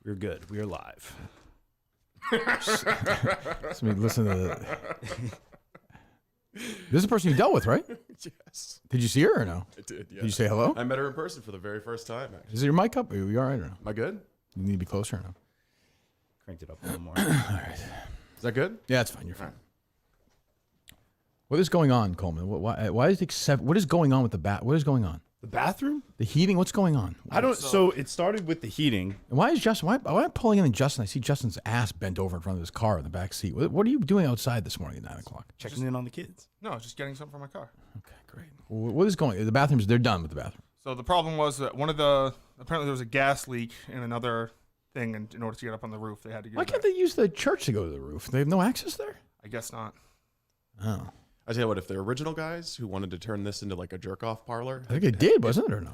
We're good. We are live. Let me listen to This is the person you dealt with, right? Yes. Did you see her or no? I did, yeah. Did you say hello? I met her in person for the very first time, actually. Is it your mic up? Are you all right or no? Am I good? You need to be closer or no? Cranked it up a little more. All right. Is that good? Yeah, it's fine. You're fine. What is going on, Coleman? Why is it what is going on with the What is going on? The bathroom? The heating? What's going on? I don't. So it started with the heating. And why is Justin? Why am I pulling in and Justin? I see Justin's ass bent over in front of his car in the back seat. What are you doing outside this morning at 9 o'clock? Checking in on the kids. No, just getting something from my car. Okay, great. What is going? The bathrooms? They're done with the bathroom. So the problem was that apparently there was a gas leak in another thing, and in order to get up on the roof, they had to. Why can't they use the church to go to the roof? They have no access there. I guess not. Oh. I tell you what, if the original guys who wanted to turn this into like a jerk-off parlor. I think it did, wasn't it, or no?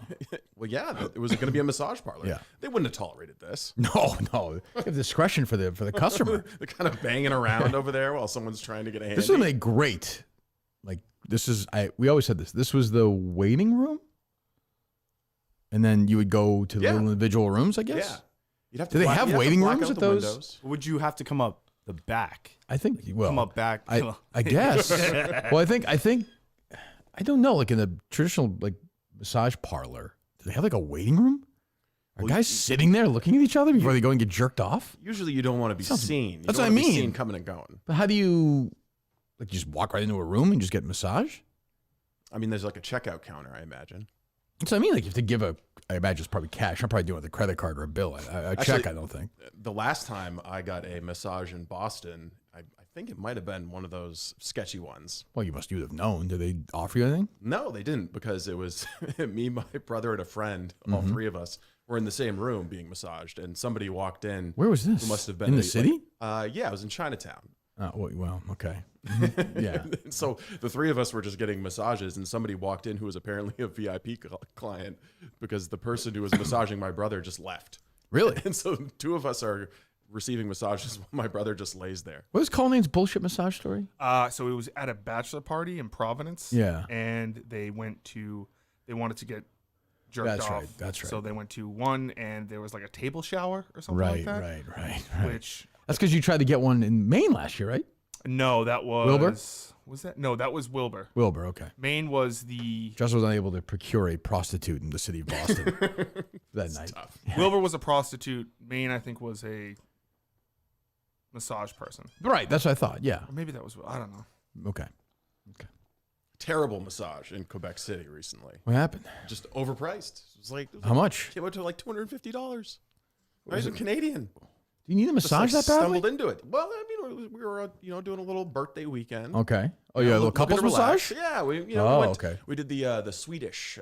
Well, yeah, it was going to be a massage parlor. Yeah. They wouldn't have tolerated this. No. You have discretion for the customer. They're kind of banging around over there while someone's trying to get a handy. This is a great, we always said this. This was the waiting room? And then you would go to the little individual rooms, I guess? Yeah. You'd have to Do they have waiting rooms at those? Windows. Would you have to come up the back? I think, well. Come up back. I guess. Well, I think, I don't know, like in a traditional like massage parlor, do they have like a waiting room? Are guys sitting there looking at each other before they go and get jerked off? Usually you don't want to be seen. That's what I mean. Seen coming and going. But how do you, like, just walk right into a room and just get a massage? I mean, there's like a checkout counter, I imagine. That's what I mean. Like, you have to give I imagine it's probably cash. I'm probably doing it with a credit card or a bill. A check, I don't think. The last time I got a massage in Boston, I think it might have been one of those sketchy ones. Well, you would have known. Did they offer you anything? No, they didn't, because it was me, my brother, and a friend. All three of us were in the same room being massaged, and somebody walked in. Where was this? Who must have been in the city? Yeah, it was in Chinatown. Oh, well, okay. Yeah. So the three of us were just getting massages, and somebody walked in who was apparently a VIP client, because the person who was massaging my brother just left. Really? And so two of us are receiving massages while my brother just lays there. What was Coleman's bullshit massage story? So it was at a bachelor party in Providence. Yeah. And they wanted to get jerked off. That's right. So they went to one, and there was like a table shower or something like that. Right. Which That's because you tried to get one in Maine last year, right? no, that was Wilbur? Was that? No, that was Wilbur. Wilbur, okay. Maine was the Justin was unable to procure a prostitute in the city of Boston that night. Tough. Wilbur was a prostitute. Maine, I think, was a massage person. Right, that's what I thought. Yeah. Or maybe that was, I don't know. Okay. Terrible massage in Quebec City recently. What happened? Just overpriced. It was like How much? Came out to like $250. Not even Canadian. Do you need a massage Just, that badly? stumbled into it. Well, I mean, we were doing a little birthday weekend. Okay. Oh, yeah, a little couples massage? Yeah, we okay. We did the Swedish.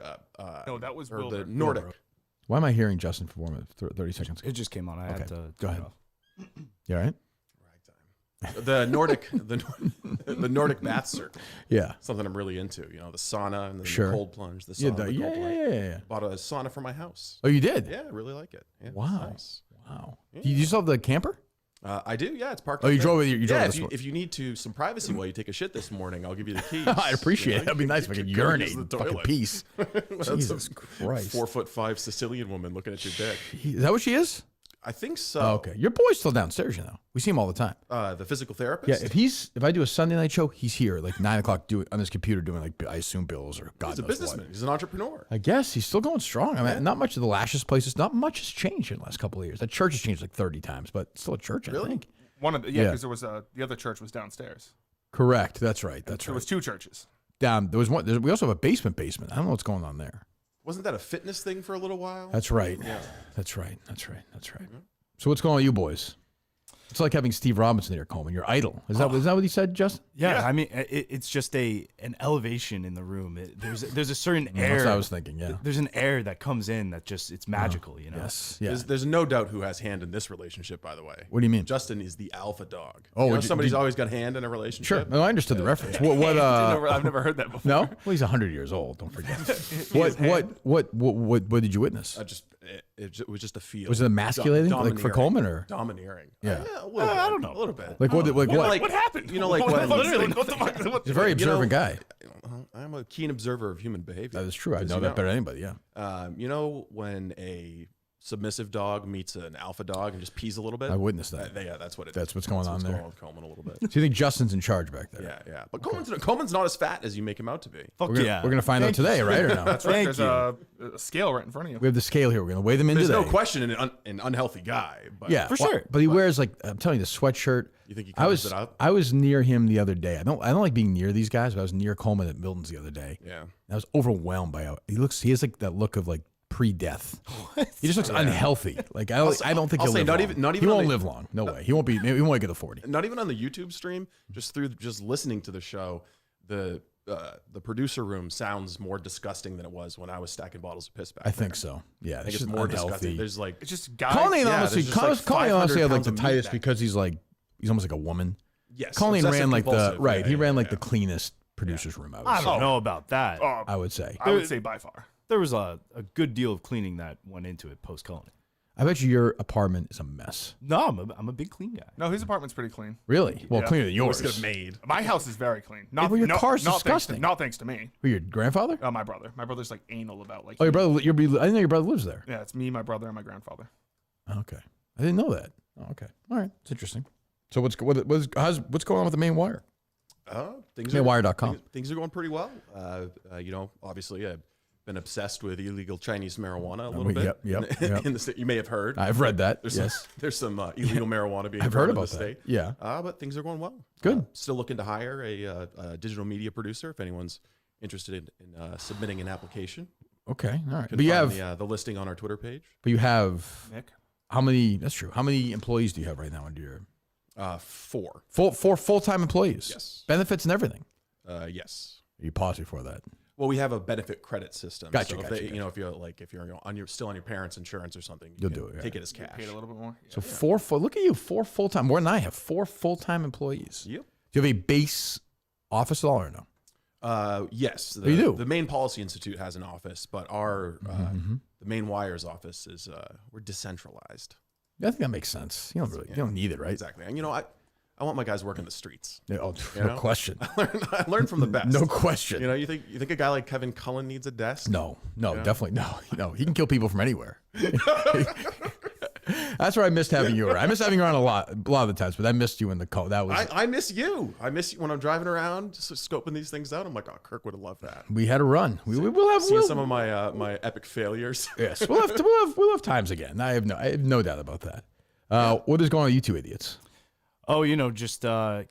No, that was or Wilbur. the Nordic. Why am I hearing Justin for 30 seconds? It just came on. I had to go turn it ahead. off. You all right? The Nordic, the Nordic bath circle. Yeah. Something I'm really into. The sauna and the Sure. cold plunge. The sauna, the cold plunge. Yeah. Bought a sauna for my house. Oh, you did? Yeah, I really like it. Yeah, Wow. it's nice. Wow. Do you still have the camper? I do. Yeah, it's parked. Oh, you up drove there. it. You drove Yeah, it. if you need some privacy while you take a shit this morning, I'll give you the keys. I'd appreciate it. That'd be nice if I could Go urinate use in the fucking toilet. peace. That's Jesus a Christ. 4'5" Sicilian woman looking at your dick. Is that what she is? I think so. Oh, okay. Your boy's still downstairs, We see him all the time. The physical therapist. Yeah, if I do a Sunday night show, he's here like 9 o'clock on his computer doing like I assume bills or God He's a knows businessman. what. He's an entrepreneur. I guess he's still going strong. I mean, not much of the lashes places. Not much has changed in the last couple of years. That church has changed like 30 times, but it's still a church. I think. One of the, Yeah. because there was the other church was downstairs. Correct. That's right. There was two churches. Down. There was one. We also have a basement. I don't know what's going on there. Wasn't that a fitness thing for a little while? That's right. Yeah. That's right. So what's going on with you boys? It's like having Steve Robinson here, Coleman, your idol. Is that what he said, Justin? Yeah, I mean, it's just an elevation in the room. There's a certain air. That's what I was thinking. Yeah. There's an air that comes in that it's magical. Yes. Yeah. There's no doubt who has hand in this relationship, by the way. What do you mean? Justin is the alpha dog. Oh, somebody's always got hand in a relationship. Sure. No, I understood the reference. What? I've never heard that before. No. Well, he's 100 years old. Don't forget. What did you witness? It was just a feel. Was it emasculating, like for Coleman, or domineering? Yeah. A little bit. I don't know. A little bit. like what? Like what? What happened? Like when Literally, what the fuck? He's a very observant guy. I'm a keen observer of human behavior. That is true. I know that better than anybody. Yeah. When a submissive dog meets an alpha dog and just pees a little bit. I witnessed that. Yeah, that's what it. That's what's going on there. Going on with Coleman a little bit. So you think Justin's in charge back there? Yeah. But Coleman's not as fat as you make him out to be. Fuck We're gonna find out today, right or no? That's right. Thank There's a scale right in front of you. We have the scale here. We're gonna weigh them in There's today. no question an unhealthy guy. But Yeah, For well, sure. But he wears like I'm telling you, the sweatshirt. You think he I covers was it up? I was near him the other day. I don't like being near these guys, but I was near Coleman at Milton's the other day. Yeah. And I was overwhelmed by how he has like that look of like pre-death. He just looks unhealthy. Like I don't think I'll he'll say live not long. even- not he even on won't the- live long. No way. He won't get to 40. Not even on the YouTube stream, just through just listening to the show, the producer room sounds more disgusting than it was when I was stacking bottles of piss back I think so. Yeah, I think it's it's just more unhealthy. disgusting. There's like It's just guys. Colleen yeah, honestly, there's just like Colleen honestly had like 500 the pounds of meat tightest back because he's almost like a woman. yes, Colleen ran like the obsessive-compulsive. right. Yeah, he yeah, ran like yeah. the cleanest producer's room. I don't know about that. I would say. I would say by far. There was a good deal of cleaning that went into it post Coleman. I bet you your apartment is a mess. No, I'm a big clean guy. No, his apartment's pretty clean. Really? Well, Yeah. cleaner than yours. Always get made. My house is very clean. Not, well, your no, car's not disgusting. Not thanks to me. Who, your grandfather? My brother. My brother's like anal about like. Oh, your brother. I didn't know your brother lives there. Yeah, it's me, my brother, and my grandfather. Okay, I didn't know that. Oh, okay, all right, it's interesting. So what's going on with the main wire? Mainwire.com. Things are going pretty well. Obviously, I've been obsessed with illegal Chinese marijuana a little bit. Yep. In the state, you may have heard. I've read that. There's Yes, there's some illegal marijuana being I've grown heard in the about that. state. Yeah. But things are going well. Good. Still looking to hire a digital media producer if anyone's interested in submitting an application. Okay. All right. You can But you find have. the listing on our Twitter page. But you have. Nick. How many? That's true. How many employees do you have right now under your 4. four full-time employees? Yes. Benefits and everything. Yes. You pause before that. Well, we have a benefit credit system. Gotcha, So gotcha, if you're still on your parents' insurance or something, You'll can do it, yeah. Take it as cash. Paid a little bit more. So look at you, 4 full-time, more than I have, 4 full-time employees. Yep. Do you have a base office at all or no? Yes. You do? The Maine Policy Institute has an office, but our the Maine Wires office is we're decentralized. I think that makes sense. You don't need it, right? Exactly. And I want my guys working the streets. Yeah, no know? question. I learned from the best. No question. You think a guy like Kevin Connolly needs a desk? No, definitely no. He can kill people from anywhere. That's where I missed having you around. I miss having you around a lot of the times, but I missed you in the call. That was I miss you. I miss you when I'm driving around, just scoping these things out. I'm like, oh, Kirk would have loved that. we had a run. We'll have Seeing some of my my epic failures. yes. We'll have times again. I have no doubt about that. What is going on with you two idiots? Oh, just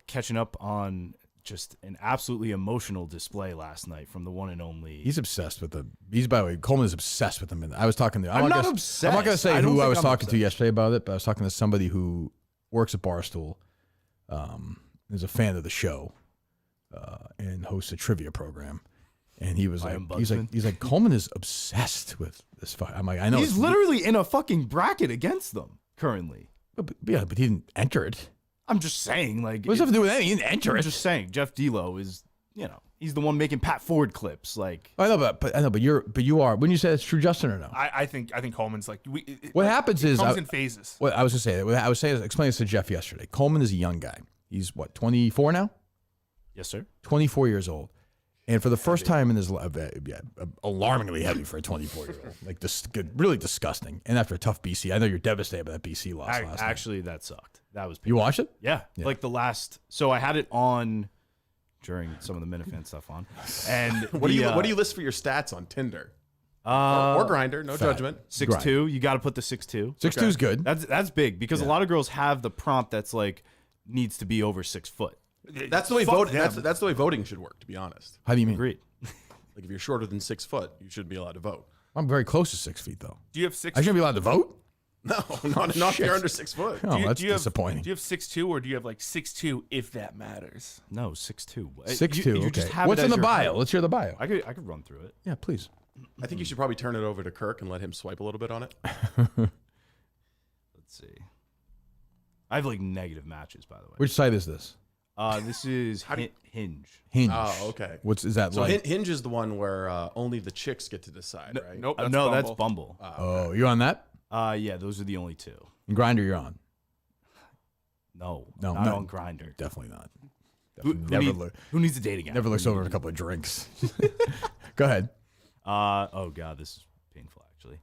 catching up on just an absolutely emotional display last night from the one and only. He's obsessed with the. By the way, Coleman is obsessed with him. I was talking to. I'm not I'm not going to obsessed. say I don't who I think was I'm talking to obsessed. yesterday about it, but I was talking to somebody who works at Barstool, is a fan of the show, and hosts a trivia program. And he was By like, ombudsman? he's like, Coleman is obsessed with this fight. I'm like, I know. He's it's- literally in a fucking bracket against them currently. but he didn't enter it. I'm just saying, like, What does that have to do with anything? He didn't enter I'm it. just saying, Jeff D'Lo is, he's the one making Pat Ford clips. Like, I know, but you are. When you say it's true, Justin, or no? I think Coleman's like What happens is comes in phases. What I was gonna say. What I was saying, explain this to Jeff yesterday. Coleman is a young guy. He's what, 24 now? yes, sir. 24 years old. And for the first time in his life, alarmingly heavy for a 24-year-old. Like, really disgusting. And after a tough BC, I know you're devastated by that BC loss last night. Actually, that sucked. That was You watched it? Yeah. Like the last. So I had it on during some of the Minifan stuff on. And What do you list for your stats on Tinder or Grindr? No fat. judgment. 6'2"? You got to put the 6'2". 6'2" is good. That's big because a lot of girls have the prompt that's like needs to be over 6 foot. That's the way voting. That's the way voting should work. To be honest, How do you mean? Agreed. like if you're shorter than 6 foot, you shouldn't be allowed to vote. I'm very close to 6 feet, though. Do you have 6? I shouldn't be allowed to vote? No, not if you're under 6 foot. Oh, that's do you disappointing. Do you have 6'2" or do you have like 6'2" if that matters? No, 6'2". 6'2", You okay. just have What's it in as the your bio? height. Let's hear the bio. I could run through it. Yeah, please. I think you should probably turn it over to Kirk and let him swipe a little bit on it. Let's see. I have like negative matches, by the way. Which site is this? This is Hinge. Hinge. Oh, okay. Is that So like? Hinge is the one where only the chicks get to decide, right? Nope. No, Bumble. that's Bumble. Oh, you're on that? Yeah, those are the only two. And Grindr, you're on? No, No, not no. on Grindr. Definitely not. Who needs a dating app? Never looks over at a couple of drinks. Go ahead. Oh god, this is painful actually.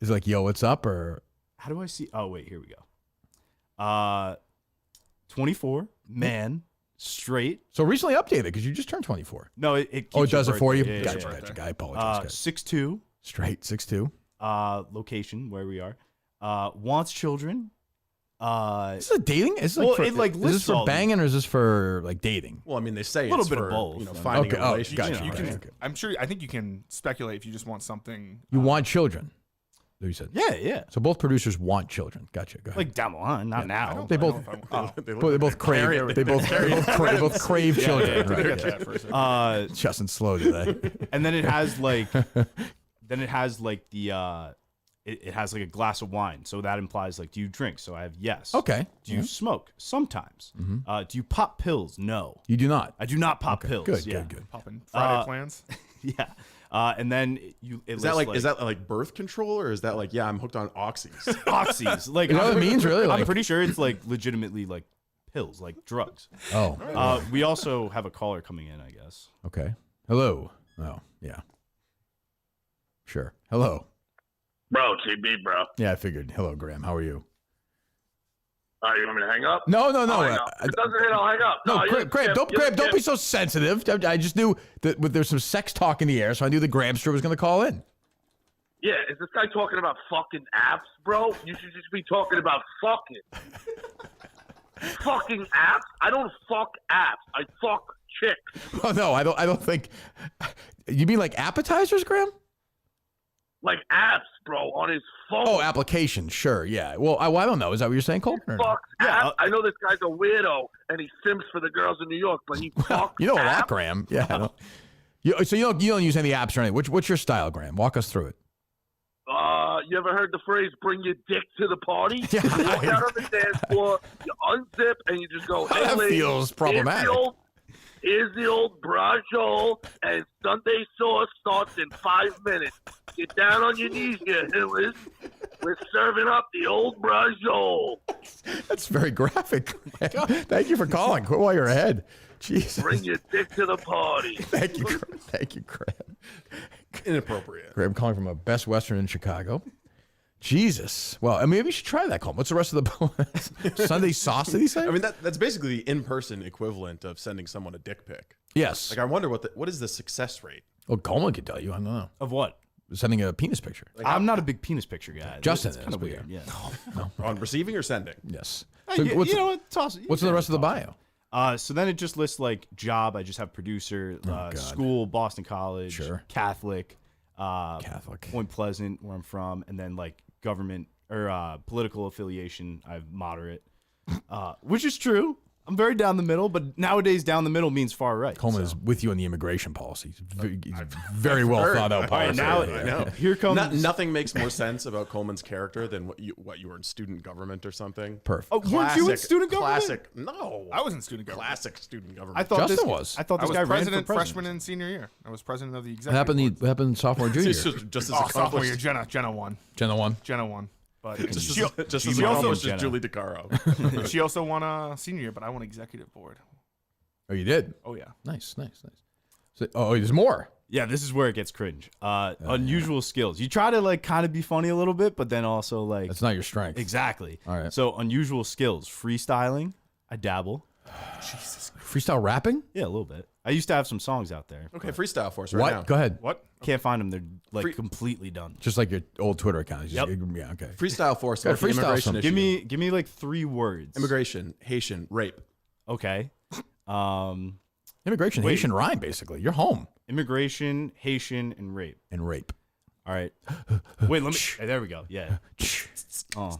Is it like, yo, what's up? Or How do I see? Oh, wait, here we go. 24, man, straight. so recently updated because you just turned 24. No, it keeps Oh, it does your it for you? birthday. Yeah, Gotcha, yeah, gotcha. I apologize, guys. 6'2", Straight, 6'2". location where we are. Wants children. Is this a dating? Is this Well, for, it, like, is this lists for all banging or is this for like dating? Well, I mean, they say Little it's bit of for, both. you know, finding Okay, a oh, relationship. gotcha. You can. Okay. I'm sure. I think you can speculate if you just want something. You want children? You said. Yeah. So both producers want children. Gotcha. Go ahead. Like down the line, not now. They both. They both crave. They both crave children. I Right. get that for a second. Justin slow today. And then it has like, it has like a glass of wine. So that implies like, do you drink? So I have yes. Okay. Do you smoke? Sometimes. Do you pop pills? No. You do not. I do not pop pills. Good. Yeah. Good. Popping Friday plans. Yeah. And then Is that like birth control, or is that like, yeah, I'm hooked on oxys? oxys? Like, You know what it means, really? I'm Like, pretty sure it's like legitimately like pills, like drugs. oh. We also have a caller coming in, I guess. Okay. Hello. Oh, yeah. Sure. Hello. Bro, TB, bro. Yeah, I figured. Hello, Graham. How are you? You want me to hang up? No. I'll hang up. If it doesn't hit, I'll hang up. No, you're Graham, don't be so sensitive. I just knew that there's some sex talk in the air, so I knew the Grahamster was going to call in. Yeah, is this guy talking about fucking apps, bro? You should just be talking about fucking. Fucking apps? I don't fuck apps. I fuck chicks. Oh no, I don't think. You mean like appetizers, Graham? Like apps, bro, on his phone. Oh, application. Sure. Yeah. Well, I don't know. Is that what you're saying, Cole? Or no? Fucks apps. I know this guy's a weirdo and he simps for the girls in New York, but he fucks You know a lot, apps? Graham. Yeah. I don't- So you don't use any apps or anything. What's your style, Graham? Walk us through it. You ever heard the phrase "bring your dick to the party"? Yeah. You walk out on the dance floor, you unzip, and you just go, "Hey, That ladies, feels problematic. Here's the old brajol, and Sunday sauce starts in 5 minutes. Get down on your knees here, Hillers. We're serving up the old brajol. That's very graphic. Graham. Thank you for calling. Quit while you're ahead. Jesus. Bring your dick to the party." Thank you, Graham. Thank you, Graham. Inappropriate. Graham calling from a Best Western in Chicago. Jesus. Well, I mean, maybe you should try that, Colin. What's the rest of the Sunday sauce, did he say? I mean, that's basically the in-person equivalent of sending someone a dick pic. Yes. Like, I wonder what is the success rate? Well, Coleman could tell you. I don't know. Of what? Sending a penis picture. I'm not a big penis picture guy. Justin It's is, kind of but weird. Yeah. On receiving or sending? Yes. So, So you know what? Toss it. what's in the rest of the bio? So then it just lists like job. I just have producer, God. school, Boston College, Sure. Catholic, Catholic. Point Pleasant, where I'm from, and then like government or political affiliation. I'm moderate, which is true. I'm very down the middle, but nowadays down the middle means far right. Coleman is with you on the immigration policy. It's very well thought out All right, policy. now I know. here comes Nothing makes more sense about Coleman's character than what you were in student government or something. Perfect. Oh, weren't you in student government? Classic. No, I was in student government. classic student government. I thought Justin this was. I thought I this was guy president ran for president. freshman and senior year. I was president of the What executive. happened sophomore, junior? It's just as Oh, sophomore year, accomplished. Jenna won. Jenna won. Jenna won. But Just she, as She also- accomplished as Jenna. Julie DiCaro. she also won a senior year, but I won executive board. Oh, you did? Oh yeah. Nice. So, there's more. Yeah, this is where it gets cringe. Unusual skills. You try to like kind of be funny a little bit, but then also like That's not your strength. exactly. All right. So unusual skills. Freestyling. I dabble. Freestyle rapping? Yeah, a little bit. I used to have some songs out there. Okay, freestyle for us right What? now. Go ahead. What? Can't find them. They're like Free- completely done. Just like your old Twitter account. It's just- Yep. Yeah, okay. Freestyle for us. Go about the freestyle immigration some. issue. Give me like 3 words. Immigration, Haitian, rape. Okay. Immigration, Wait. Haitian rhyme, basically. You're home. Immigration, Haitian, and rape. And rape. All right. Wait, let me. Hey, there we go. Yeah. Oh.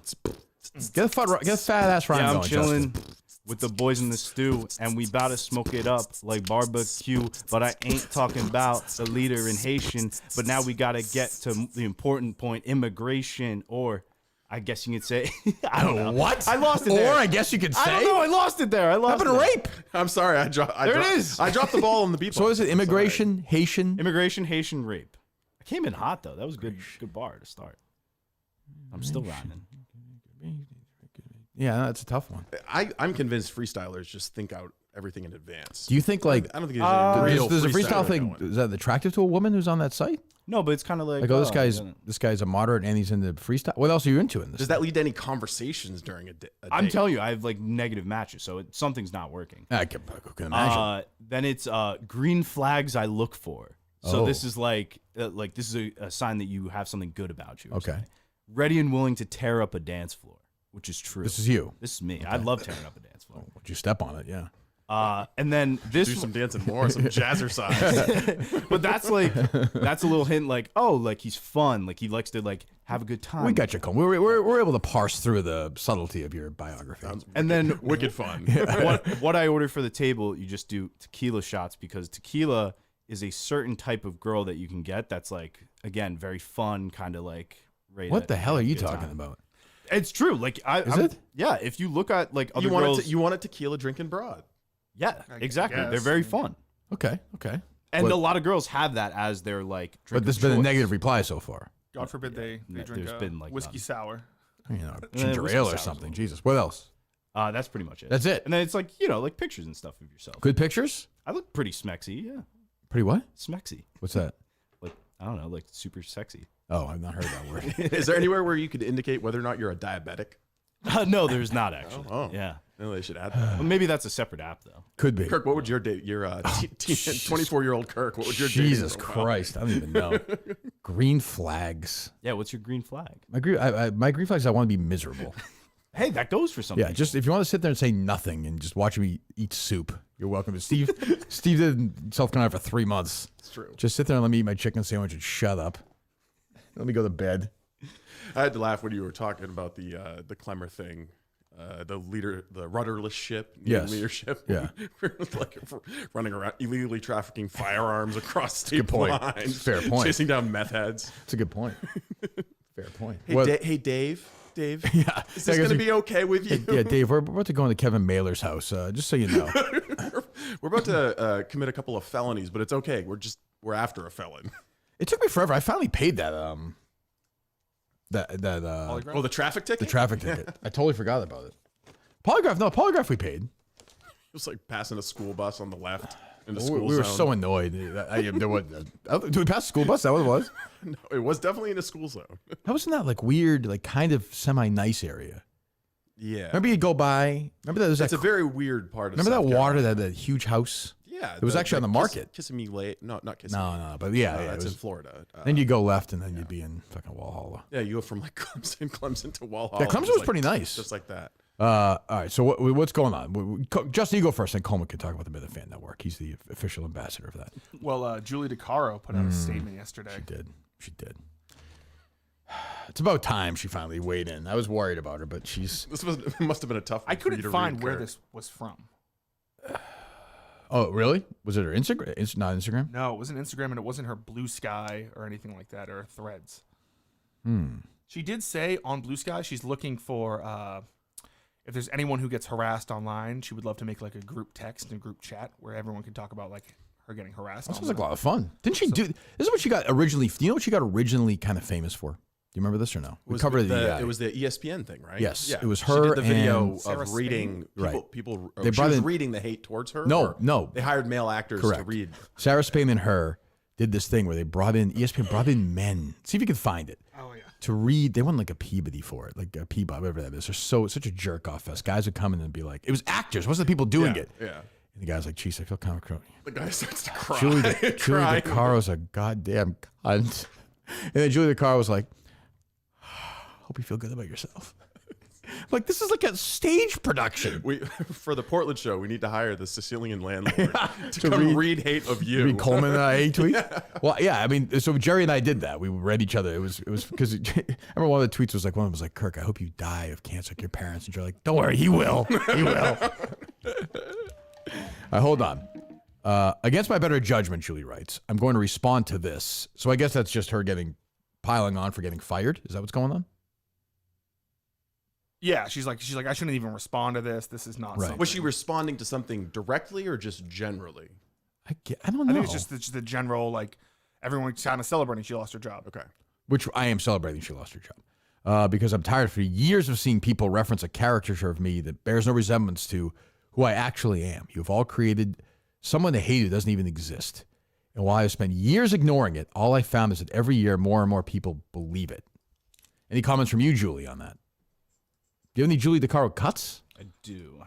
Get a fat ass rhyme Yeah, I'm going, chilling Justin. with the boys in the stew, and we bout to smoke it up like barbecue. But I ain't talking about the leader in Haitian. But now we gotta get to the important point: immigration, or I guess you could say, I don't know. What? I lost it Or there. I guess you could say. I don't know. I lost it there. I lost Happened it to there. rape. I'm sorry, I dropped. I dropped the ball on the beat. So is it immigration, Haitian? Immigration, Haitian, rape. I came in hot though. That was a good bar to start. I'm still riding. Yeah, that's a tough one. I'm convinced freestylers just think out everything in advance. Do you think like I don't think there's a real there's a freestyle freestyler thing? going. Is that attractive to a woman who's on that site? No, but it's kind of like, Like, this guy's a moderate and he's into freestyle. What else are you into in this? Does that lead to any conversations during a date? I'm telling you, I have like negative matches, so something's not working. I can imagine. Then it's green flags I look for. So Oh. this is like this is a sign that you have something good about you. or Okay. something. Ready and willing to tear up a dance floor, which is true. This is you. This is me. I love tearing up a dance floor. Would you step on it? Yeah. And then Do this, some dancing more, some jazzercise. but that's a little hint, like, oh, like he's fun, like he likes to like have a good time. We got you, Coleman. We're able to parse through the subtlety of your biography. And then Wicked fun. what I order for the table, you just do tequila shots because tequila is a certain type of girl that you can get that's like, again, very fun, kind of like. What the hell are you talking about? It's true. Like, Is it? Yeah. If you look at like other You girls, want a tequila drinking broad. yeah, exactly. guess. They're very fun, Okay. and What- a lot of girls have that as their like. But drink there's of been a choice. negative reply so far. God forbid they Yeah, drink there's been, like, whiskey none. sour. You know, ginger whiskey ale or sour's something. one. Jesus. What else? That's pretty much it. That's it. And then it's like, like pictures and stuff of yourself. Good pictures? I look pretty smexy. Yeah, Pretty what? smexy. What's that? Like, I don't know, like super sexy. Oh, I've not heard that word. Is there anywhere where you could indicate whether or not you're a diabetic? No, there's not actually. Oh. Yeah. No, they should add that. Well, maybe that's a separate app though. Could be. Kirk, what would your date? Your 24-year-old Kirk. What would your dating Jesus profile be? Christ. I don't even know. Green flags. Yeah. What's your green flag? My green flags, I want to be miserable. Hey, that goes for something. Yeah, just if you want to sit there and say nothing and just watch me eat soup, you're welcome. But Steve did self-control for 3 months. It's true. Just sit there and let me eat my chicken sandwich and shut up. Let me go to bed. I had to laugh when you were talking about the Clemmer thing. The rudderless ship, Yes. leadership. Yeah. We're like running around illegally trafficking firearms across state point. lines. Fair point. Chasing down meth heads. That's a good point. Fair point. Hey, What- Dave. yeah. Is this going to be okay with you? Yeah, Dave, we're about to go into Kevin Mailer's house, just so you know. We're about to commit a couple of felonies, but it's okay. We're after a felon. It took me forever. I finally paid that Polygraph? Oh, the traffic ticket? the traffic ticket. I totally forgot about it. Polygraph we paid. It was like passing a school bus on the left in the We school were zone. so annoyed. Did we pass the school bus? Is that what it was? No, it was definitely in a school zone. That wasn't that like weird, like kind of semi-nice area. Yeah. Remember you'd go by. Remember that was It's that. a very weird part of Remember that South water Carolina. that huge house. Yeah. It was actually on the market. Kissing Me Late. No, not Kissing Me. No, but yeah, yeah. That's It in was, Florida. then you go left, and then you'd be in fucking Walhalla. Yeah, you go from like Clemson to Walhalla. Yeah, Clemson just was like- pretty nice. Just like that. All right, so what's going on? Justin, you go first, and Coleman can talk about the Milton Fan Network. He's the official ambassador of that. Well, Julie DiCaro put out a statement yesterday. She did. It's about time she finally weighed in. I was worried about her, but she's. This must have been a tough one I for you couldn't to find read, where Kirk. this was from. Oh, really? Was it her Instagram? Not Instagram? No, it wasn't Instagram, and it wasn't her Blue Sky or anything like that, or Threads. She did say on Blue Sky she's looking for if there's anyone who gets harassed online, she would love to make like a group text and group chat where everyone can talk about like her getting harassed. That sounds like a lot of fun. Didn't she do? This is what she got originally. Do you know what she got originally kind of famous for? Do you remember this or no? We Was covered it was the ESPN thing, right? Yes, Yeah. it was She her did the video and Sarah of reading Spain. Right. people They she brought was in- reading the hate towards her. No, or no. They hired male actors to Correct. read. Sarah Spain and her did this thing where they brought in ESPN brought in men. See if you can find it. Oh yeah. To read, they won like a Peabody for it, like a Peabody, whatever that is. They're such a jerk off fest. Guys would come in and be like, it was actors, wasn't the people doing Yeah, it. yeah. And the guy's like, geez, I feel kind of The guy starts to cry. Julie Crying. DiCaro's a goddamn cunt. And then Julie DiCaro was like, hope you feel good about yourself. Like, this is like a stage production. For the Portland show, we need to hire the Sicilian landlord to come read hate of you. You mean Coleman hate tweets? Well, yeah, I mean, so Jerry and I did that. We read each other. It was because I remember one of the tweets was like, one of them was like, Kirk, I hope you die of cancer like your parents. And you're like, don't worry, he will. He will. All right, hold on. Against my better judgment, Julie writes, I'm going to respond to this. So I guess that's just her piling on for getting fired. Is that what's going on? Yeah, she's like I shouldn't even respond to this. This is not Right. something. Was she responding to something directly or just generally? I don't know. I think it's just the general like everyone kind of celebrating she lost her job. Okay. Which I am celebrating she lost her job. Because I'm tired for years of seeing people reference a caricature of me that bears no resemblance to who I actually am. You've all created someone to hate who doesn't even exist. And while I spent years ignoring it, all I found is that every year more and more people believe it. Any comments from you, Julie, on that? Do you have any Julie DiCaro cuts? I do.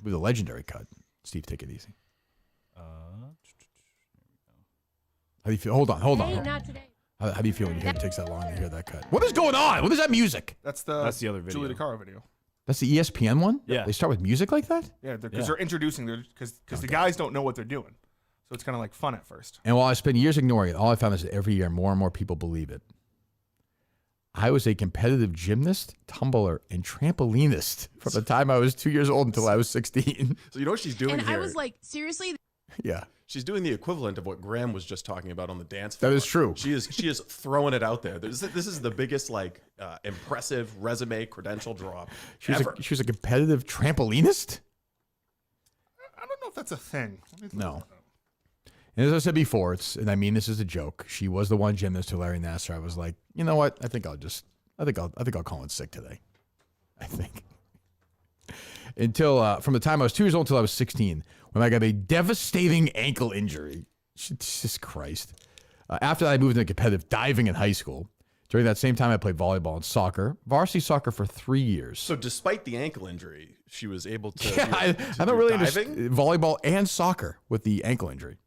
With a legendary cut. Steve, take it easy. How do you feel? Hold on. Hey, not today. How do you feel when you hear it takes that long to hear that cut? What is going on? What is that music? That's the other video. Julie DiCaro video. That's the ESPN one? Yeah. They start with music like that? Yeah, because they're introducing because the guys don't know what they're doing, so it's kind of like fun at first. And while I spent years ignoring it, all I found is that every year more and more people believe it. I was a competitive gymnast, tumbler, and trampolinist from the time I was 2 years old until I was 16. So you know what she's doing And here? I was like, seriously? Yeah. She's doing the equivalent of what Graham was just talking about on the dance floor. That is true. She is throwing it out there. This is the biggest impressive resume credential drop ever. She was a competitive trampolinist? I don't know if that's a thing. No. And as I said before, and I mean this is a joke. She was the one gymnast to Larry Nassar. I was like, you know what? I think I'll call in sick today. I think. Until from the time I was 2 years old until I was 16, when I got a devastating ankle injury. Jesus Christ. After that, I moved into competitive diving in high school. During that same time, I played volleyball and soccer, varsity soccer for 3 years. So despite the ankle injury, she was able to. Yeah, I don't really diving? understand volleyball and soccer with the ankle injury.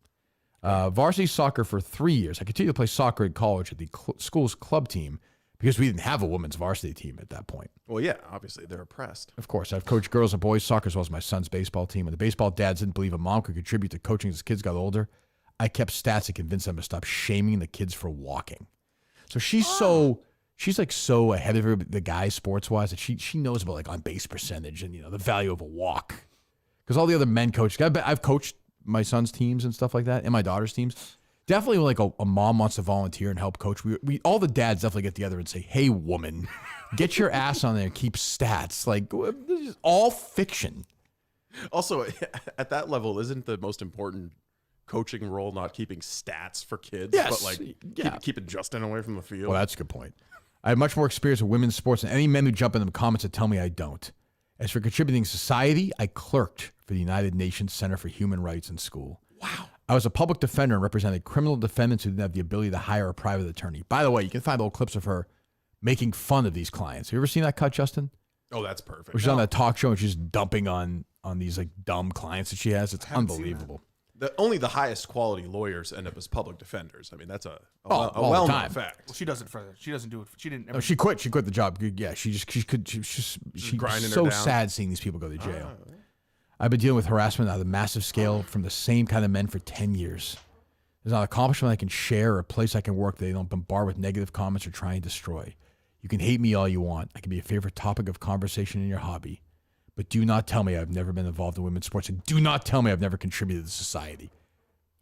Varsity soccer for 3 years. I continued to play soccer in college at the school's club team because we didn't have a women's varsity team at that point. Well, yeah, obviously they're oppressed. Of course, I've coached girls and boys soccer as well as my son's baseball team. When the baseball dads didn't believe a mom could contribute to coaching as kids got older, I kept stats and convinced them to stop shaming the kids for walking. So she's like so ahead of the guys sports wise that she knows about like on base percentage and the value of a walk. Because all the other men coaches, I've coached my son's teams and stuff like that, and my daughter's teams. Definitely, when like a mom wants to volunteer and help coach, we all the dads definitely get together and say, "Hey, woman, get your ass on there and keep stats." Like this is all fiction. Also, at that level, isn't the most important coaching role not keeping stats for kids, Yes, but like yeah. keeping Justin away from the field? Well, that's a good point. I have much more experience with women's sports than any men who jump in the comments that tell me I don't. As for contributing to society, I clerked for the United Nations Center for Human Rights in school. Wow. I was a public defender and represented criminal defendants who didn't have the ability to hire a private attorney. By the way, you can find old clips of her making fun of these clients. Have you ever seen that cut, Justin? Oh, that's perfect. Where she's on that talk show and she's dumping on these like dumb clients that she has. It's unbelievable. Only the highest quality lawyers end up as public defenders. I mean, that's a all the well-known time. fact. Well, she does it further. She doesn't do it. She didn't. No, she quit. She quit the job. Yeah, she's grinding her so down. sad seeing these people go to jail. I've been dealing with harassment on a massive scale from the same kind of men for 10 years. There's not an accomplishment I can share or a place I can work that they don't bombard with negative comments or try and destroy. You can hate me all you want. I can be a favorite topic of conversation in your hobby. But do not tell me I've never been involved in women's sports, and do not tell me I've never contributed to society.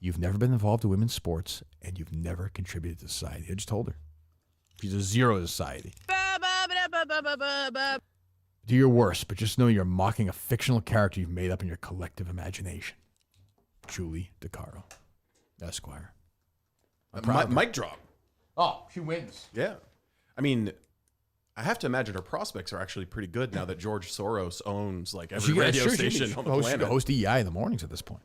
You've never been involved in women's sports, and you've never contributed to society. I just told her. She's a zero to society. Do your worst, but just know you're mocking a fictional character you've made up in your collective imagination. Julie DiCaro, Esquire. Mic drop. Oh, she wins. Yeah. I mean, I have to imagine her prospects are actually pretty good now that George Soros owns like every radio station on the planet. She could host EI in the mornings at this point.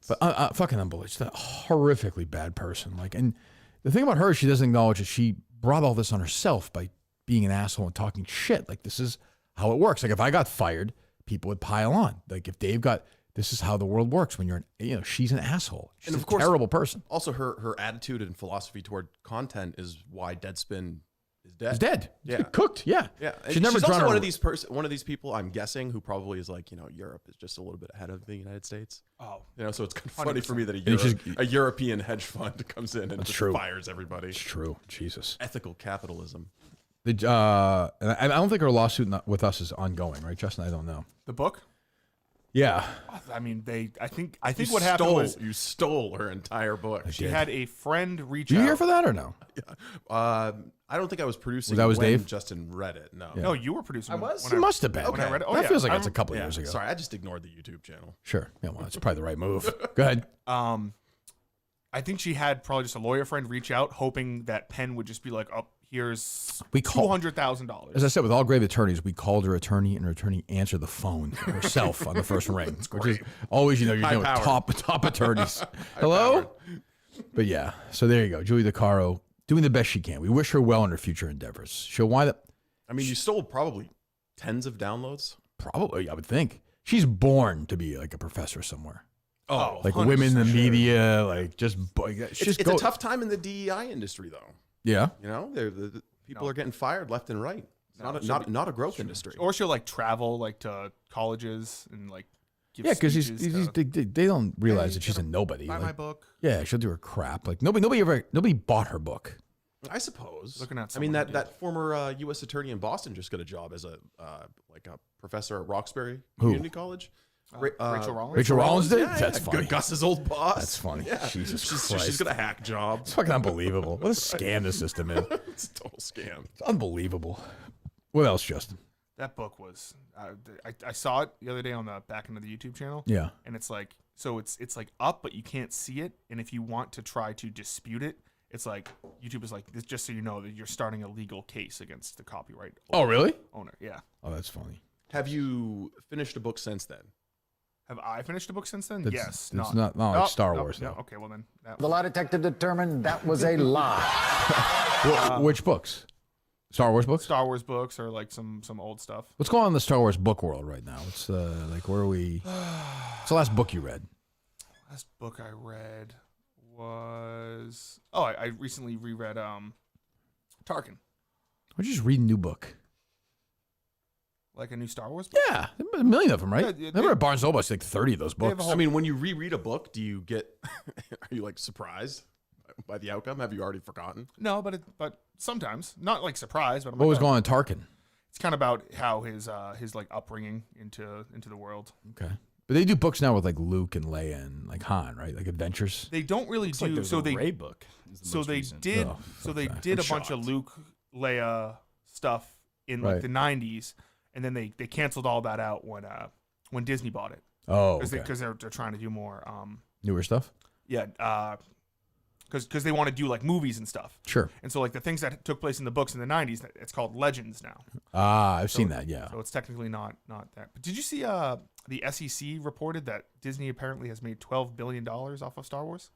But fucking unbelievable. She's a horrifically bad person. Like, and the thing about her is she doesn't acknowledge that she brought all this on herself by being an asshole and talking shit. Like, this is how it works. Like, if I got fired, people would pile on. Like, if Dave got, this is how the world works when you're, she's an asshole. She's And of a course, terrible person. Also, her attitude and philosophy toward content is why Deadspin is dead. He's dead. Yeah. He's cooked. Yeah. Yeah. She's never She's drawn also her- one of these people, I'm guessing, who probably is like, Europe is just a little bit ahead of the United States. Oh, So it's kind of funny for me that she's- a European hedge fund comes in and just true. fires everybody. It's true. Jesus. Ethical capitalism. And I don't think her lawsuit with us is ongoing, right, Justin? I don't know. the book. Yeah. I mean, I think what happened was You stole her entire book. she had a friend reach Did you out. here for that or no? I don't think I was producing That was when Dave? Justin read it. No. No, you were producing. He must have been. Okay. I read it. Oh, that yeah. feels like I it's a rem- couple Yeah, years ago. Sorry, I just ignored the YouTube channel. Sure. Yeah, well, that's probably the right move. Go ahead. I think she had probably just a lawyer friend reach out, hoping that Penn would just be like, "Oh, here's We call- $200,000. As I said, with all great attorneys, we called her attorney, and her attorney answered the phone herself on the first ring, which is always, you're dealing with top attorneys. Hello? But yeah, so there you go. Julie DiCaro doing the best she can. We wish her well in her future endeavors. She'll wind up. I mean, you stole probably tens of downloads. Probably, I would think. She's born to be like a professor somewhere. Oh, Like women in the media, like just. It's a tough time in the DEI industry, though. Yeah. You know, the people are getting fired left and right. It's not a growth industry. Or she'll like travel like to colleges and like give Yeah, because speeches to, they don't realize Hey, that she's a nobody. buy Like, my book. yeah, she'll do her crap. Like nobody bought her book. I suppose. Looking at I mean, someone who that former U.S. attorney in Boston just got a job as a professor at Roxbury Who? Community College. Rachel Rollins. Rachel Rollins did? Yeah, That's yeah. funny. Gus's old boss. That's funny. Yeah. Jesus she's Christ. got a hack job. It's fucking unbelievable. What a scam the system is. It's a total scam. It's unbelievable. What else, Justin? That book was. I saw it the other day on the back end of the YouTube channel. Yeah. And it's like it's like up, but you can't see it. And if you want to try to dispute it, it's like YouTube is like this, just so you know that you're starting a legal case against the copyright. Oh, really? Owner. Yeah. Oh, that's funny. Have you finished a book since then? Have I finished a book since then? That's- Yes. it's not like Star Wars, No. though. Okay. Well then. The lie detector determined that was a lie. Which books? Star Wars books? Star Wars books or like some old stuff. What's going on in the Star Wars book world right now? It's like where are we? What's the last book you read? Last book I read was I recently reread Tarkin, Why'd you just read a new book? like a new Star Wars book. Yeah, there's a million of them, right? Yeah, Remember at Barnes Noble, it's like 30 of those have books. a whole- I mean, when you reread a book, do you get? Are you like surprised by the outcome? Have you already forgotten? No, but sometimes not like surprised. But I'm What like, was oh. going on in Tarkin? It's kind of about how his like upbringing into the world. Okay. But they do books now with like Luke and Leia and like Han, right? Like adventures. They don't really Looks do like there's so. a They Ray book. is the so most they recent. did Oh, so they okay. did a I'm bunch of shocked. Luke Leia stuff in like Right. the 90s, and then they canceled all that out when Disney bought it Oh, because okay. they're trying to do more Newer stuff? yeah because they want to do like movies and stuff. Sure. And so like the things that took place in the books in the 90s, it's called Legends now. Ah, I've seen that, yeah. So it's technically not that. But did you see the SEC reported that Disney apparently has made $12 billion off of Star Wars?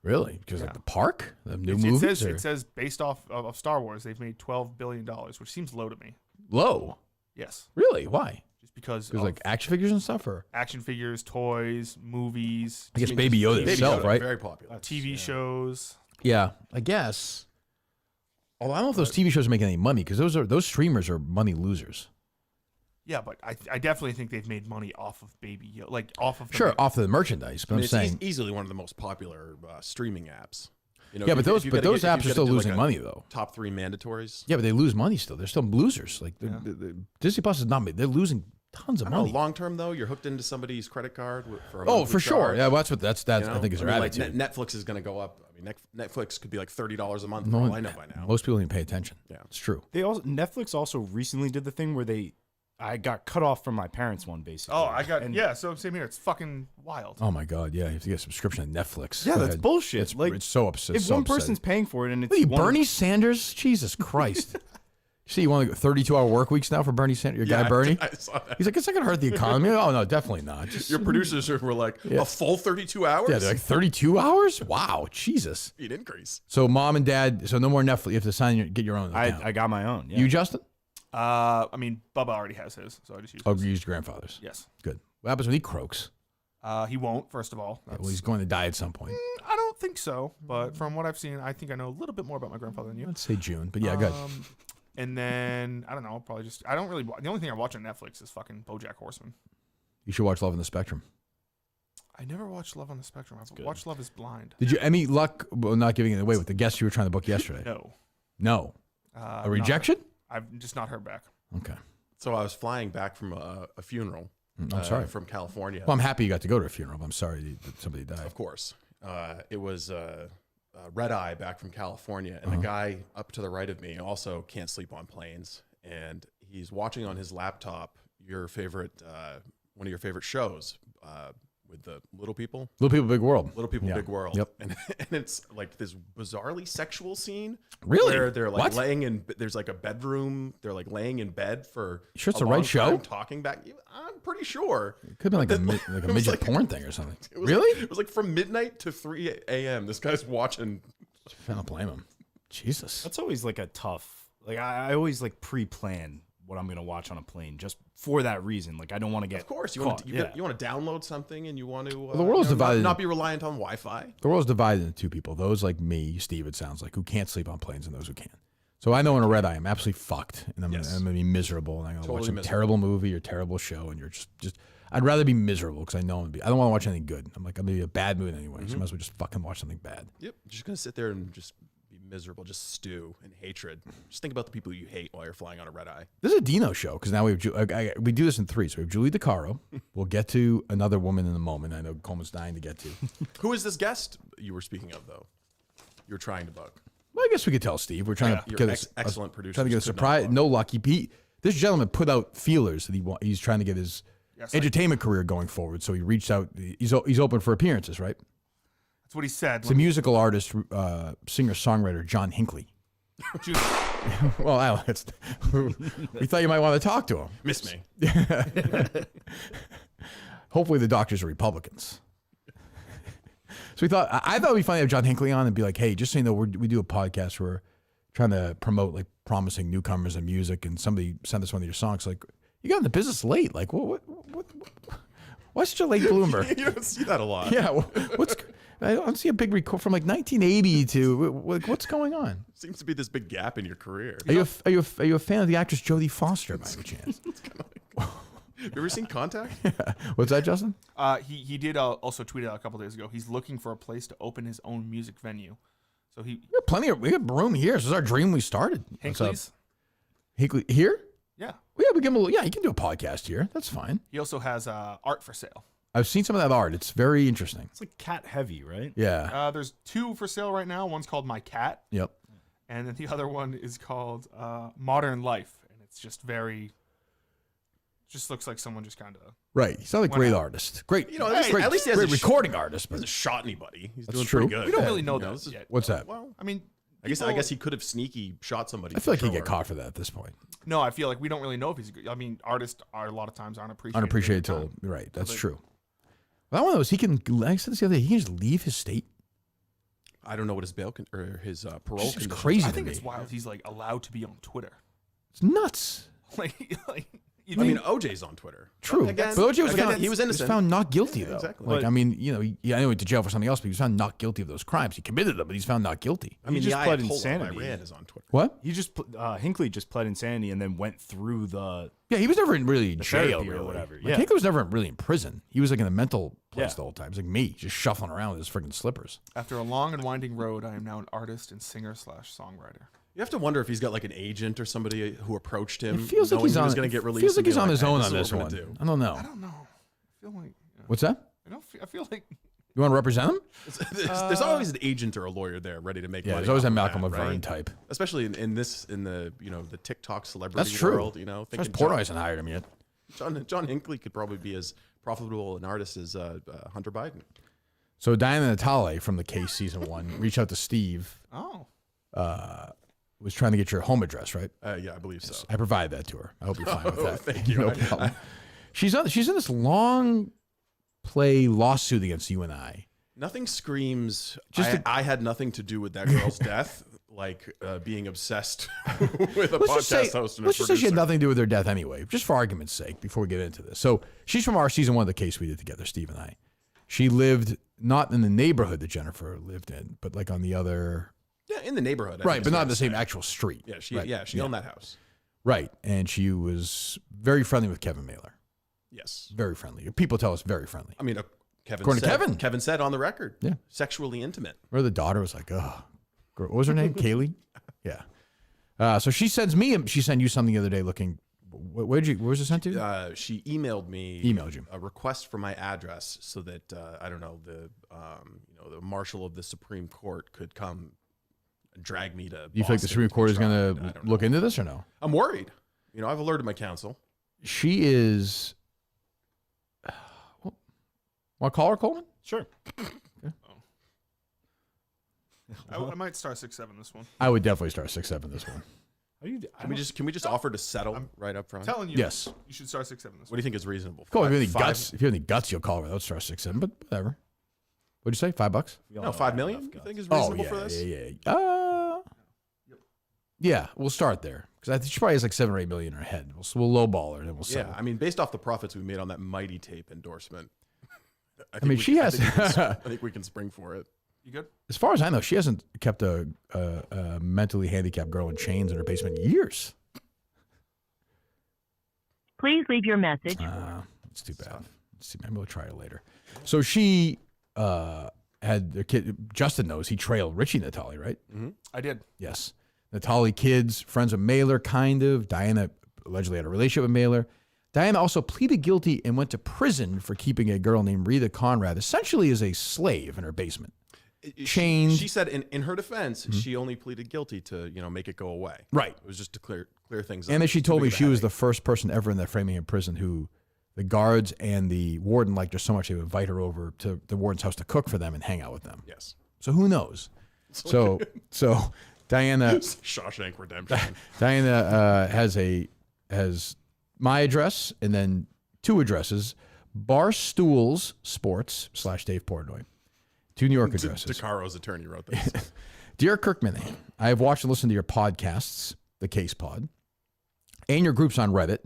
Really? Because like Yeah. the park? The new It movies? says or- it says based off of Star Wars, they've made $12 billion, which seems low to me. Low? Yes. Really? Why? Just because Because of like action figures and stuff? Or action figures, toys, movies, I guess Baby Yoda Baby itself, Yoda, right? Very popular. TV shows. Yeah, I guess. Although I don't know if those TV shows are making any money because those streamers are money losers. Yeah, but I definitely think they've made money off of Baby Yoda, like off of the Sure, off the merchandise, but I I'm mean, it's saying, easily one of the most popular streaming apps. You know, yeah, if but you- those if you but gotta those get- if apps you are still gotta do, losing like, money though. Top 3 mandatories. Yeah, but they lose money still. They're still losers. Like the Disney Plus is not. They're losing tons of I don't know. money. Long term though, you're hooked into somebody's credit card for a Oh, monthly for sure. charge, Yeah, well, that's you know? I think is their I mean, like, attitude. Netflix is going to go up. I mean, Netflix could be like $30 a month. For No all one- I know by now. Most people don't even pay attention. Yeah. It's true. Netflix also recently did the thing where I got cut off from my parents one basically. Oh, I got And- so same here. It's fucking wild. Oh my god, yeah, you have to get a subscription to Netflix. Yeah, Go that's ahead. bullshit. It's, Like, it's so upset. If so one upsetting. person's paying for it and it's What are you, one- Bernie Sanders? Jesus Christ. See, you want to go 32-hour work weeks now for Bernie Sanders? Your Yeah, guy Bernie? I saw that. He's like, it's not going to hurt the economy. Oh, no, definitely not. Just, Your producers were like, a full 32 hours? yeah, they're like 32 hours? Wow, Jesus. An increase. So mom and dad, so no more Netflix. You have to get your own account. I got my own. Yeah. You, Justin? I mean, Bubba already has his, so I just use Oh, his. you used grandfather's. Yes. Good. What happens when he croaks? He won't, first of all. Well, he's going to die at some point. I don't think so, but from what I've seen, I think I know a little bit more about my grandfather than you. Let's say June, but yeah, good. And then, I don't know, probably just, I don't really, the only thing I watch on Netflix is fucking BoJack Horseman. You should watch Love on the Spectrum. I never watched Love on the Spectrum. I've watched Love is Blind. Did you any luck, well, not giving it away, with the guest you were trying to book yesterday? No. No. Not A rejection? heard. I've just not heard back. Okay. So I was flying back from a funeral. I'm sorry. From California. Well, I'm happy you got to go to a funeral. But I'm sorry that somebody died. Of course. It was red eye back from California. And the guy up to the right of me also can't sleep on planes. And he's watching on his laptop your favorite, one of your favorite shows, with the little people. Little People, Big World. Little People, Yeah. Big World. Yep. And it's like this bizarrely sexual scene. Really? Where they're like What? laying in, there's like a bedroom. They're like laying in bed for Sure it's a the right long show? time, talking back. I'm pretty sure. It could have been like a It was midget like- porn thing or something. It was Really? Like, it was like from midnight to 3 a.m. This guy's watching. I don't blame him. Jesus. That's always like a tough. Like I always like pre-plan what I'm gonna watch on a plane just for that reason. Like I don't want to get. Of course, you caught. want to download something and you want to. the world's divided. Not be reliant on Wi-Fi. The world's divided into two people. Those like me, Steve, it sounds like, who can't sleep on planes, and those who can. So I know in a red eye, I'm absolutely fucked, and I'm gonna be miserable, and I'm gonna watch some terrible movie or terrible show, and you're just. I'd rather be miserable because I know I don't want to watch anything good. I'm gonna be in a bad mood anyway, so I might as well just fucking watch something bad. Yep, just gonna sit there and just be miserable, just stew in hatred. Just think about the people you hate while you're flying on a red eye. This is a Dino show because now we have we do this in three. So we have Julie DiCaro. We'll get to another woman in a moment. I know Coleman's dying to get to. Who is this guest you were speaking of, though? You were trying to bug. Well, I guess we could tell Steve. We're trying to You're get excellent producer. Trying to get a surprise. No luck. This gentleman put out feelers that he's trying to get his entertainment career going forward. So he reached out. He's open for appearances, right? That's what he said. It's a musical artist, singer songwriter John Hinckley. Well, Alex, we thought you might want to talk to him. Miss me. Hopefully, the doctors are Republicans. So we thought I thought it'd be funny to have John Hinckley on and be like, "Hey, just so you know, we do a podcast where we're trying to promote like promising newcomers in music, and somebody sent us one of your songs. Like, you got in the business late. Like, what why such a late bloomer? You don't see that a lot. Yeah, I don't see a big record from like 1980 to what's going on? Seems to be this big gap in your career. Are you a fan of the actress Jodie Foster by any chance? Have you ever seen Contact? What's that, Justin? He did also tweet out a couple days ago. He's looking for a place to open his own music venue. So We got room here. This is our dream. We started. Hinckley's. Hinckley here? Yeah. Well, yeah, we give him a little. Yeah, he can do a podcast here. That's fine. He also has art for sale. I've seen some of that art. It's very interesting. It's like cat heavy, right? Yeah. There's 2 for sale right now. One's called My Cat, Yep. and then the other one is called Modern Life, and it's just just looks like someone just kind of. Right. He's not a great artist. Great. You know, at least he has great a recording artist. He But hasn't shot anybody. He's That's doing true. pretty good. We don't really know You that this is- yet. what's that? Well, I mean, I guess he could have sneaky shot somebody. I feel like for he'd get sure. caught for that at this point. no, I feel like we don't really know if he's good. I mean, artists are a lot of times aren't appreciated. Unappreciated at the till time. right. That's But- true. Well, that one was he can. Like I said this the other day. He can just leave his state. I don't know what his bail or his parole. It's conditions crazy. are. I think it's wild. He's like allowed to be on Twitter. It's nuts. like I mean, OJ's on Twitter. True. Again, But OJ was again, found, he was innocent. found not guilty, though. exactly. Like, But- I mean, you know, I know he went to jail for something else, but he was found not guilty of those crimes. He committed them, but he's found not guilty. I mean, He just the pled Ayatollah of insanity. Iran is on Twitter. What? He just Hinckley just pled insanity and then went through the. Yeah, he was never in really jail therapy or really. whatever, Like, yeah. Hinckley was never really in prison. He was like in a mental place Yeah. the whole time. It's like me, just shuffling around with his freaking slippers. After a long and winding road, I am now an artist and singer/songwriter. You have to wonder if he's got like an agent or somebody who approached him. It feels like knowing he's he on. was going to get released. Feels like and be he's on his "Hey, own this on is this what one. we're gonna do." I don't know. I don't know. I feel like What's that? I feel like You want to represent him? There's always an agent or a lawyer there ready to make Yeah, money. there's always off a of Malcolm that, Laverne right? type. Especially in the the TikTok celebrity That's true. world. You know, First thinking Portnoy hasn't hired him yet. John Hinckley could probably be as profitable an artist as Hunter Biden. So Diana Natale from the Case season 1 reached out to Steve. Was trying to get your home address, right? Yeah, I believe so. I provided that to her. I hope you're fine with that. Thank you. No problem. She's in this long play lawsuit against you and I. Nothing screams. Just I had nothing to do with that girl's death. Like being obsessed with a podcast host and a let's just say she had producer. nothing to do with her death anyway, just for argument's sake, before we get into this. So she's from our season 1 of the Case we did together, Steve and I. She lived not in the neighborhood that Jennifer lived in, but like on the other. Yeah, in the neighborhood. I Right, think but is not fair in the to same say. actual street. Yeah, she Right. owned that house. Right, and she was very friendly with Kevin Mailer. Yes. Very friendly. People tell us very friendly. I mean, Kevin According to said, Kevin. said on the record, Yeah. sexually intimate. Where the daughter was like, oh, what was her name? Kaylee? Yeah. So she sends me, she sent you something the other day looking, where was it sent to? She emailed me. Emailed you. A request for my address so that, I don't know, the marshal of the Supreme Court could come and drag me to You think the Boston Supreme to Court be is going tried. I to don't look know. into this or no? I'm worried. You know, I've alerted my counsel. She is. Want to call her, Coleman? Sure. I might star 6-7 this one. I would definitely start 6-7 this one. Can we just offer to settle right up front? Telling you, Yes. you should star 6-7 this What do one. you think is reasonable? Cool. If you have any Five- guts, if you have any guts, you'll call her. Let's start 6-7. But whatever. What'd you say? $5? No, 5 million. You think is Oh reasonable yeah, for this? yeah. We'll start there because I think she probably has like 7 or 8 million in her head. We'll lowball her and then we'll settle. Yeah, I mean, based off the profits we made on that Mighty Tape endorsement, I mean, she has. I think we can spring for it. You good? As far as I know, she hasn't kept a mentally handicapped girl in chains in her basement in years. Please leave your message. It's too bad. Let's see, maybe we'll try her later. So she had a kid. Justin knows he trailed Richie Natale, right? I did. Yes. Natale kids, friends of Mailer, kind of. Diana allegedly had a relationship with Mailer. Diana also pleaded guilty and went to prison for keeping a girl named Rita Conrad essentially as a slave in her basement. Chained. She said in her defense, she only pleaded guilty to make it go away. Right. It was just to clear things up. And then she Too told big me of a she was headache. the first person ever in that Framingham prison who the guards and the warden liked her so much they would invite her over to the warden's house to cook for them and hang out with them. Yes. So who knows? So Diana Shawshank Redemption. Diana has my address and then 2 addresses: Barstools Sports / Dave Portnoy. 2 New York addresses. DiCaro's attorney wrote this. Dear Kirk Minahan, I have watched and listened to your podcasts, The Case Pod, and your groups on Reddit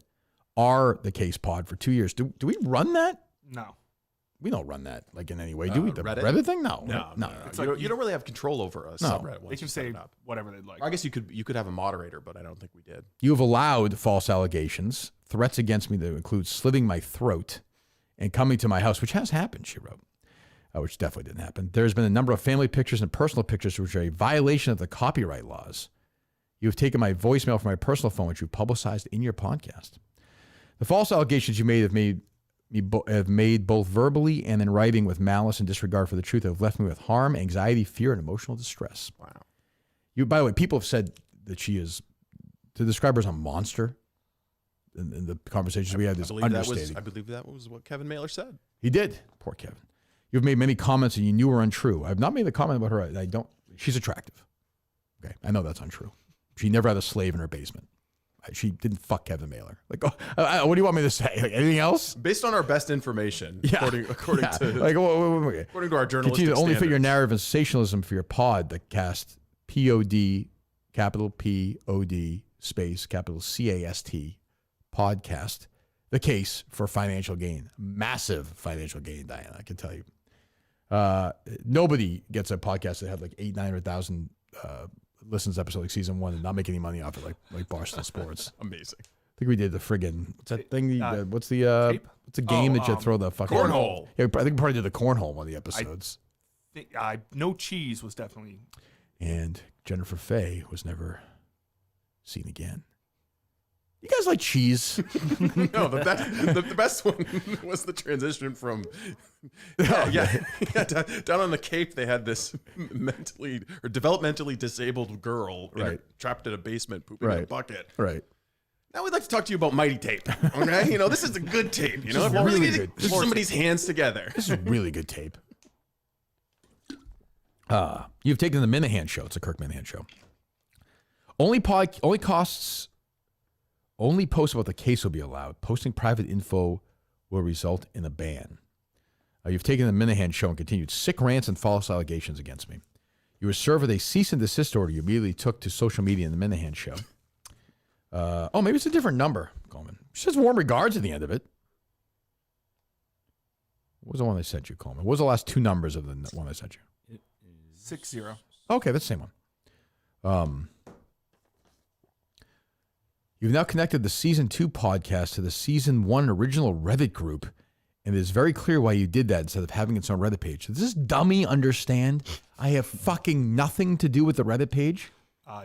are The Case Pod for 2 years. Do we run that? No. We don't run that like in any way, do we? The Reddit? Reddit thing? No. No. You don't really have control over us. No. They can say whatever they'd like. I guess you could have a moderator, but I don't think we did. You have allowed false allegations, threats against me that include slitting my throat and coming to my house, which has happened, she wrote, which definitely didn't happen. There's been a number of family pictures and personal pictures which are a violation of the copyright laws. You have taken my voicemail from my personal phone, which you publicized in your podcast. The false allegations you made have made both verbally and in writing with malice and disregard for the truth have left me with harm, anxiety, fear, and emotional distress. Wow. By the way, people have said that she is, to describe her as a monster in the conversations we had, is understating. I believe that was what Kevin Mailer said. He did. Poor Kevin. You've made many comments and you knew were untrue. I've not made the comment about her. She's attractive. Okay. I know that's untrue. She never had a slave in her basement. She didn't fuck Kevin Mailer. Like, what do you want me to say? Like, anything else? Based on our best information, according Yeah. to Like, according to our journalistic continue to only fit your standards. narrative and sensationalism for your pod, the cast POD, capital POD, space, capital CAST, podcast, the case for financial gain. Massive financial gain, Diana, I can tell you. Nobody gets a podcast that had like 900,000 listens episode like season 1 and not make any money off it like Barstool Sports. Amazing. I think we did the friggin' what's that thing? What's the tape? what's the game that you throw the fucking cornhole. Yeah, I think we probably did the cornhole in one of the episodes. No cheese was definitely. And Jennifer Faye was never seen again. You guys like cheese? No, the best one was the transition from down on the Cape. They had this developmentally disabled girl trapped in a basement pooping in a bucket. Right. Now we'd like to talk to you about Mighty Tape. Okay, this is a good tape. is If we really really need good. to put somebody's hands together. This is really good tape. You've taken the Minahan show. It's a Kirk Minahan show. Only posts about the case will be allowed. Posting private info will result in a ban. You've taken the Minahan show and continued sick rants and false allegations against me. You were served with a cease and desist order you immediately took to social media in the Minahan show. Maybe it's a different number, Coleman. She says warm regards at the end of it. What was the one I sent you, Coleman? What was the last 2 numbers of the one I sent you? 60. Okay, that's the same one. You've now connected the Season 2 podcast to the Season 1 original Reddit group, and it is very clear why you did that instead of having its own Reddit page. Does this dummy understand I have fucking nothing to do with the Reddit page?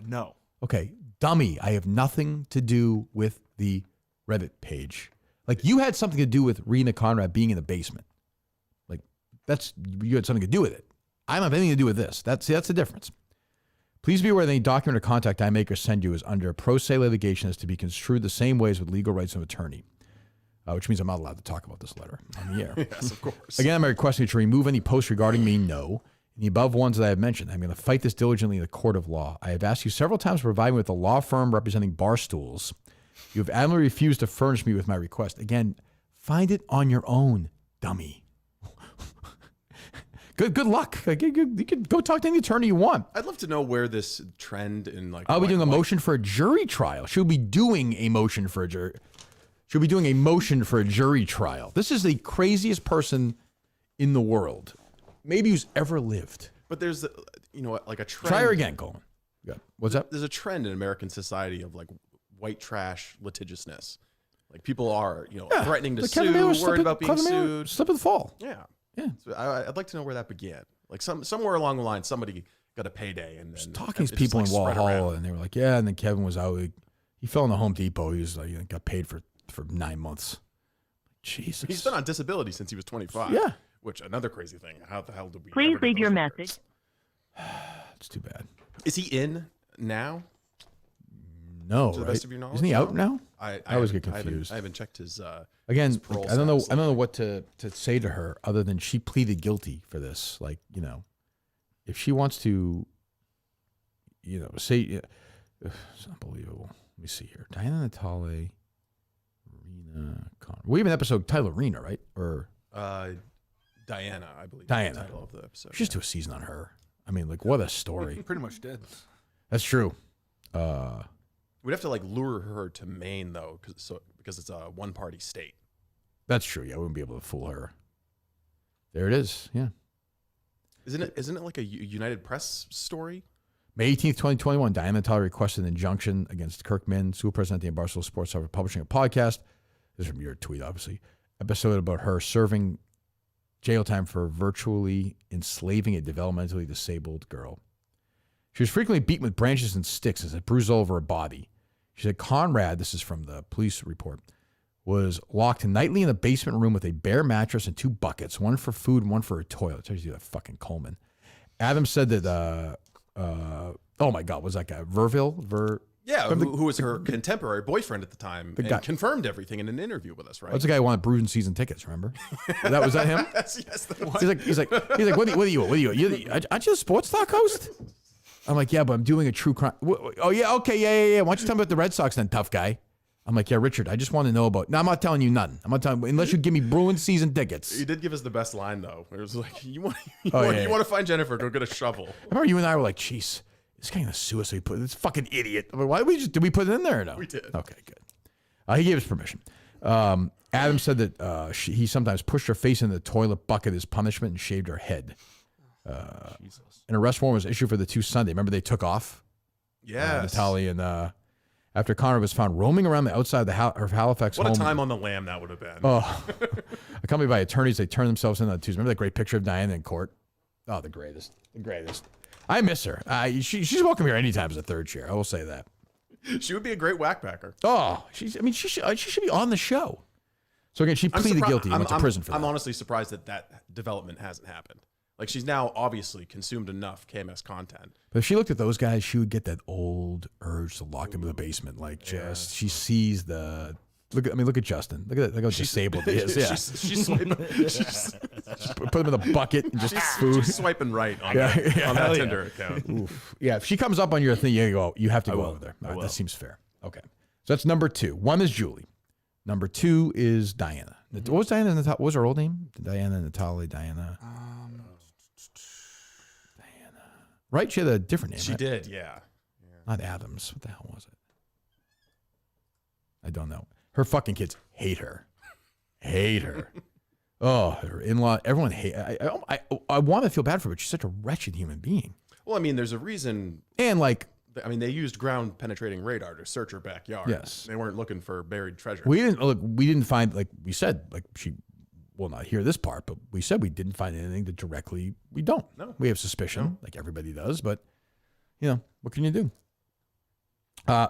No. Okay, dummy, I have nothing to do with the Reddit page. Like, you had something to do with Rena Conrad being in the basement. Like, you had something to do with it. I don't have anything to do with this. That's the difference. Please be aware that any document or contact I make or send you is under pro se litigation is to be construed the same way as with legal rights of attorney. which means I'm not allowed to talk about this letter on the air. Yes, of course. Again, I'm requesting to remove any posts regarding me. No. In the above ones that I have mentioned, I'm going to fight this diligently in the court of law. I have asked you several times to provide me with a law firm representing bar stools. You have adamantly refused to furnish me with my request. Again, find it on your own, dummy. Good luck. You can go talk to any attorney you want. I'd love to know where this trend in like. Are we doing a motion for a jury trial? Should we be doing a motion for a jury? Should we be doing a motion for a jury trial? This is the craziest person in the world, maybe who's ever lived. But there's, like a trend. Try her again, Coleman. What's up? There's a trend in American society of like white trash litigiousness. Like people are, threatening to sue, worried about being sued. Slip and fall. Yeah. Yeah. So I'd like to know where that began. Like somewhere along the line, somebody got a payday and then talking to people in Wall Hall, and they were like, "Yeah." And then Kevin was out. He fell in the Home Depot. He was like, got paid for 9 months. Jesus. He's been on disability since he was 25. Yeah. Which another crazy thing. How the hell did we? Please ever get leave your those records? message. It's too bad. Is he in now? No, To the right? best of your knowledge, Isn't he out no? now? I always get haven't- confused. I haven't checked his. Again, his parole I don't know. status I don't know what to say to her other than she pleaded guilty for this. Like, if she wants to, say, it's unbelievable. Let me see here. Diana Natale, Rena Connor. We have an episode titled Rena, right? Or Diana, I believe. Diana. Is the title of the episode. just do a season on her. I mean, like, what a story. Pretty much did. That's true. We'd have to like lure her to Maine though, because it's a one-party state. That's true. Yeah, I wouldn't be able to fool her. There it is. Yeah. Isn't it like a United Press story? May 18th, 2021, Diana Natale requested an injunction against Kirk School president of Barcelona Sports for publishing a podcast. This is from your tweet, obviously. Episode about her serving jail time for virtually enslaving a developmentally disabled girl. She was frequently beaten with branches and sticks as it bruised all over her body. She said Conrad, this is from the police report, was locked nightly in a basement room with a bare mattress and 2 buckets, one for food and one for her toilet. Tells you that fucking Coleman. Adam said that, oh my God, was that guy Verville? Yeah, who was her contemporary boyfriend at the time, and guy- confirmed everything in an interview with us, right? That's the guy who wanted Bruin season tickets, remember? Was that him? yes. He's like, what are you? Aren't you a sports talk host? I'm like, yeah, but I'm doing a true crime. Oh yeah, okay, yeah. Why don't you tell me about the Red Sox then, tough guy? I'm like, yeah, Richard, I just want to know about. No, I'm not telling you nothing. I'm not telling unless you give me Bruin season tickets. He did give us the best line though. It was like, you want yeah. to find Jennifer? Go get a shovel. I remember you and I were like, jeez, this guy gonna sue us. So he put this fucking idiot. I'm like, why did we put it in there or no? We did. Okay, good. He gave us permission. Adam said that he sometimes pushed her face in the toilet bucket as punishment and shaved her head. An arrest warrant was issued for the 2 Sunday. Remember they took off? Yes. Natale and after Connor was found roaming around the outside of the her Halifax home. What a time on the lam that would have been. Oh, accompanied by attorneys, they turned themselves in on Tuesday. Remember that great picture of Diana in court? Oh, the greatest. I miss her. She's welcome here anytime as a third chair. I will say that. She would be a great whackbacker. Oh, she should be on the show. So again, she pleaded guilty and went to prison for that. I'm honestly surprised that development hasn't happened. Like she's now obviously consumed enough KMS content. But if she looked at those guys, she would get that old urge to lock them in the basement. Like she sees the look at Justin. Look at how disabled he is. Yeah, she's swiping. Put him in a bucket and just food. She's swiping right on that Tinder account. Oof. Yeah, if she comes up on your thing, you have to go over there. All right, that seems fair. Okay, so that's number 2. 1 is Julie. Number 2 is Diana. What was Diana Natale? What was her old name? Diana Natale. Diana. Right? She had a different name. She right? did, yeah. Not Adams. What the hell was it? I don't know. Her fucking kids hate her. Oh, her in-law. Everyone hate. I want to feel bad for her, but she's such a wretched human being. Well, I mean, there's a reason. And like, I mean, they used ground penetrating radar to search her backyard. Yes. They weren't looking for buried treasure. we didn't find, like we said, like she will not hear this part, but we said we didn't find anything that directly. We don't. No. We have suspicion, like everybody does, but what can you do?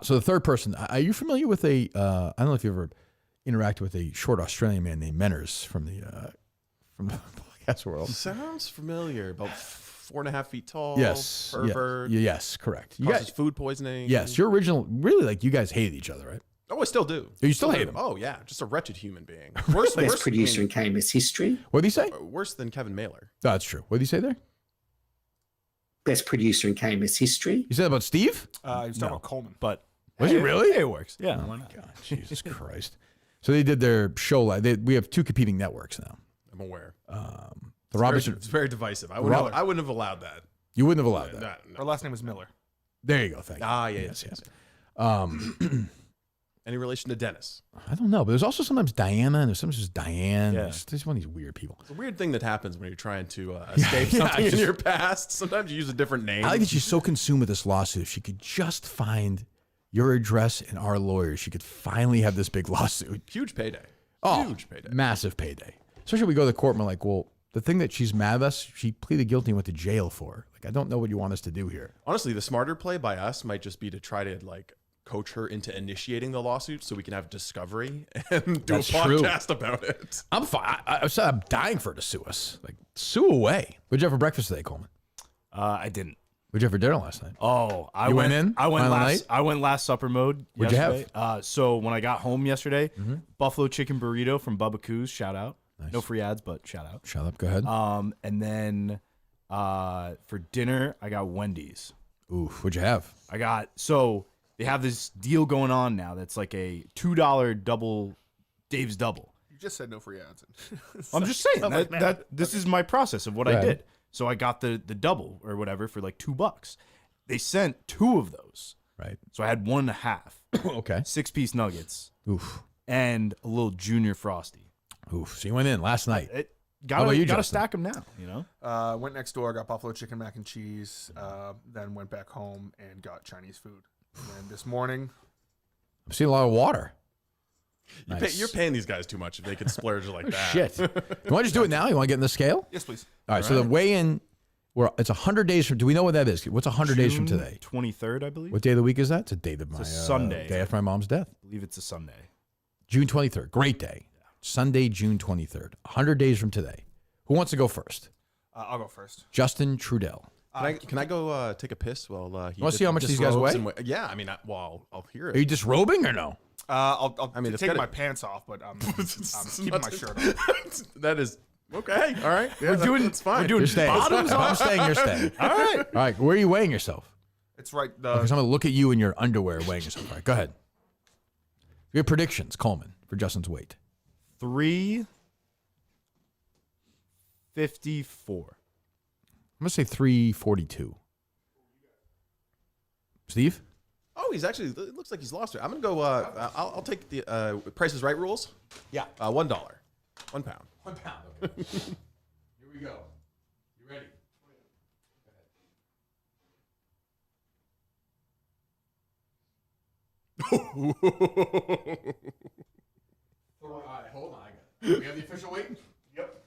So the third person, are you familiar with I don't know if you ever interacted with a short Australian man named Menners from the podcast world. Sounds familiar. About 4.5 feet tall. Yes. Pervert. Yes, correct. You Causes guys, food poisoning. yes, your original, really, like you guys hated each other, right? Oh, I still do. You still hate him? Oh yeah, just a wretched human being. Worse, Best producer in KMS history. What did he say? worse than Kevin Mailer. No, that's true. What did he say there? Best producer in KMS history. You said about Steve? He was talking about Coleman. But Was he really? it works. Yeah. Oh my God, Jesus Christ! So they did their show live. We have 2 competing networks now. I'm aware. The Robinson. It's very divisive. I wouldn't have allowed that. You wouldn't have allowed that. Her last name was Miller. There you go. Thank you. Ah, yeah, Yes. yes. Um, Any relation to Dennis? I don't know, but there's also sometimes Diana, and there's sometimes just Diane. Yeah. There's one of these weird people. It's a weird thing that happens when you're trying to escape something in your past. Sometimes you use a different name. I like that she's so consumed with this lawsuit. If she could just find your address and our lawyers, she could finally have this big lawsuit. Huge payday. Oh, Huge payday. massive payday. Especially when we go to the court and we're like, well, the thing that she's mad at us, she pleaded guilty and went to jail for. Like, I don't know what you want us to do here. Honestly, the smarter play by us might just be to try to coach her into initiating the lawsuit so we can have discovery and do That's a true. podcast about it. I'm fine. I'm dying for her to sue us. Like, sue away. What'd you have for breakfast today, Coleman? I didn't. What'd you have for dinner last night? Oh, You went in? I went Final last. night? I went last supper mode. What'd you have? yesterday. So when I got home yesterday, buffalo chicken burrito from Bubba Coos. Shout out. Nice. No free ads, but shout out. Shut up. Go ahead. And then for dinner, I got Wendy's. Oof. What'd you have? So they have this deal going on now that's like a $2 double Dave's double. You just said no free ads. I'm just saying that this is my process of what Go I ahead. did. So I got the double or whatever for like $2. They sent 2 of those. Right. So I had 1.5, Okay. 6-piece nuggets, Oof. and a little junior frosty. Oof. So you went in last night. Gotta, about you, gotta Justin? stack them now, you know? Went next door, got buffalo chicken mac and cheese, then went back home and got Chinese food. And this morning, I'm seeing a lot of water. You're paying these guys too much if they could splurge like that. Shit. You want to just do it now? You want to get in the scale? yes, please. All right. So the weigh-in, it's 100 days from. Do we know what that is? What's 100 days from June today? 23rd, I believe. What day of the week is that? It's a day of my a Sunday. day after my mom's death. I believe it's a Sunday. June 23rd. Great day. Sunday, June 23rd. 100 days from today. Who wants to go first? I'll go first. Justin Trudell. Can I go take a piss while he Wanna see how much these guys disrobes weigh? and yeah, I mean, I'll hear Are you it. disrobing or no? I'll I mean, it's take gotta- my pants off, but I'm keeping my shirt on. That is okay. All right. Yeah, it's fine. We're doing You're staying. bottoms If I'm off. staying, you're staying. All right. All right. Where are you weighing yourself? It's right. Because I'm going to look at you in your underwear weighing yourself. All right. Go ahead. Your predictions, Coleman, for Justin's weight. 354. I'm going to say 342. Steve? Oh, he's actually. It looks like he's lost it. I'm gonna go. I'll take the Price is Right rules. Yeah. $1, £1. 1 pound. Okay. Here we go. You ready? All right, hold on. We have the official weight? Yep.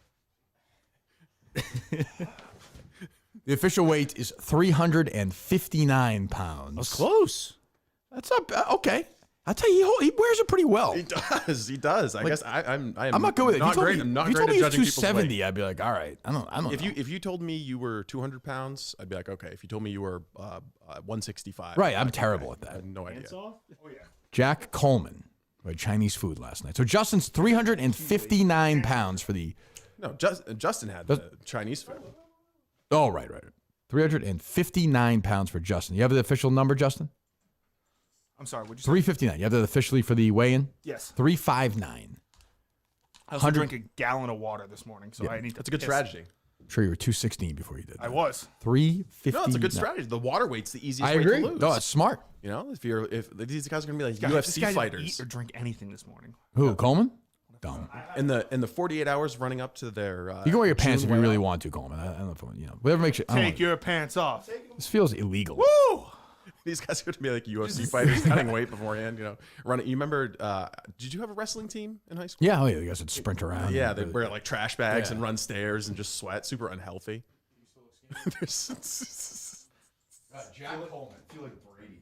The official weight is 359 pounds. That's close. That's up. Okay. I'll tell you, he wears it pretty well. He does. He does. I guess I'm not good with it. Not great. Me, I'm not if you great told me at he was judging people's weight. 270, I'd be like, all right. I don't know. If you told me you were 200 pounds, I'd be like, okay. If you told me you were 165, Right, I'm I'd be terrible okay. at that. I had no idea. Jack Coleman, who had Chinese food last night. So Justin's 359 pounds for the. No, Justin had the Chinese food. Oh, right. 359 pounds for Justin. You have the official number, Justin? I'm sorry. Would you say? 359. You have that officially for the weigh-in? Yes. 359. I also drank a gallon of water this morning, so I need to. That's a good piss. strategy. I'm sure you were 216 before you did that. I was. 350. No, it's a good strategy. The water weight's the easiest I way agree. to lose. No, it's smart. You know, if these guys are gonna be like This guy UFC didn't fighters eat or drink anything this morning. Who, Coleman? Dumb. in the 48 hours running up to their You can wear your pants if you June really layout. want to, Coleman. I don't know if whatever makes you. I don't Take your pants off. This feels illegal. Woo! These guys are going to be like UFC fighters cutting weight beforehand, you know. Running. You remember, did you have a wrestling team in high school? Yeah, oh yeah, you guys would sprint around. Yeah, they wear like trash bags Yeah. and run stairs and just sweat. Super unhealthy. There's- Jack Coleman. I feel like Brady.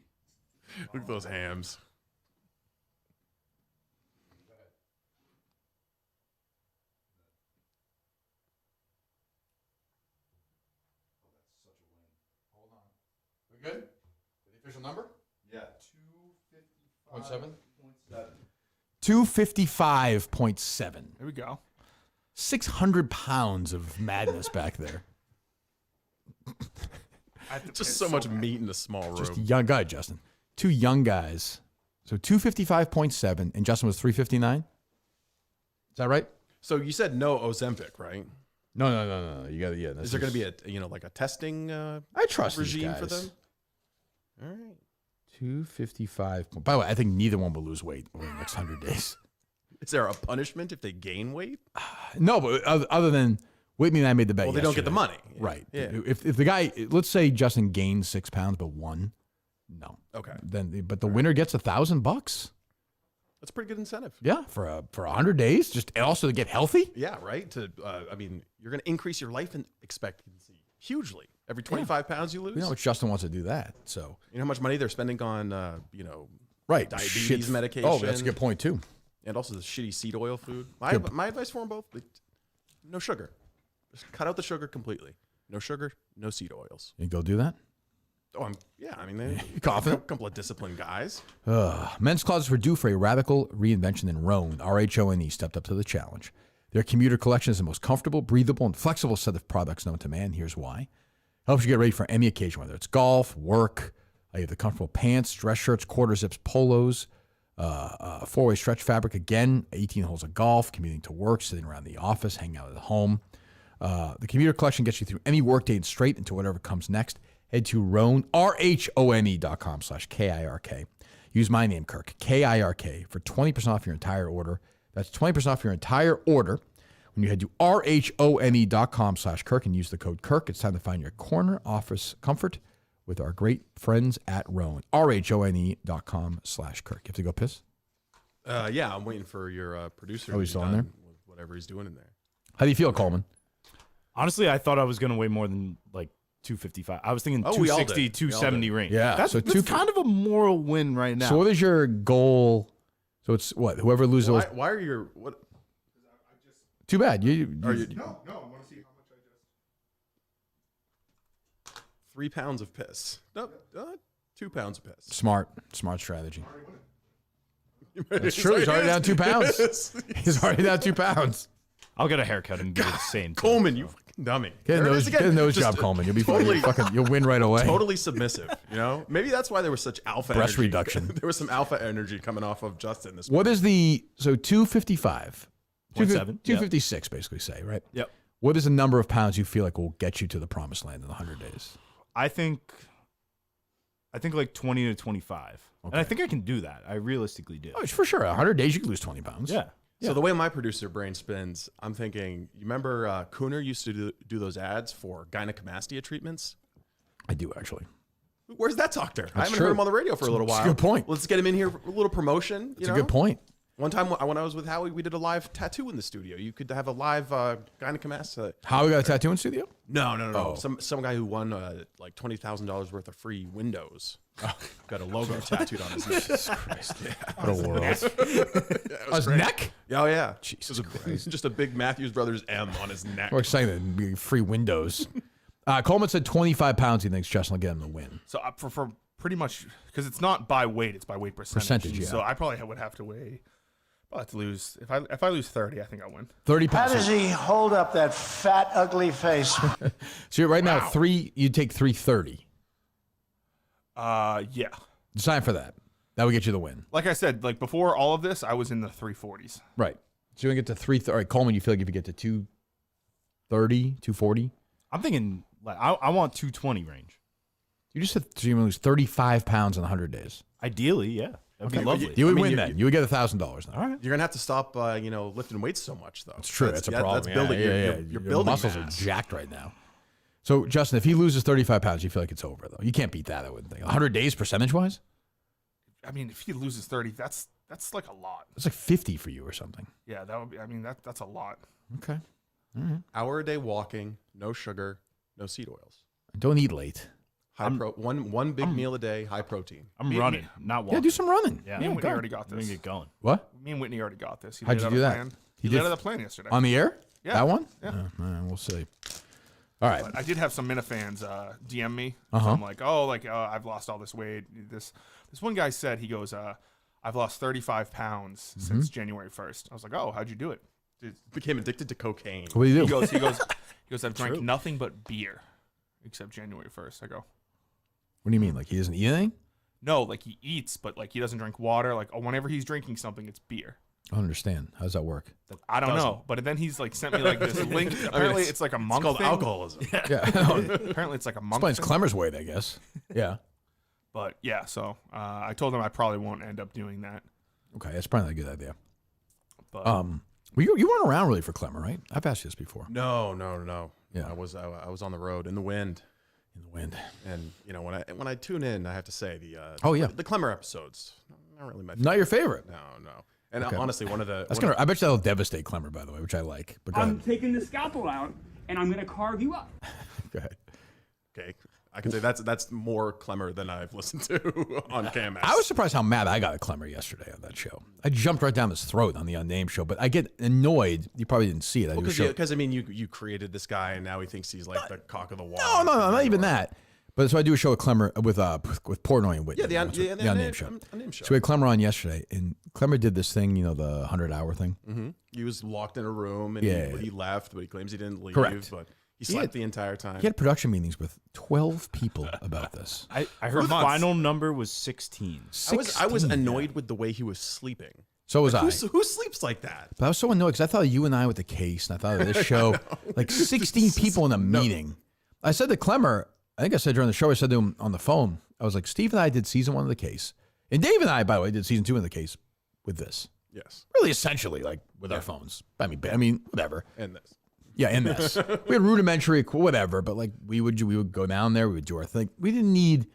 Look at those hams. We good? The official number? Yeah. 255.7. 255.7. There we go. 600 pounds of madness back there. I have to Just piss so much bad. meat in a small room. Just a young guy, Justin. 2 young guys. So 255.7, and Justin was 359. Is that right? So you said no Ozempic, right? No. You got yeah. Is there going to be a like a testing I trust these regime guys. for them? All right. 255. By the way, I think neither one will lose weight over the next 100 days. Is there a punishment if they gain weight? No, but other than Whitney and I made the bet. Well, they don't get the yesterday. money. Right. Yeah. If the guy, let's say Justin gains 6 pounds but won, no. Okay. But the winner gets $1,000. That's a pretty good incentive. Yeah, for 100 days, just and also to get healthy. Yeah, right. I mean, you're going to increase your life expectancy hugely every 25 pounds you lose. You know, Justin wants to do that. So You know how much money they're spending on, right, diabetes medication. Oh, that's a good point too. And also the shitty seed oil food. My advice for them both: no sugar. Just cut out the sugar completely. No sugar, no seed oils. You go do that. Oh, I mean, they're confident? A couple of disciplined guys. Men's closets were due for a radical reinvention, and Rhone, RHONE, stepped up to the challenge. Their commuter collection is the most comfortable, breathable, and flexible set of products known to man. Here's why. Helps you get ready for any occasion, whether it's golf, work. You have the comfortable pants, dress shirts, quarter zips, polos, four-way stretch fabric. Again, 18 holes of golf, commuting to work, sitting around the office, hanging out at home. The commuter collection gets you through any workday and straight into whatever comes next. Head to Rhone, RHONE.com/KIRK. Use my name, Kirk, KIRK, for 20% off your entire order. That's 20% off your entire order when you head to RHONE.com/Kirk and use the code Kirk. It's time to find your corner office comfort with our great friends at Rhone, RHONE.com/Kirk. You have to go piss? Yeah, I'm waiting for your producer. Oh, he's to be still in done there? with whatever he's doing in there. How do you feel, Coleman? Honestly, I thought I was going to weigh more than like 255. I was thinking Oh, we all 260, did. We all 270 did. range. Yeah, That's, so that's 2 kind of a moral win right now. So what is your goal? So it's what? Whoever loses. Why are your what? Too bad. Are you No, I want to see how much I just. 3 pounds of piss? No, 2 pounds of piss. Smart strategy. That's true. He's already down 2 pounds. He's already down 2 pounds. I'll get a haircut and do the same. Coleman, you fucking dummy. Get a There it nose, is again. get a nose Just job, Coleman. You'll be totally, you'll win right away. totally submissive. You know, maybe that's why there was such alpha Breast energy. reduction. There was some alpha energy coming off of Justin this What is the 255? 0.7, 256, basically say, right? Yep. What is the number of pounds you feel like will get you to the promised land in 100 days? I think like 20 to 25. And I think I can do that. I realistically do. Oh, for sure. 100 days, you can lose 20 pounds. Yeah. So the way my producer brain spins, I'm thinking, you remember Cooner used to do those ads for gynecomastia treatments? I do, actually. Where's that doctor? I haven't true. heard him on the radio for a little That's a while. good point. Let's get him in here for a little promotion. It's a good point. One time when I was with Howie, we did a live tattoo in the studio. You could have a live gynecomastia. How we got a tattoo in studio? No. Oh. Some guy who won like $20,000 worth of free windows. Got a logo tattooed on his neck. What a world. On his neck? Oh yeah, Jesus just a big Matthews Brothers M on his neck. We're excited. It'd be free windows. Coleman said 25 pounds he thinks Justin will get him to win. So for pretty much, because it's not by weight, it's by weight percentage. Yeah. So I probably would have to weigh. I'll have to lose. If I lose 30, I think I'll win. 30 How pounds. does he hold up that fat, ugly face? So right now, you take 330. Yeah. Sign for that. That would get you the win. Like I said, like before all of this, I was in the 340s. Right. So you get to 330. All right, Coleman, you feel like if you get to 230, 240? I'm thinking like I want 220 range. You just said so you're going to lose 35 pounds in 100 days. Ideally, yeah. That'd be lovely. You would I mean, win you- then. You would get $1,000 now. All right. You're gonna have to stop, lifting weights so much though. That's true. That's a problem. That's building. You're Your building muscles mass. are jacked right now. So, Justin, if he loses 35 pounds, you feel like it's over, though. You can't beat that, I wouldn't think. 100 days percentage-wise? I mean, if he loses 30, that's like a lot. That's like 50 for you or something. Yeah, that would be. I mean, that's a lot. Okay. Hour a day walking, no sugar, no seed oils. Don't eat late. One big meal a day, high protein. I'm running, not walking. Yeah, do some running. Yeah. Me and Whitney go. already got I'm gonna this. get going. What? Me and Whitney already got this. He How'd laid you out do a that? plan. You He did- laid out a plan yesterday. On the air? Yeah. That one? Yeah. Man, we'll see. All right. But I did have some Minifans DM me. Uh-huh. I'm like, I've lost all this weight. This one guy said, he goes, I've lost 35 pounds since January 1st. I was like, oh, how'd you do it? Became addicted to cocaine. What do you do? He goes, I've drank nothing but beer except January 1st. I go, What do you mean? Like he doesn't eat anything? no, like he eats, but like he doesn't drink water. Like whenever he's drinking something, it's beer. I don't understand. How does that work? I don't know. But then he's like sent me like this link. Apparently it's like a monk It's called thing. alcoholism. Yeah. Apparently it's like a monk Explains thing. Clemmer's weight, I guess. Yeah. But yeah, so I told him I probably won't end up doing that. Okay, that's probably a good idea. But Well, you weren't around really for Clemmer, right? I've asked you this before. No. Yeah. I was on the road in the wind. In the wind. And when I tune in, I have to say the Clemmer episodes, not really my favorite. Not your favorite. No. And Okay. honestly, one of the I bet you that'll devastate Clemmer, by the way, which I like. But go I'm ahead. taking the scalpel out and I'm going to carve you up. Go ahead. okay, I can say that's more Clemmer than I've listened to on KMS. I was surprised how mad I got at Clemmer yesterday on that show. I jumped right down his throat on the Unnamed show, but I get annoyed. You probably didn't see it. because I mean you created this guy and now he thinks he's like the cock of the walk. No, not even that. But so I do a show with Clemmer with Portnoy and Whitney. Yeah, the the Unnamed show. Unnamed show. So we had Clemmer on yesterday, and Clemmer did this thing, the 100-hour thing. Mm-hmm. He was locked in a room and he left, but he claims he didn't leave. Correct. But he slept the entire time. He had production meetings with 12 people about this. I heard final number was 16. I was annoyed with the way he was sleeping. So was I. Who sleeps like that? But I was so annoyed because I thought of you and I with the case, and I thought of this show, like 16 people in a meeting. I said to Clemmer, I think I said during the show, I said to him on the phone, I was like, Steve and I did season 1 of the case. And Dave and I, by the way, did season 2 of the case with this. Yes. Really essentially, like with our phones. I mean, whatever. And this. Yeah, and this. We had rudimentary, whatever, but like we would go down there, we would do our thing. We didn't need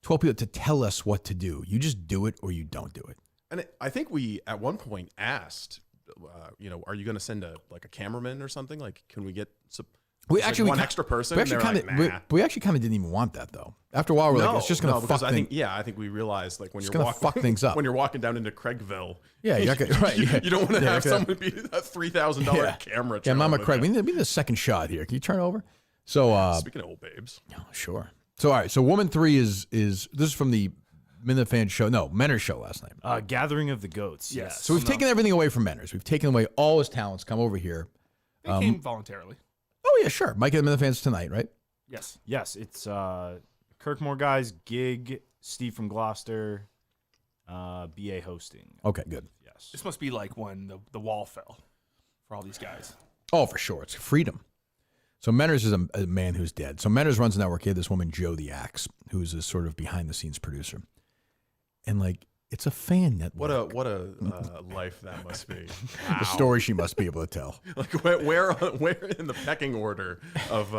12 people to tell us what to do. You just do it or you don't do it. And I think we at one point asked, are you going to send a cameraman or something? Like, can we get one extra person? We actually kind of didn't even want that though. After a while, we're like, it's just going to fuck things. I think we realized like when It's you're gonna fuck things up. when you're walking down into Craigville. Yeah, you're not gonna, right. You don't want to have someone be a $3,000 camera. Yeah, Mama Craig, we need a second shot here. Can you turn over? So speaking of old babes, sure. So all right, so Woman 3 is this is from the Minifan show. No, Menner's show last night. Gathering of the Goats. Yes. So we've taken everything away from Menner's. We've taken away all his talents. Come over here. They came voluntarily. Oh yeah, sure. Mike and the Minifans tonight, right? Yes. Yes, it's Kirkmore guys, Gig, Steve from Gloucester, BA hosting. Okay, good. Yes. This must be like when the wall fell for all these guys. Oh, for sure. It's freedom. So Menner's is a man who's dead. So Menner's runs the network. He had this woman, Joe the Axe, who's a sort of behind-the-scenes producer. And, like, it's a fan network. What a life that must be. The story she must be able to tell. Like where in the pecking order of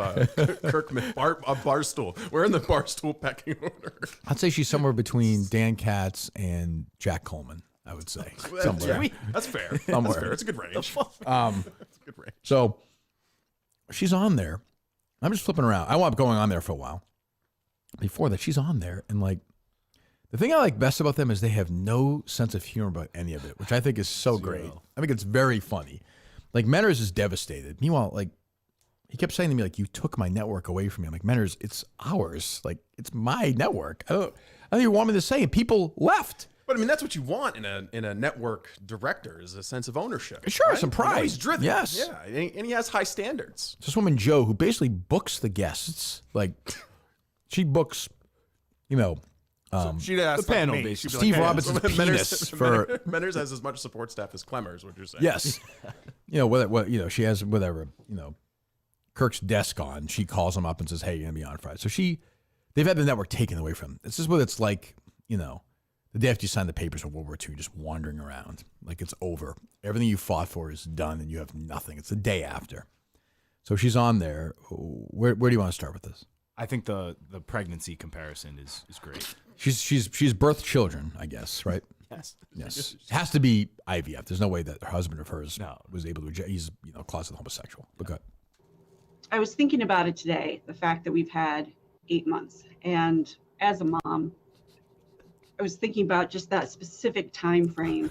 Barstool? Where in the Barstool pecking order? I'd say she's somewhere between Dan Katz and Jack Coleman, I would say. Somewhere. That's fair. Somewhere. That's fair. It's a good range. That's a good range. So she's on there. I'm just flipping around. I wound up going on there for a while. Before that, she's on there. And, like, the thing I like best about them is they have no sense of humor about any of it, which I think is so great. I think it's very funny. Like, Menner's is devastated. Meanwhile, like, he kept saying to me, like, you took my network away from me. I'm like, Menner's, it's ours. Like, it's my network. I don't even want me to say it. People left. But I mean, that's what you want in a network director is a sense of ownership. Sure, right? some pride. He's driven. Yes. Yeah, and he has high standards. This woman, Joe, who basically books the guests. Like, she books, She'd ask the panel, me. basically. Steve Robinson's penis for Menner's has as much support staff as Clemmer's. What you're saying? yes, she has whatever Kirk's desk on. She calls him up and says, "Hey, you're gonna be on Friday." They've had the network taken away from them. This is what it's like, the day after you sign the papers of World War II, you're just wandering around like it's over. Everything you fought for is done, and you have nothing. It's the day after. So she's on there. Where do you want to start with this? I think the pregnancy comparison is great. She's birthed children, I guess, right? Yes. Yes. It has to be IVF. There's no way that her husband of hers No. was able to. He's closet homosexual. But go ahead. I was thinking about it today, the fact that we've had 8 months. And as a mom, I was thinking about just that specific time frame,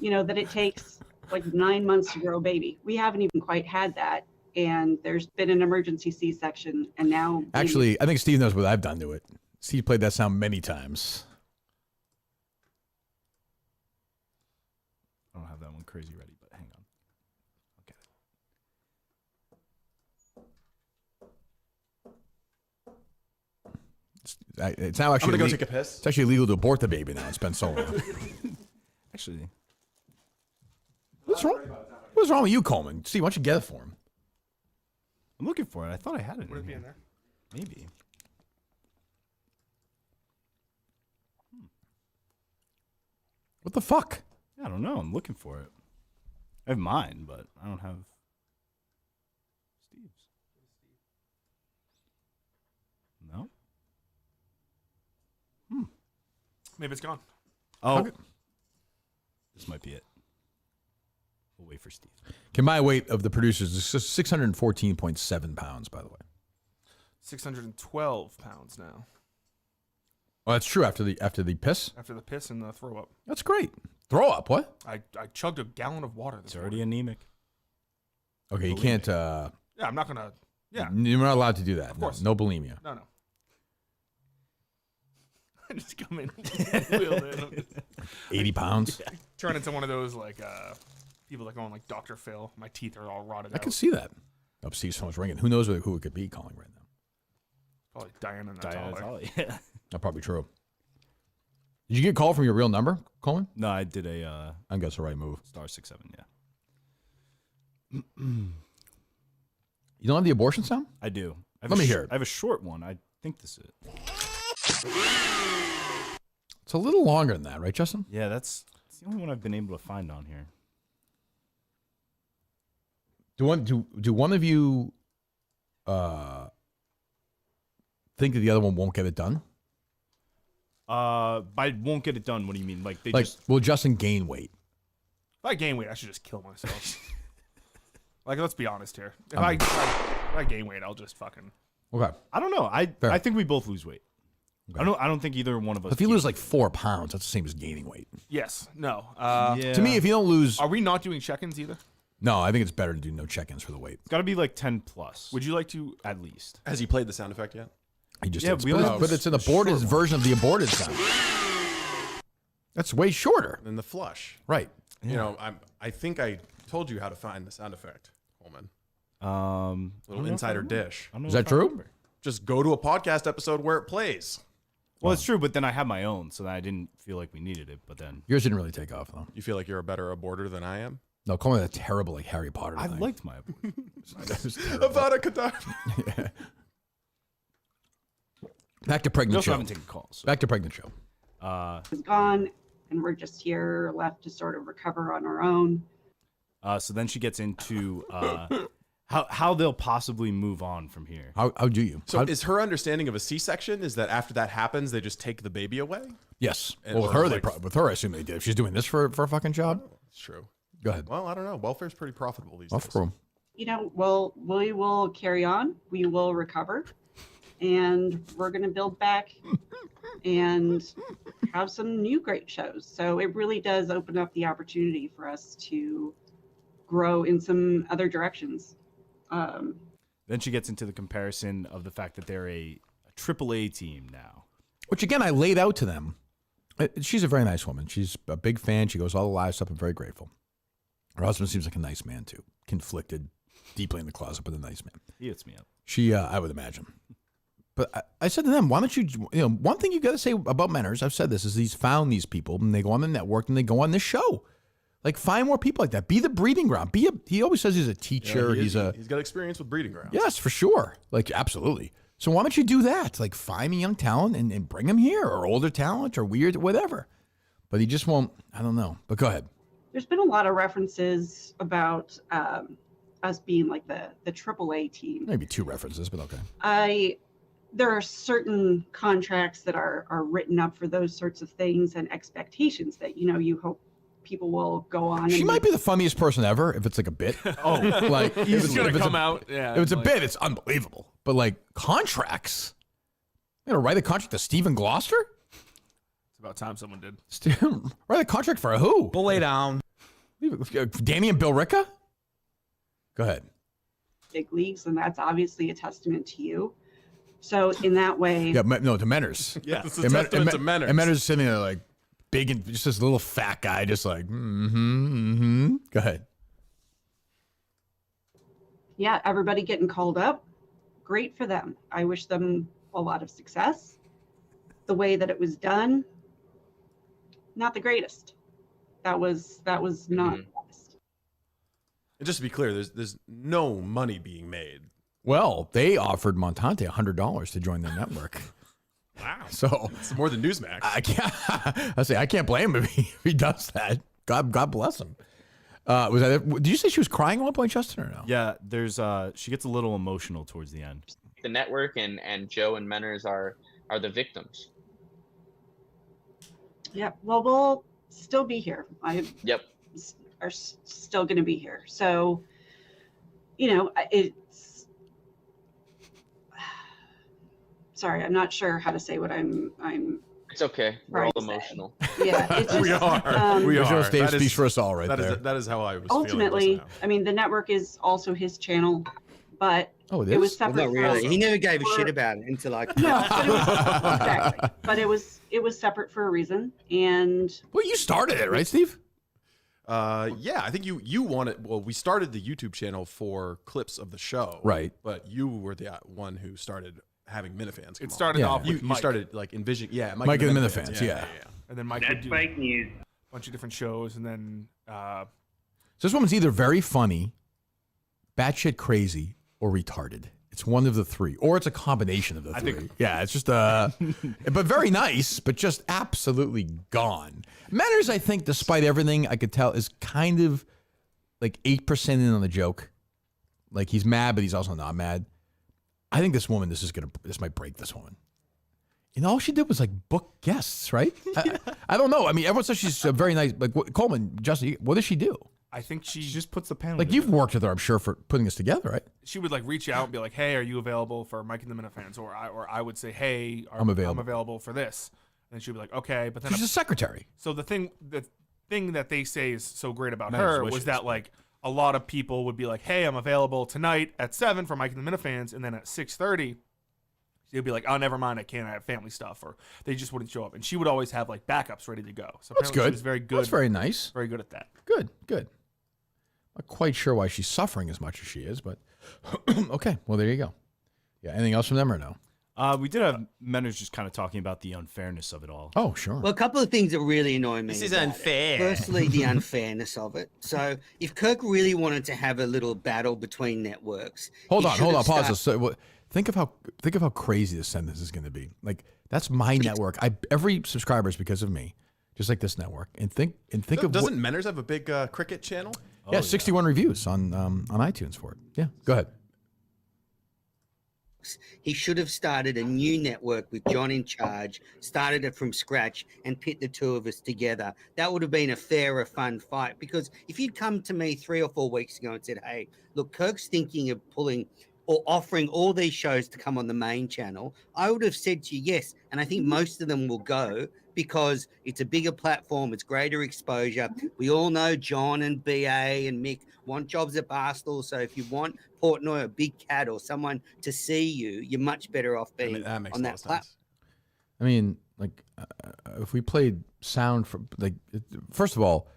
that it takes like 9 months to grow a baby. We haven't even quite had that. And there's been an emergency C-section. And now. Actually, I think Steve knows what I've done to it. Steve played that sound many times. crazy ready, but hang on. It's now actually I'm gonna go take a piss. It's actually illegal to abort the baby now. It's been so long. Actually, what's wrong? What's wrong with you, Coleman? Steve, why don't you get it for him? I'm looking for it. I thought I had it. Would it be in there? Maybe. What the fuck? I don't know. I'm looking for it. I have mine, but I don't have Steve's. No. Maybe it's gone. Oh. Okay. This might be it. We'll wait for Steve. Combined weight of the producers is 614.7 pounds, by the way. 612 pounds now. Oh, that's true. After the piss. After the piss and the throw up. That's great. Throw up. What? I chugged a gallon of water. It's already anemic. Okay, you can't. Yeah, I'm not gonna. Yeah, you're not allowed to do that. Of course. No bulimia. No. I just come in, wheeled in. 80 pounds. Yeah. Turn into one of those like people that go on like Dr. Phil. My teeth are all rotted out. I can see that. Oh, Steve's phone's ringing. Who knows who it could be calling right now? Probably Diana Diana Natale. Natale, yeah. That's probably true. Did you get a call from your real number, Coleman? No, I did a I guess the right move. *67, yeah. You don't have the abortion sound? I do. Let me hear it. I have a short one. I think this is it. It's a little longer than that, right, Justin? Yeah, that's the only one I've been able to find on here. Do one of you think that the other one won't get it done? I won't get it done. What do you mean? Like will Justin gain weight? If I gain weight, I should just kill myself. Like, let's be honest here. If I gain weight, I'll just fucking. Okay. I don't know. I think we both lose weight. Okay. I don't think either one of us. If you lose like 4 pounds, that's the same as gaining weight. Yes. No. Yeah. To me, if you don't lose, are we not doing check-ins either? No, I think it's better to do no check-ins for the weight. It's got to be like 10 plus. Would you like to at least? Has he played the sound effect yet? He just yeah, did. But it's an aborted version of the aborted sound. That's way shorter than the flush. Right. Yeah. You know, I think I told you how to find the sound effect, Coleman. Little insider dish. Is that true? Just go to a podcast episode where it plays. Well, it's true, but then I have my own, so I didn't feel like we needed it. But then yours didn't really take off, though. You feel like you're a better aborter than I am? No, Coleman had a terrible like Harry Potter. I thing. liked my abortion. Avada Kedavra. Yeah. Back to pregnant show. Haven't taken calls. So. Back to pregnant show. It's gone, and we're just here left to sort of recover on our own. So then she gets into how they'll possibly move on from here. How do you? So is her understanding of a C-section is that after that happens, they just take the baby away? Yes. And Well, with her, I assume they did. If she's doing this for a fucking job. It's true. Go ahead. Well, I don't know. Welfare's pretty profitable these That's days. true. You know, we will carry on. We will recover, and we're going to build back and have some new great shows. So it really does open up the opportunity for us to grow in some other directions. Then she gets into the comparison of the fact that they're a AAA team now. Which, again, I laid out to them. She's a very nice woman. She's a big fan. She goes all the live stuff. I'm very grateful. Her husband seems like a nice man, too. Conflicted, deeply in the closet, but a nice man. He hits me up. She, I would imagine. But I said to them, why don't you know, one thing you got to say about Menners, I've said this, is he's found these people, and they go on the network, and they go on this show. Like, find more people like that. Be the breeding ground. He always says he's a teacher. Yeah, he's got experience with breeding grounds. Yes, for sure. Like, absolutely. So why don't you do that? Like, find a young talent and bring him here, or older talent, or weird, whatever. But he just won't. I don't know. But go ahead. There's been a lot of references about us being like the AAA team. Maybe 2 references, but okay. There are certain contracts that are written up for those sorts of things and expectations that, you know, you hope people will go on. She might be the funniest person ever if it's like a bit. Oh, like he's going to come out. Yeah. If it's a bit, it's unbelievable. But like contracts, you know, write a contract to Stephen Gloucester? It's about time someone did. Write a contract for who? We'll lay down. Danny and Bill Ricca? Go ahead. Big leagues, and that's obviously a testament to you. So in that way, Yeah, no, to Menners. Yeah, it's a And testament to Menners. And Menners is sitting there like, big and just this little fat guy, just like, Go ahead. Yeah, everybody getting called up. Great for them. I wish them a lot of success. The way that it was done, not the greatest. That was not the best. And just to be clear, there's no money being made. Well, they offered Montante $100 to join their network. Wow. So it's more than Newsmax. I can't blame him if he does that. God bless him. Was that? Did you say she was crying at one point, Justin, or no? Yeah, there's she gets a little emotional towards the end. The network and Joe and Menners are the victims. Yeah. Well, we'll still be here. Yep. Are still going to be here. So, it's. Sorry, I'm not sure how to say what I'm. It's okay. We're all emotional. Yeah, it's just, we are. We There's are. no stage speech for us all, right there. That is how I was. Ultimately, I mean, the network is also his channel, but it was separate. Well, not really. He never gave a shit about it until like. No, but exactly. But it was separate for a reason, and. Well, you started it, right, Steve? Yeah, I think you wanted. Well, we started the YouTube channel for clips of the show, right? But you were the one who started having Minifans. It started off with you Mike. started like envisioning, Mike and the Minifans, yeah. And then Mike would do fake news. A bunch of different shows, and then. So this woman's either very funny, batshit crazy, or retarded. It's one of the three, or it's a combination of the three. Yeah, it's just but very nice, but just absolutely gone. Manners, I think, despite everything, I could tell is kind of like 8% in on the joke. Like he's mad, but he's also not mad. I think this woman, this might break this woman. And all she did was like book guests, right? I don't know. I mean, everyone says she's a very nice. Like Coleman, Justin, what does she do? I think she just puts the panel. Like you've worked with her, I'm sure, for putting this together, right? She would like reach out and be like, "Hey, are you available for Mike and the Minifans?" Or I would say, "Hey, I'm available. I'm available for this." And she'd be like, "Okay," but then she's a secretary. So the thing that they say is so great about Manners her wishes. was that like a lot of people would be like, "Hey, I'm available tonight at 7 for Mike and the Minifans," and then at 6:30. They'd be like, "Oh, never mind, I can't. I have family stuff," or they just wouldn't show up. And she would always have like backups ready to go. So That's apparently good. She was very good. That's very nice. Very good at that. Good. Not quite sure why she's suffering as much as she is, but okay. Well, there you go. Yeah. Anything else from them or no? We did have Menners just kind of talking about the unfairness of it all. Oh, sure. Well, a couple of things that really annoy me. This is about unfair. it. Firstly, the unfairness of it. So, if Kirk really wanted to have a little battle between networks, Hold on. Pause this. So, think of how crazy this sentence is going to be. Like that's my network. Every subscriber is because of me, just like this network. And think of doesn't Menners have a big cricket channel? Yeah, 61 reviews on iTunes for it. Yeah, go ahead. He should have started a new network with John in charge, started it from scratch, and pit the two of us together. That would have been a fairer, fun fight. Because if you'd come to me 3 or 4 weeks ago and said, "Hey, look, Kirk's thinking of pulling or offering all these shows to come on the main channel," I would have said to you, yes. And I think most of them will go because it's a bigger platform, it's greater exposure. We all know John and BA and Mick want jobs at Barstool. So if you want Portnoy or Big Cat or someone to see you, you're much better off being on that platform. I mean, like, if we played sound from, like, first of all,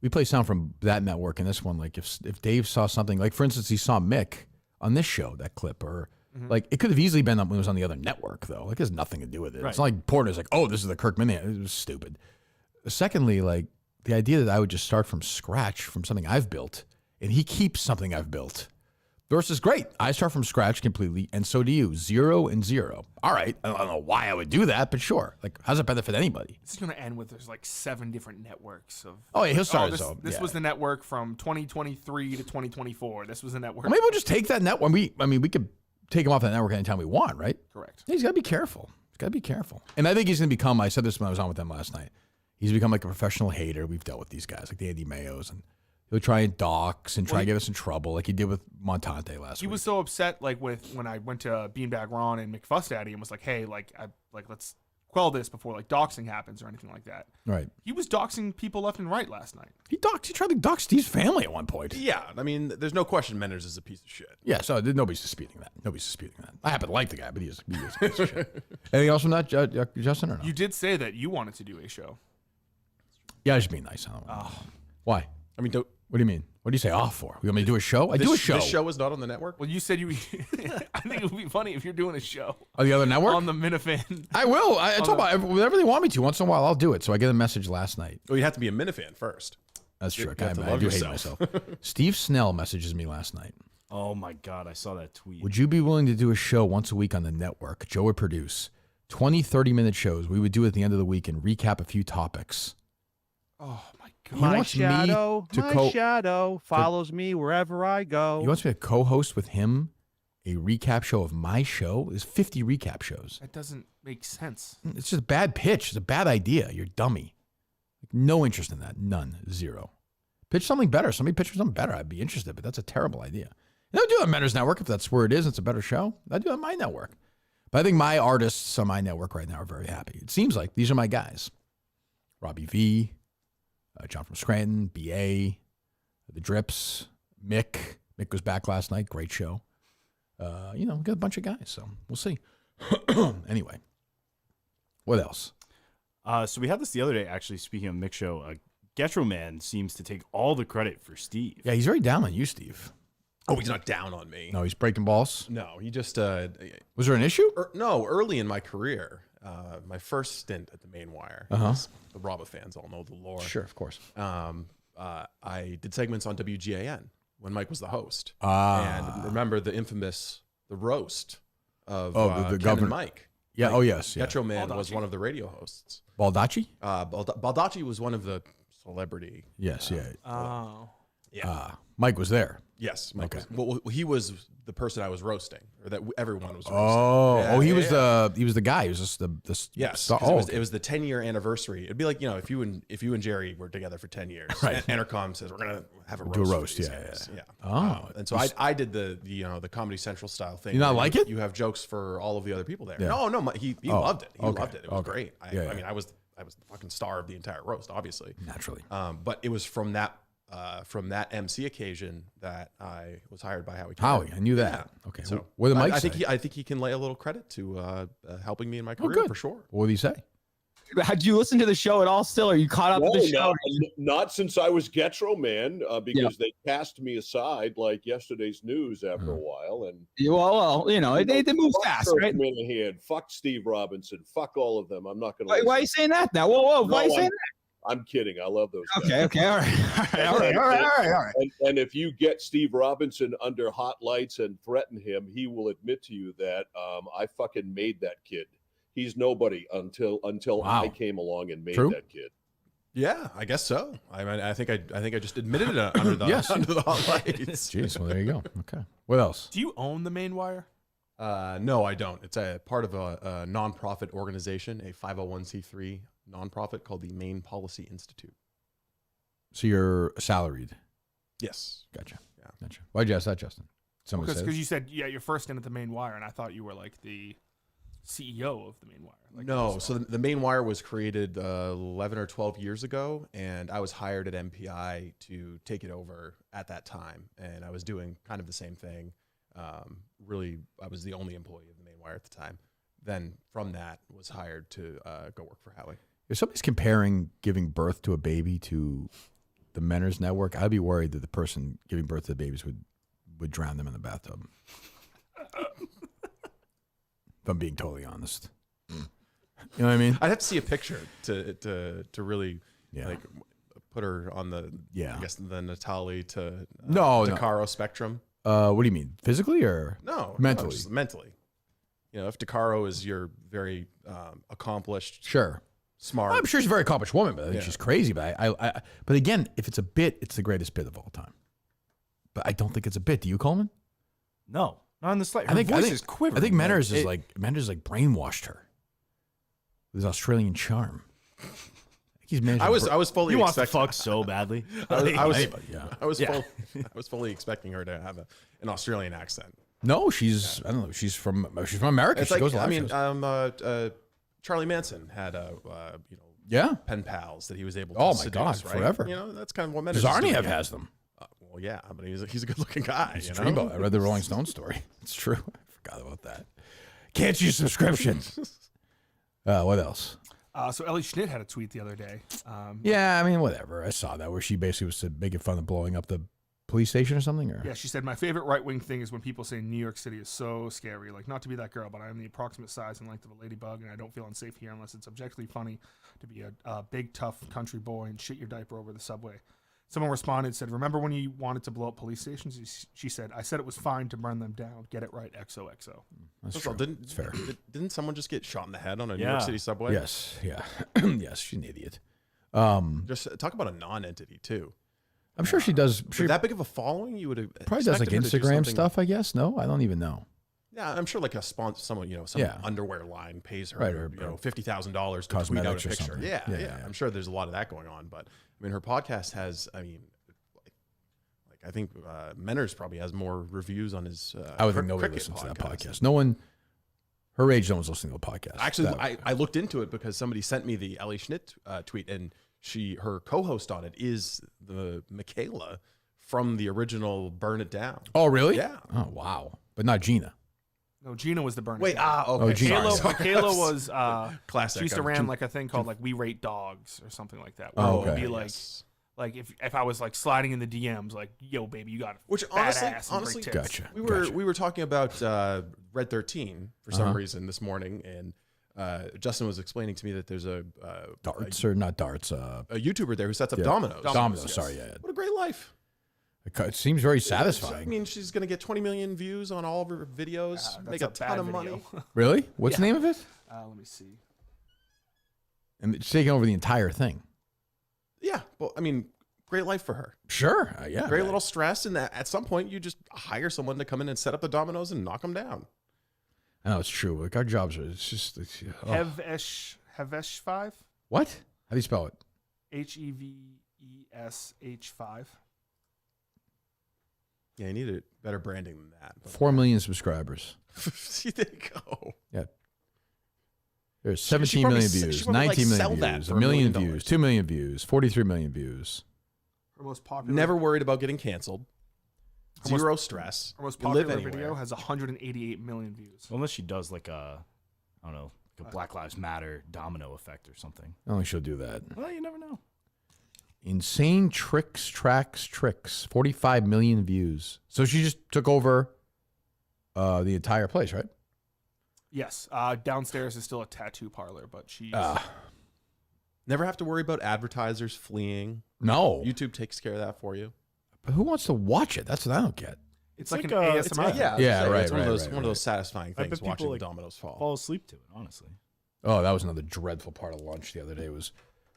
we play sound from that network and this one. Like, if Dave saw something, like, for instance, he saw Mick on this show, that clip, or like, it could have easily been when it was on the other network, though. Like, it has nothing to do with it. Right. It's not like Porter's like, "Oh, this is the Kirk Mini." It was stupid. Secondly, like, the idea that I would just start from scratch from something I've built, and he keeps something I've built. Versus great. I start from scratch completely, and so do you. 0 and 0. All right. I don't know why I would do that, but sure. Like, how does it benefit anybody? This is going to end with there's like 7 different networks of. Oh, yeah, he'll start his own. This was the network from 2023 to 2024. This was the network. Well, maybe we'll just take that network. We could take him off that network anytime we want, right? Correct. He's got to be careful. And I think he's going to become, I said this when I was on with them last night, he's become like a professional hater. We've dealt with these guys, like the Andy Mayos, and he'll try and dox and try and get us in trouble like he did with Montante last week. He was so upset, like, when I went to Beanbag Ron and McFuss Daddy and was like, "Hey, let's quell this before like doxing happens or anything like that." Right. He was doxing people left and right last night. He tried to dox Steve's family at one point. Yeah, I mean, there's no question Menners is a piece of shit. Yeah, so nobody's disputing that. I happen to like the guy, but he is a piece of shit. Anything else from that, Justin, or no? You did say that you wanted to do a show. Yeah, I was just being nice. I don't know. Why? I mean, What do you mean? What do you say off for? You want me to do a show? I do a show. This show is not on the network? Well, you said you. I think it would be funny if you're doing a show On the other network? on the Minifan. I will. I told whatever they want me to. Once in a while, I'll do it. So I get a message last night. Well, you have to be a Minifan first. That's true. You have to I love do yourself. hate myself. Steve Snell messages me last night. Oh my God, I saw that tweet. Would you be willing to do a show once a week on the network? Joe would produce 20, 30-minute shows. We would do it at the end of the week and recap a few topics. Oh my He God. My wants me shadow, to my shadow follows me wherever I go. He wants me to co-host with him a recap show of my show. There's 50 recap shows. That doesn't make sense. It's just a bad pitch. It's a bad idea. You're a dummy. Like, no interest in that. None. Zero. Pitch something better. Somebody pitch for something better. I'd be interested, but that's a terrible idea. And I'd do it on Mentor's Network if that's where it is. It's a better show. I'd do it on my network. But I think my artists on my network right now are very happy. It seems like these are my guys. Robbie V, John from Scranton, B.A., The Drips, Mick. Mick was back last night. Great show. We got a bunch of guys, so we'll see. Anyway, what else? So we had this the other day, actually, speaking of Mick show. Getroman seems to take all the credit for Steve. Yeah, he's very down on you, Steve. Oh, he's not down on me. No, he's breaking balls. No, he just. Was there an issue? No, early in my career, my first stint at the Main Wire. The Bravo fans all know the lore. Sure, of course. I did segments on WGAN when Mike was the host. Ah. And remember the infamous roast of the Kevin governor. and Mike. Yeah. Like, Oh, yes. Yeah. Getroman was one of the radio hosts. Baldacci? Baldacci was one of the celebrity. Yes. Yeah. Oh. Yeah. Mike was there. Yes, Mike Okay. was. Well, he was the person I was roasting, or that everyone was roasting. He was the guy. He was just the Yes, star. 'cause it was the 10-year anniversary. It'd be like, if you and Jerry were together for 10 years, Right. Entercom says we're gonna have a roast. Do a for roast, these yeah, guys. yeah. Yeah. Oh, and so I did the Comedy Central style thing. You not where like it? You have jokes for all of the other people there. Yeah. No, he loved it. He okay, loved it. It was okay. great. I mean, I was the fucking star of the entire roast, obviously. Naturally. But it was from that MC occasion that I was hired by Howie. Howie, I knew that. Yeah. Okay. So What did Mike I say? think he can lay a little credit to helping me in my career good. for sure. What did he say? Had you listened to the show at all still? Are you caught up with the show? Not since I was Getroman, because they cast me aside like yesterday's news after a while. And Well, they move fast, right? Minahan, fuck Steve Robinson, fuck all of them. I'm not going to. Why are you saying that now? Whoa, why are you saying that? I'm kidding. I love those guys. Okay, all right. And if you get Steve Robinson under hot lights and threaten him, he will admit to you that I fucking made that kid. He's nobody until Wow. I came along and made True. that kid. Yeah, I guess so. I mean, I think I just admitted it under the Yes. under the hot lights. Jeez. Well, there you go. Okay. What else? Do you own the Main Wire? No, I don't. It's a part of a nonprofit organization, a 501c3 nonprofit called the Maine Policy Institute. So you're salaried. Yes. Gotcha. Yeah. Gotcha. Why'd you ask that, Justin? Someone said. Because you said, your first stint at the Main Wire, and I thought you were like the CEO of the Main Wire. Like, No, so the Main Wire was created 11 or 12 years ago, and I was hired at MPI to take it over at that time, and I was doing kind of the same thing. Really, I was the only employee of the Main Wire at the time. Then from that, was hired to go work for Howie. If somebody's comparing giving birth to a baby to the Mentor's Network, I'd be worried that the person giving birth to the babies would drown them in the bathtub. If I'm being totally honest. You know what I mean? I'd have to see a picture to really Yeah. like put her on the I guess the Natale to DiCaro spectrum. What do you mean? Physically or mentally? No, just mentally. If DiCaro is your very accomplished, Sure, smart. I'm sure she's a very accomplished woman, but I think she's crazy. But but again, if it's a bit, it's the greatest bit of all time. But I don't think it's a bit. Do you, Coleman? No, not in the slightest. I think voice is quivering. I think Mentor's is It- Mentor's brainwashed her with his Australian charm. He's managed. I was fully. He wants to expecting- fuck so badly. I was Yeah. I was fully expecting her to have an Australian accent. No, she's I don't know. She's from America. It's She like goes to live shows. Charlie Manson had pen pals that he was able to Oh my seduce, God, right? forever. That's kind of what Mentor's is doing. Zarniev has them. Well, yeah, but he's a good looking guy. It's you true. know? I read the Rolling Stone story. It's true. I forgot about that. Cancel your subscription. What else? So Ellie Schnitt had a tweet the other day. Yeah, I mean, whatever. I saw that where she basically was making fun of blowing up the police station or something. Or Yeah, she said, my favorite right-wing thing is when people say New York City is so scary. Like, not to be that girl, but I am the approximate size and length of a ladybug, and I don't feel unsafe here unless it's objectively funny to be a big, tough country boy and shit your diaper over the subway. Someone responded, said, remember when you wanted to blow up police stations? She said, I said it was fine to burn them down. Get it right, XOXO. That's First of all, true. It's fair. Didn't someone just get shot in the head on a New York City subway? Yes, yeah. Yes, she's an idiot. Just talk about a non-entity, too. I'm sure she does. With that big of a following, you would have Probably does like expected her to do Instagram something- stuff, I guess. No, I don't even know. Yeah, I'm sure like a sponsor, someone, some Yeah. underwear line pays her, Right, or $50,000 to tweet out cosmetics a or picture. something. Yeah, Yeah, yeah, yeah. I'm sure there's a lot of that going on. But I mean, her podcast has, I think Menners probably has more reviews on his. I would think nobody listens to that podcast. No one, her age, no one's listening to a podcast. Actually, I looked into it because somebody sent me the Ellie Schnitt tweet, and her co-host on it is the Michaela from the original Burn It Down. Oh, really? Yeah. Oh, wow. But not Gina. No, Gina was the burner. Wait, okay. Oh, Gina. Michaela was classic. She used to ran like a thing called like We Rate Dogs or something like that. Oh, It would okay. be like, like if I was like sliding in the DMs, like, yo, baby, you got a Which fat ass and honestly, great tits. Gotcha. We were talking about Red 13 for some reason this morning, and Justin was explaining to me that there's a Darts or not darts. a YouTuber there who sets up Yeah. dominoes. Dominoes, Yes. sorry, yeah. What a great life. It seems very I satisfying. mean, she's going to get 20 million views on all of her videos, That's make a ton bad of video. money. Really? What's the name of it? Let me see. And it's taking over the entire thing. Yeah, well, I mean, great life for her. Sure. Yeah. Very little stress, and that at some point you just hire someone to come in and set up the dominoes and knock them down. I know it's true. Like our jobs are. It's just. Oh. Hevesh 5? What? How do you spell it? HEVESH5. Yeah, you need a better branding than that. But 4 million subscribers. there you go. Yeah. There's She 17 probably million se- she views, probably, 19 sell million that views, for a million $1 million. views, 2 million views, 43 million views. Her most popular. Never worried about getting canceled. Her most- Zero stress. Her most You live popular anywhere. video has 188 million views. Well, unless she does like a, I don't know, like a Black Lives Matter domino effect or something. I don't think she'll do that. Well, you never know. Insane tricks, 45 million views. So she just took over the entire place, right? Yes. Downstairs is still a tattoo parlor, but she's. Never have to worry about advertisers fleeing. No. YouTube takes care of that for you. But who wants to watch it? That's what I don't get. It's like an it's ASMR. Yeah, right, It's one of those right, one of those satisfying I things bet watching people the dominoes fall. fall asleep to it, honestly. Oh, that was another dreadful part of lunch the other day. Was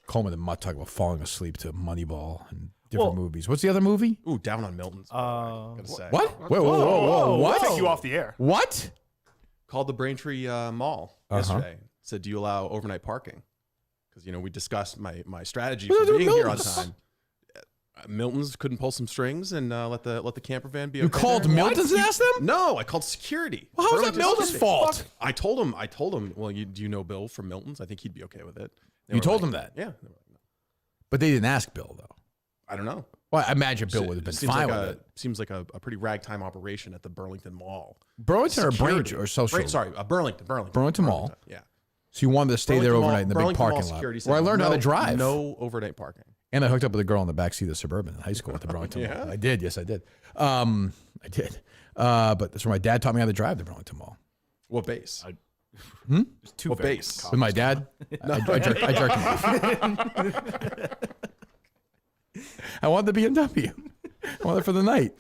Coleman and Mutt talking about falling asleep to Moneyball and different movies. What's the other movie? Ooh, Down on Milton's. Gotta say. What? Wait, whoa, what? Take you off the air. What? Called the Braintree Mall yesterday. Said, do you allow overnight parking? Because we discussed my strategy What for do being here on Milton's? time. Milton's couldn't pull some strings and let the camper van be. You okay called there. Milton's and asked them? No, I called security. Well, how is that Burlington Milton's security. fault? I told him. Well, do you know Bill from Milton's? I think he'd be okay with it. They You were told like, him that? Yeah. They were like, no. But they didn't ask Bill, though. I don't know. Well, I imagine Bill would have been Seems fine like with a, it. Seems like a pretty ragtime operation at the Burlington Mall. Burlington or Security. Braintree or Social? Sorry, Burlington. Burlington Mall. Yeah. So you wanted to stay there Burlington overnight in the Mall- big Burlington Mall parking lot, security where I said learned how to no- drive. No overnight parking. And I hooked up with a girl in the backseat of Suburban in high school at the Burlington Mall. Yeah? I did. Yes, I did. I did. But that's where my dad taught me how to drive the Burlington Mall. What base? There's two What very base? good With my dad, I jerked him off. I wanted the BMW. I wanted it for the night.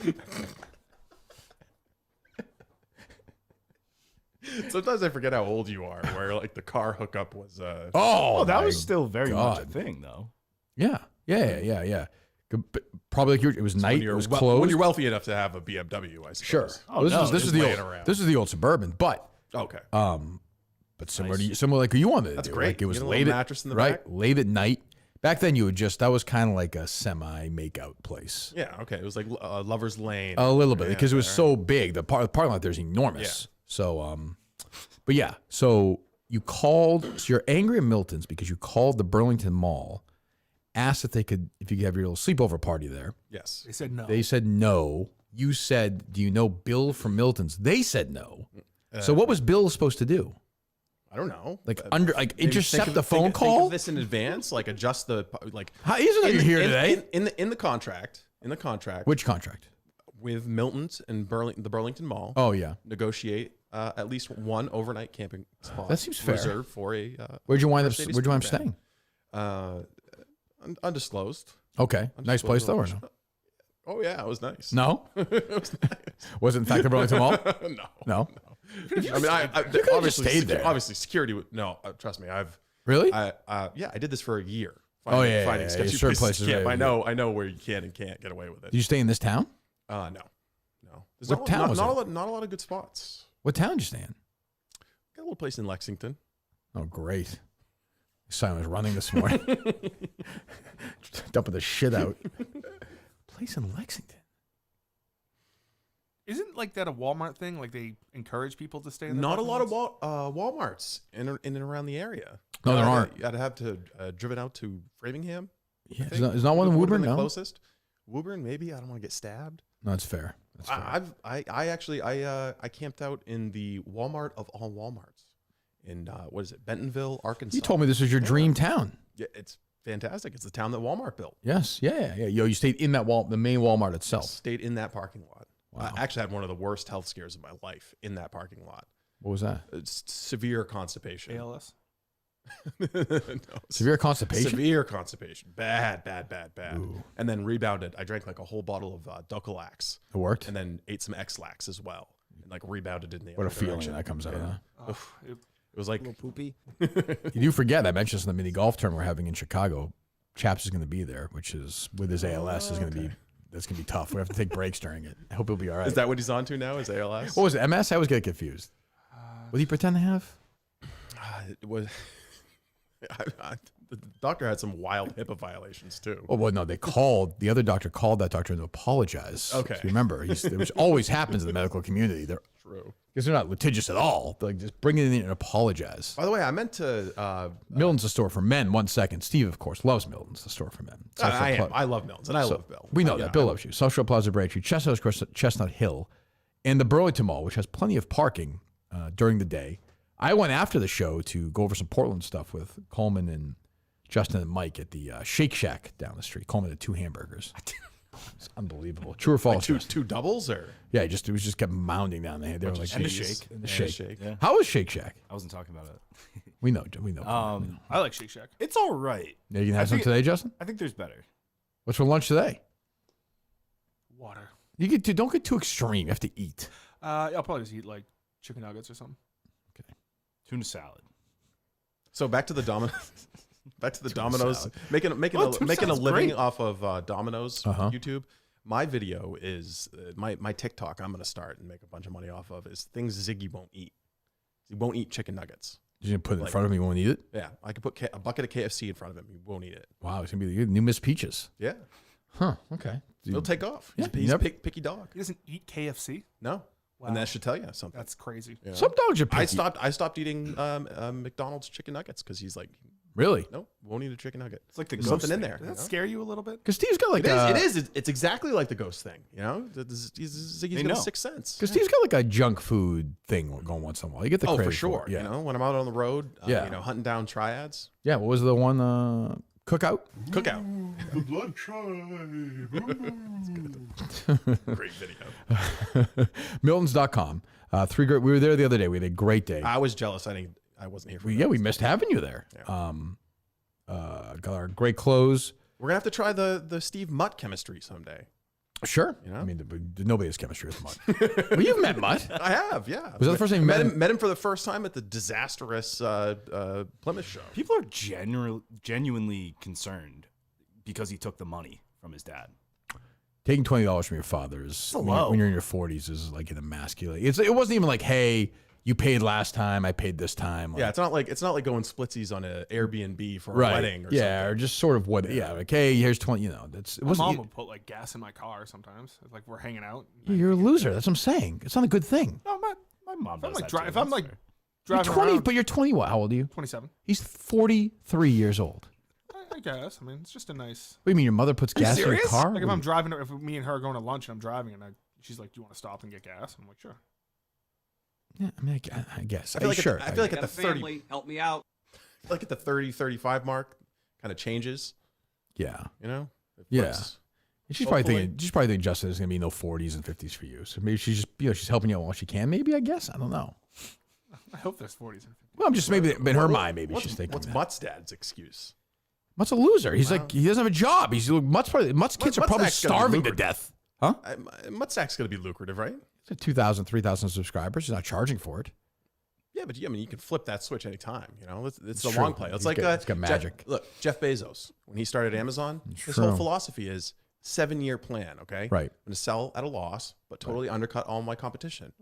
Sometimes I forget how old you are. Where like the car hookup was. Oh, that my was still very much a God. thing, though. Yeah. Probably like it was night. It was when closed. you're wealthy enough to have a BMW, I suppose. Sure. Oh, this no, is just the laying old. around. This is the old Suburban, but Okay. but similar to similar like you wanted to That's do. great. Like it was You get a late little at, mattress in the right, back? late at night. Back then, you would that was kind of like a semi makeout place. Yeah. Okay. It was like Lover's Lane. A little bit Yeah, because it was all so big. The parking lot there's enormous. So but yeah. So you called. So you're angry at Milton's because you called the Burlington Mall, asked if you could have your little sleepover party there. Yes. They said no. They said no. You said, "Do you know Bill from Milton's?" They said no. So what was Bill supposed to do? I don't know. Like Maybe intercept the phone think call? of this in advance, like adjust the How easy are you here today? In the contract. Which contract? With Milton's and the Burlington Mall. Oh yeah. Negotiate at least one overnight camping spot. That seems fair. Reserved for a. Where'd you wind up staying? Undisclosed. Okay. Nice place though, or no? Oh yeah, it was nice. No, it was nice. Was it in fact the Burlington Mall? No. I mean, I obviously stayed there. Obviously, security. No, trust me. Really. I did this for a year. Finding sketchy certain places. places. I know where you can and can't get away with it. Did you stay in this town? No. There's What town was it? Not a lot of good spots. What town did you stay in? Got a little place in Lexington. Oh, great. Simon was running this morning. Dumping the shit out. Place in Lexington. Isn't like that a Walmart thing? Like they encourage people to stay in the Not a lot of lots? Walmarts in and around the area. No, there aren't. I'd have to driven out to Framingham. Yeah, there's not one in Woburn. The No, closest. Woburn, maybe. I don't want to get stabbed. no, that's fair. That's fair. I actually camped out in the Walmart of all Walmarts in what is it, Bentonville, Arkansas. You told me this was your dream town. Yeah, it's fantastic. It's the town that Walmart built. Yes, yeah. Yo, you stayed in that the main Walmart itself. Stayed in that parking lot. Wow. I actually had one of the worst health scares of my life in that parking lot. What was that? It's severe constipation. ALS. No, Severe constipation. Severe constipation. Bad. Ooh. And then rebounded. I drank like a whole bottle of Dulcolax. It worked. And then ate some X-Lax as well. And like rebounded in the What a other feeling direction. that comes out. Huh? It was like A little poopy. You do forget I mentioned this in the mini golf tournament we're having in Chicago. Chaps is going to be there, which is with his ALS is going to be. That's going to be tough. We have to take breaks during it. I hope he'll be all right. Is that what he's on to now? Is ALS? What was it? MS? I always get confused. What did he pretend to have? It was. The doctor had some wild HIPAA violations too. Oh, well, no, the other doctor called that doctor to apologize. Okay. So remember, which always happens in the medical community. True. Because they're not litigious at all. They're like, just bring it in and apologize. By the way, I meant to. Milton's the store for men. 1 second. Steve, of course, loves Milton's, the store for men. I love Milton's, and I love Bill. We know that. Bill loves you. South Shore Plaza Braintree, Chestnut Hill, and the Burlington Mall, which has plenty of parking during the day. I went after the show to go over some Portland stuff with Coleman and Justin and Mike at the Shake Shack down the street. Coleman had 2 hamburgers. It's unbelievable. True or false? Like two doubles, or yeah, it was just kept mounding down there. They were like, and the shake. And the shake. Yeah. How was Shake Shack? I wasn't talking about it. We know. I like Shake Shack. It's all right. Yeah, you can have some today, Justin? I think there's better. What's for lunch today? Water. Don't get too extreme. You have to eat. I'll probably just eat like chicken nuggets or something. Okay. Tuna salad. So back to the Domino's. Back to the Domino's. salad. Making a living great. off of Domino's Uh-huh. YouTube. My video is my TikTok. I'm gonna start and make a bunch of money off of is things Ziggy won't eat. He won't eat chicken nuggets. You're going to put it in front of him, you won't eat it? Yeah, I could put a bucket of KFC in front of him. He won't eat it. Wow, it's going to be the new Miss Peaches. Yeah, Huh, okay. he'll take off. Yeah, He's a picky dog. He doesn't eat KFC. No, Wow. and that should tell you something. That's crazy. You know? Some dogs are picky. I stopped eating McDonald's chicken nuggets because he's like, Really? nope, won't eat a chicken nugget. It's like the There's ghost something in thing. there. Does you that know? scare you a little bit? Because Steve's got like It is. It's exactly like the ghost thing. You know, Ziggy's got know. a sixth sense. Because Steve's got like a junk food thing going once in a while. You get the Oh, craving for sure. it. Yeah. You know, when I'm out on the road, Yeah. you know, hunting down triads. Yeah, what was the one? Cookout? Cookout. Great video. Miltons.com. We were there the other day. We had a great day. I was jealous. I wasn't here for that. Yeah, we missed having you there. Yeah. Got our great clothes. We're gonna have to try the Steve Mutt chemistry someday. Sure. You know? I mean, nobody has chemistry with Mutt. Well, you've met Mutt. I have, yeah. Was that the first time you met him? Met him for the first time at the disastrous Plymouth show. People are genuinely concerned because he took the money from his dad. Taking $20 from your father is low. when you're in your 40s is like an emasculate. It wasn't even like, hey, you paid last time, I paid this time. Like, Yeah, it's not like going splitsies on an Airbnb for a right. wedding or yeah, something. or just sort of what. Yeah, like hey, here's 20. You know, it My wasn't. mom would put like gas in my car sometimes. It's like we're hanging out. You're a loser. That's what I'm saying. It's not a good thing. No, my mom If I'm does like, that too. if I'm That's like fair. You're driving 20, around, but you're 20. What? How old are you? 27. He's 43 years old. I guess. I mean, it's just a nice. What do you mean your mother puts gas in your car? Like if I'm driving, if me and her are going to lunch and I'm driving, and she's like, "Do you want to stop and get gas?" I'm like, "Sure." Yeah, I mean, I guess. I feel like sure. I feel like at the family, 30, help me out. I feel like at the 30, 35 mark, kind of changes. Yeah. You know. It Yeah. flips. She's probably thinking Justin is gonna be no 40s and 50s for you. So maybe she's just she's helping you out while she can. Maybe I guess I don't know. I hope there's 40s and 50s. Well, I'm just maybe in her mind maybe she's thinking. What's Mutt's dad's excuse? Mutt's a loser. He's like he doesn't have a job. Mutt's kids are probably starving to death. Huh? MutStack's going to be lucrative, right? It's at 2,000, 3,000 subscribers. He's not charging for it. Yeah, but I mean, you can flip that switch anytime. You know, it's a true. long play. It's It's got magic. Look, Jeff Bezos, when he started Amazon, his whole philosophy is 7-year plan. Okay, right. I'm going to sell at a loss, but totally undercut all my competition.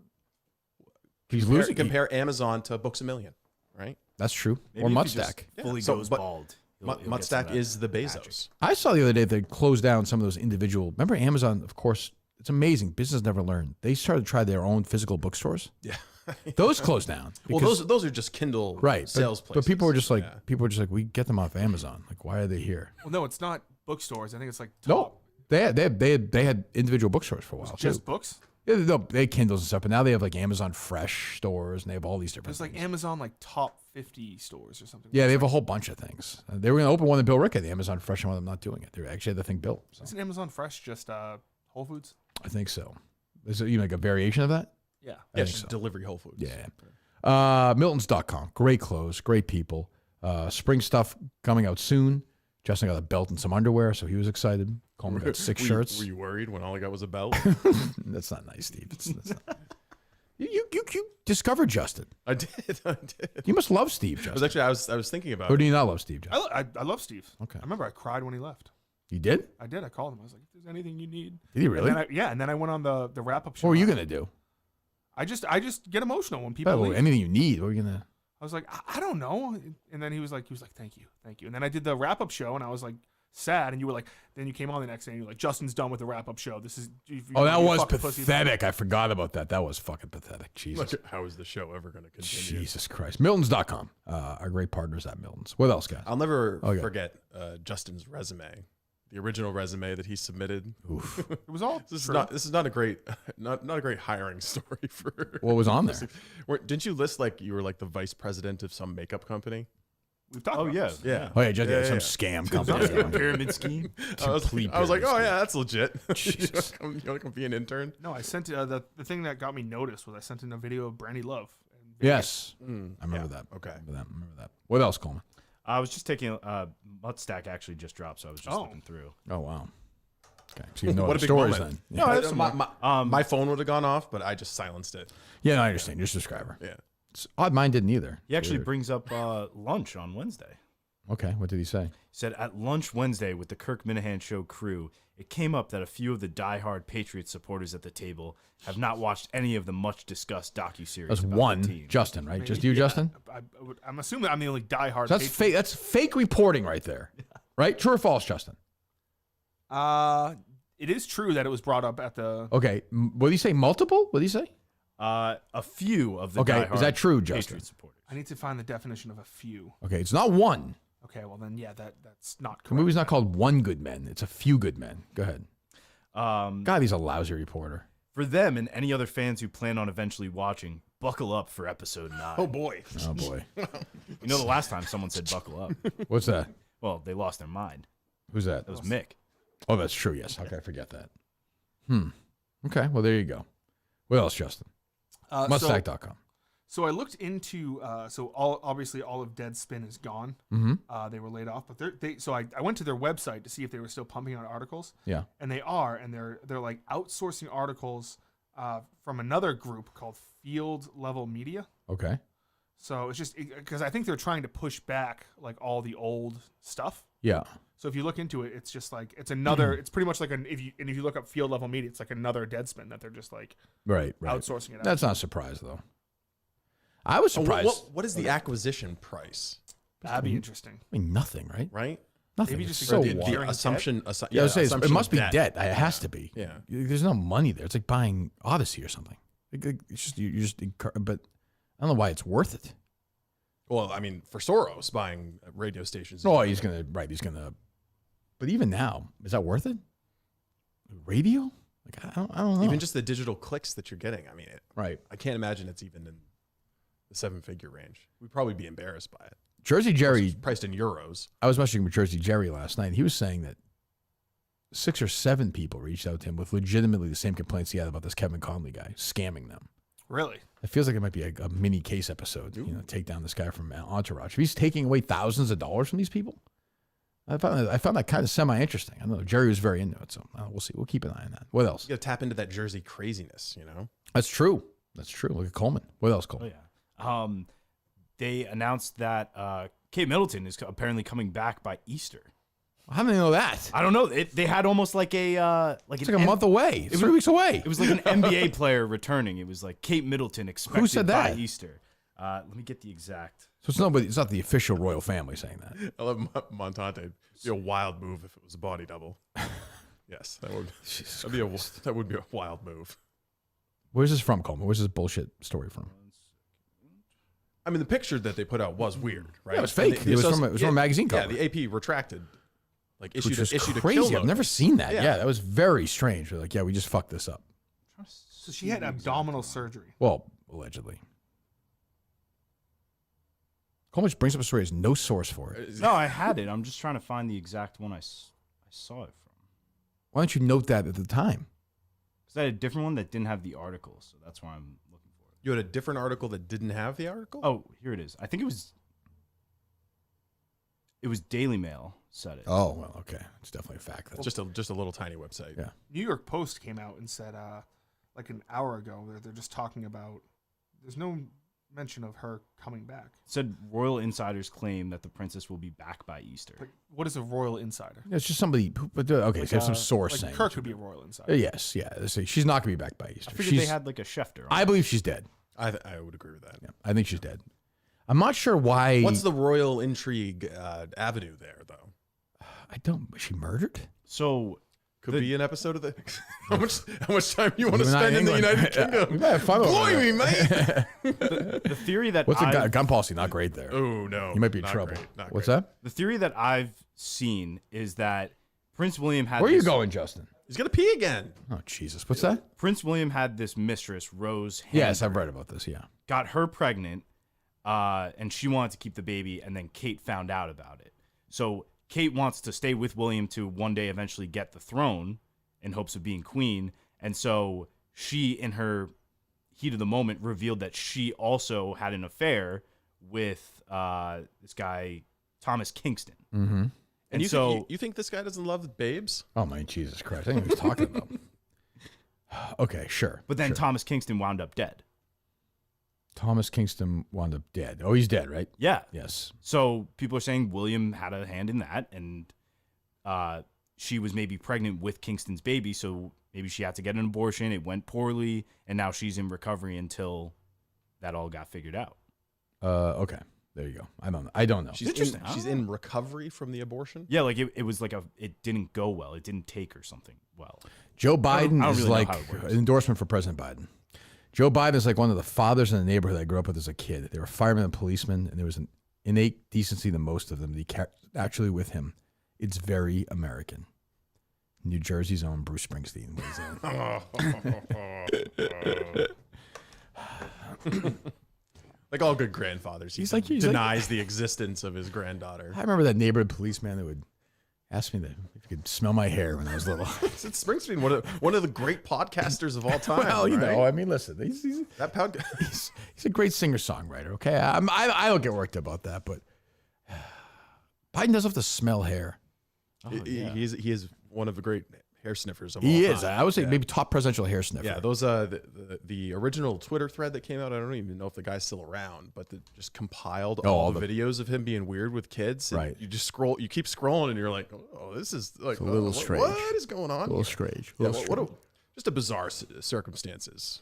He's losing. Compare Amazon to Books A Million, right? That's true. Maybe or if he MutStack. just fully goes bald. MutStack is the Bezos. I saw the other day they closed down some of those individual. Remember Amazon? Of course, it's amazing. Business never learned. They started to try their own physical bookstores. Yeah, those closed down. Well, those are just Kindle sales places. But people were just like we get them off Amazon. Like, why are they here? Well, no, it's not bookstores. I think it's like No, they had individual bookstores for a while. Just too. books. Yeah, they had Kindles and stuff, but now they have like Amazon Fresh stores and they have all these different. There's like Amazon like top 50 stores or something. Yeah, they have a whole bunch of things. They were going to open one in Bill Rick at the Amazon Fresh, and I'm not doing it. They actually had the thing built. So. Isn't Amazon Fresh just Whole Foods? I think so. Is it even like a variation of that? Yeah. Yeah, just delivery Whole Foods. Yeah. Miltons.com. Great clothes, great people. Spring stuff coming out soon. Justin got a belt and some underwear, so he was excited. Coleman got 6 shirts. Were you worried when all I got was a belt? That's not nice, Steve. That's not. You discovered Justin. I did. You must love Steve, Justin. I was thinking about Or it. do you not love Steve, Justin? I love Steve. Okay. I remember I cried when he left. You did? I did. I called him. I was like, if there's anything you need. Did he really? And then I went on the wrap-up show. What were you going to do? I just get emotional when people leave. Anything you need. What are you going to... I was like, I don't know. And then he was like, thank you. And then I did the wrap-up show, and I was like, sad. And you were like, then you came on the next day, and you're like, Justin's done with the wrap-up show. This is... that was pathetic. I forgot about that. That was fucking pathetic. Jesus. How is the show ever going to continue? Jesus Christ. Miltons.com. Our great partners at Milton's. What else, guys? I'll never forget Justin's resume. The original resume that he submitted. Oof. It was all This is not a great not a great hiring story for what was on there. Didn't you list like you were like the vice president of some makeup company? We've talked about this. Yeah. Oh yeah, some scam company. Pyramid scheme. I was like, oh yeah, that's legit. Jesus. You want to come be an intern? No, I sent the thing that got me noticed was I sent in a video of Brandy Love. Yes. I remember that. Okay. I remember that. What else, Coleman? I was just taking MutStack actually just dropped, so I was just looking through. Oh wow. Okay. So you know what the a big stories moment. then. No, Yeah. my phone would have gone off, but I just silenced it. Yeah, no, I understand. You're a subscriber. Yeah. It's odd mine didn't either. He actually brings up lunch on Wednesday. Okay, what did he say? He said, at lunch Wednesday with the Kirk Minahan Show crew, it came up that a few of the diehard Patriots supporters at the table have not watched any of the much-discussed docuseries. That's about one, the team. Justin, right? Just you, Justin? I'm assuming I'm the only diehard. So that's fake. That's fake reporting right there, right? True or false, Justin? It is true that it was brought up at the. Okay, what did he say? Multiple? What did he say? A few of the Okay, diehard is that true, Justin? Patriots supporters. I need to find the definition of a few. Okay, it's not one. Okay, well then, yeah, that's not correct. The movie's not called One Good Men. It's a few good men. Go ahead. God, he's a lousy reporter. For them and any other fans who plan on eventually watching, buckle up for episode 9. Oh boy. Oh boy. You know the last time someone said buckle up? What's that? Well, they lost their mind. Who's that? That was Mick. Oh, that's true. Yes. How could I forget that? Okay. Well, there you go. What else, Justin? MutStack.com. So I looked into obviously all of Deadspin is gone. Mm-hmm. They were laid off, but I went to their website to see if they were still pumping out articles. Yeah. And they are, and they're like outsourcing articles from another group called Field Level Media. Okay. So it's just because I think they're trying to push back like all the old stuff. Yeah. So if you look into it, it's just like it's another. It's pretty much like if you look up Field Level Media, it's like another Deadspin that they're just like outsourcing it out. That's not a surprise though. I was surprised. What is the acquisition price? That'd be interesting. I mean, nothing, right? Right? Nothing. Maybe just It's so the wild. assumption. Yeah, I was saying, it assumption must be debt. debt. It has to be. Yeah. There's no money there. It's like buying Odyssey or something. It's just you just. But I don't know why it's worth it. Well, I mean, for Soros buying radio stations. Oh, he's gonna. But even now, is that worth it? Radio? Like I don't know. Even just the digital clicks that you're getting. I mean, right. I can't imagine it's even in the 7-figure range. We'd probably be embarrassed by it. Jersey Jerry priced in euros. I was messaging with Jersey Jerry last night. He was saying that 6 or 7 people reached out to him with legitimately the same complaints he had about this Kevin Connolly guy scamming them. Really? It feels like it might be a mini case episode. You know, take down this guy from Entourage. If he's taking away thousands of dollars from these people, I found that kind of semi-interesting. I don't know. Jerry was very into it, so we'll see. We'll keep an eye on that. What else? You got to tap into that Jersey craziness, you know? That's true. That's true. Look at Coleman. What else, Coleman? Oh, yeah. They announced that Kate Middleton is apparently coming back by Easter. How do they know that? I don't know. They had almost like a it's like a month away. It's 3 weeks away. It was like an NBA player returning. It was like Kate Middleton expected Who said that? by Easter. Let me get the exact. So it's not the official royal family saying that. I love Montante. It'd be a wild move if it was a body double. Yes, that would be a wild move. Where's this from, Coleman? Where's this bullshit story from? I mean, the picture that they put out was weird, right? Yeah, it was fake. It was from a magazine cover. Yeah, the AP retracted, like issued Which was a crazy. kill notice. I've never seen that. Yeah. Yeah, that was very strange. They're like, yeah, we just fucked this up. So she had abdominal surgery. Well, allegedly. Coleman just brings up a story. There's no source for it. No, I had it. I'm just trying to find the exact one I saw it from. Why don't you note that at the time? Because I had a different one that didn't have the article, so that's why I'm looking for it. You had a different article that didn't have the article? Oh, here it is. I think it was Daily Mail said it. Oh, well, okay. It's definitely a fact. It's just a little tiny website. Yeah. New York Post came out and said, like an hour ago, they're just talking about. There's no mention of her coming back. It said royal insiders claim that the princess will be back by Easter. Like, what is a royal insider? It's just somebody. But okay, Like so there's some source like saying. Kirk could be a royal insider. Yes, yeah. They say she's not going to be back by Easter. I figured they had like a Schefter. I believe she's dead. I would agree with that. Yeah, I think she's dead. I'm not sure why. What's the royal intrigue avenue there, though? I don't. Was she murdered? So could be an episode of the. How much time you want to You and I spend in the England. United Kingdom? We might have fun over Blimey, there. mate. The theory that What's a gun policy? Not great there. Oh no, you might be in not trouble. great, not What's great. that? The theory that I've seen is that Prince William had. Where are you this- going, Justin? He's gonna pee again. Oh Jesus! What's that? Prince William had this mistress, Rose. Yes, Hamburg, I've read about this. Yeah. got her pregnant, and she wanted to keep the baby, and then Kate found out about it. So Kate wants to stay with William to one day eventually get the throne in hopes of being queen. And so she, in her heat of the moment, revealed that she also had an affair with this guy, Thomas Kingston. Mm-hmm. And you so think, you think this guy doesn't love babes? Oh my Jesus Christ! I think he was talking about. Okay, sure. But then sure. Thomas Kingston wound up dead. Thomas Kingston wound up dead. Oh, he's dead, right? Yeah. Yes. So people are saying William had a hand in that, and she was maybe pregnant with Kingston's baby, so maybe she had to get an abortion. It went poorly, and now she's in recovery until that all got figured out. Okay. There you go. I don't know. She's in recovery from the abortion. Yeah, like it was like it didn't go well. It didn't take her something well. Joe Biden I don't is really know like how it works. an endorsement for President Biden. Joe Biden is like one of the fathers in the neighborhood I grew up with as a kid. They were firemen and policemen, and there was an innate decency to most of them. Actually, with him, it's very American. New Jersey's own Bruce Springsteen weighs in. Like all good grandfathers, he denies the existence of his granddaughter. I remember that neighborhood policeman that would ask me if he could smell my hair when I was little. It's Springsteen, one of the great podcasters of all time. Well, you right? know, I mean, listen, he's a great singer-songwriter, okay? I don't get worked about that, but Biden does have to smell hair. He is one of the great hair sniffers of all He time. is. I would say maybe top presidential hair sniffer. Yeah, those the original Twitter thread that came out. I don't even know if the guy's still around, but that just compiled all the videos of him being weird with kids. And Right. You just scroll. You keep scrolling, and you're like, oh, this is like a little strange. What is going on? A little here? strange. Yeah, just a bizarre circumstances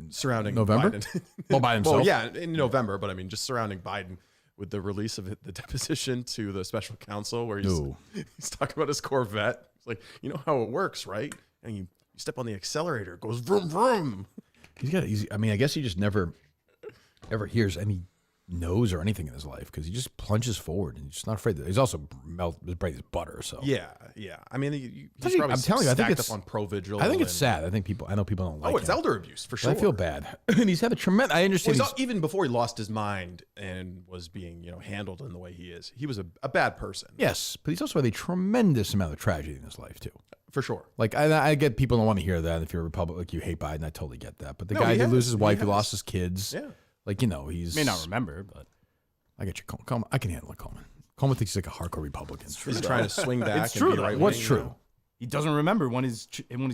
surrounding November? Biden. Well, by himself? Well, yeah, in November, but I mean, just surrounding Biden with the release of the deposition to the special counsel, where he's talking about his Corvette. It's like, you know how it works, right? And you step on the accelerator, it goes vroom vroom. I mean, I guess he just never ever hears any nose or anything in his life because he just plunges forward and he's just not afraid. He's also his brain is butter. So yeah. I mean, he's I'm probably telling you, I think stacked it's up on Provigil. I think it's sad. I know people don't like. Oh, it's him. elder abuse for But sure. I feel bad, and he's had a tremendous. I understand. Well, even before he lost his mind and was being handled in the way he is, he was a bad person. Yes, but he's also had a tremendous amount of tragedy in his life too. For sure. Like I get people don't want to hear that. If you're a Republican, like you hate Biden, I totally get that. But the guy he who has. loses his wife, He he has. lost his kids. Yeah. Like he's May not remember, but I get you, Coleman. I can handle it, Coleman. Coleman thinks he's like a hardcore Republican. He's trying to swing back. It's true, and be though. right. What's true? he doesn't remember when his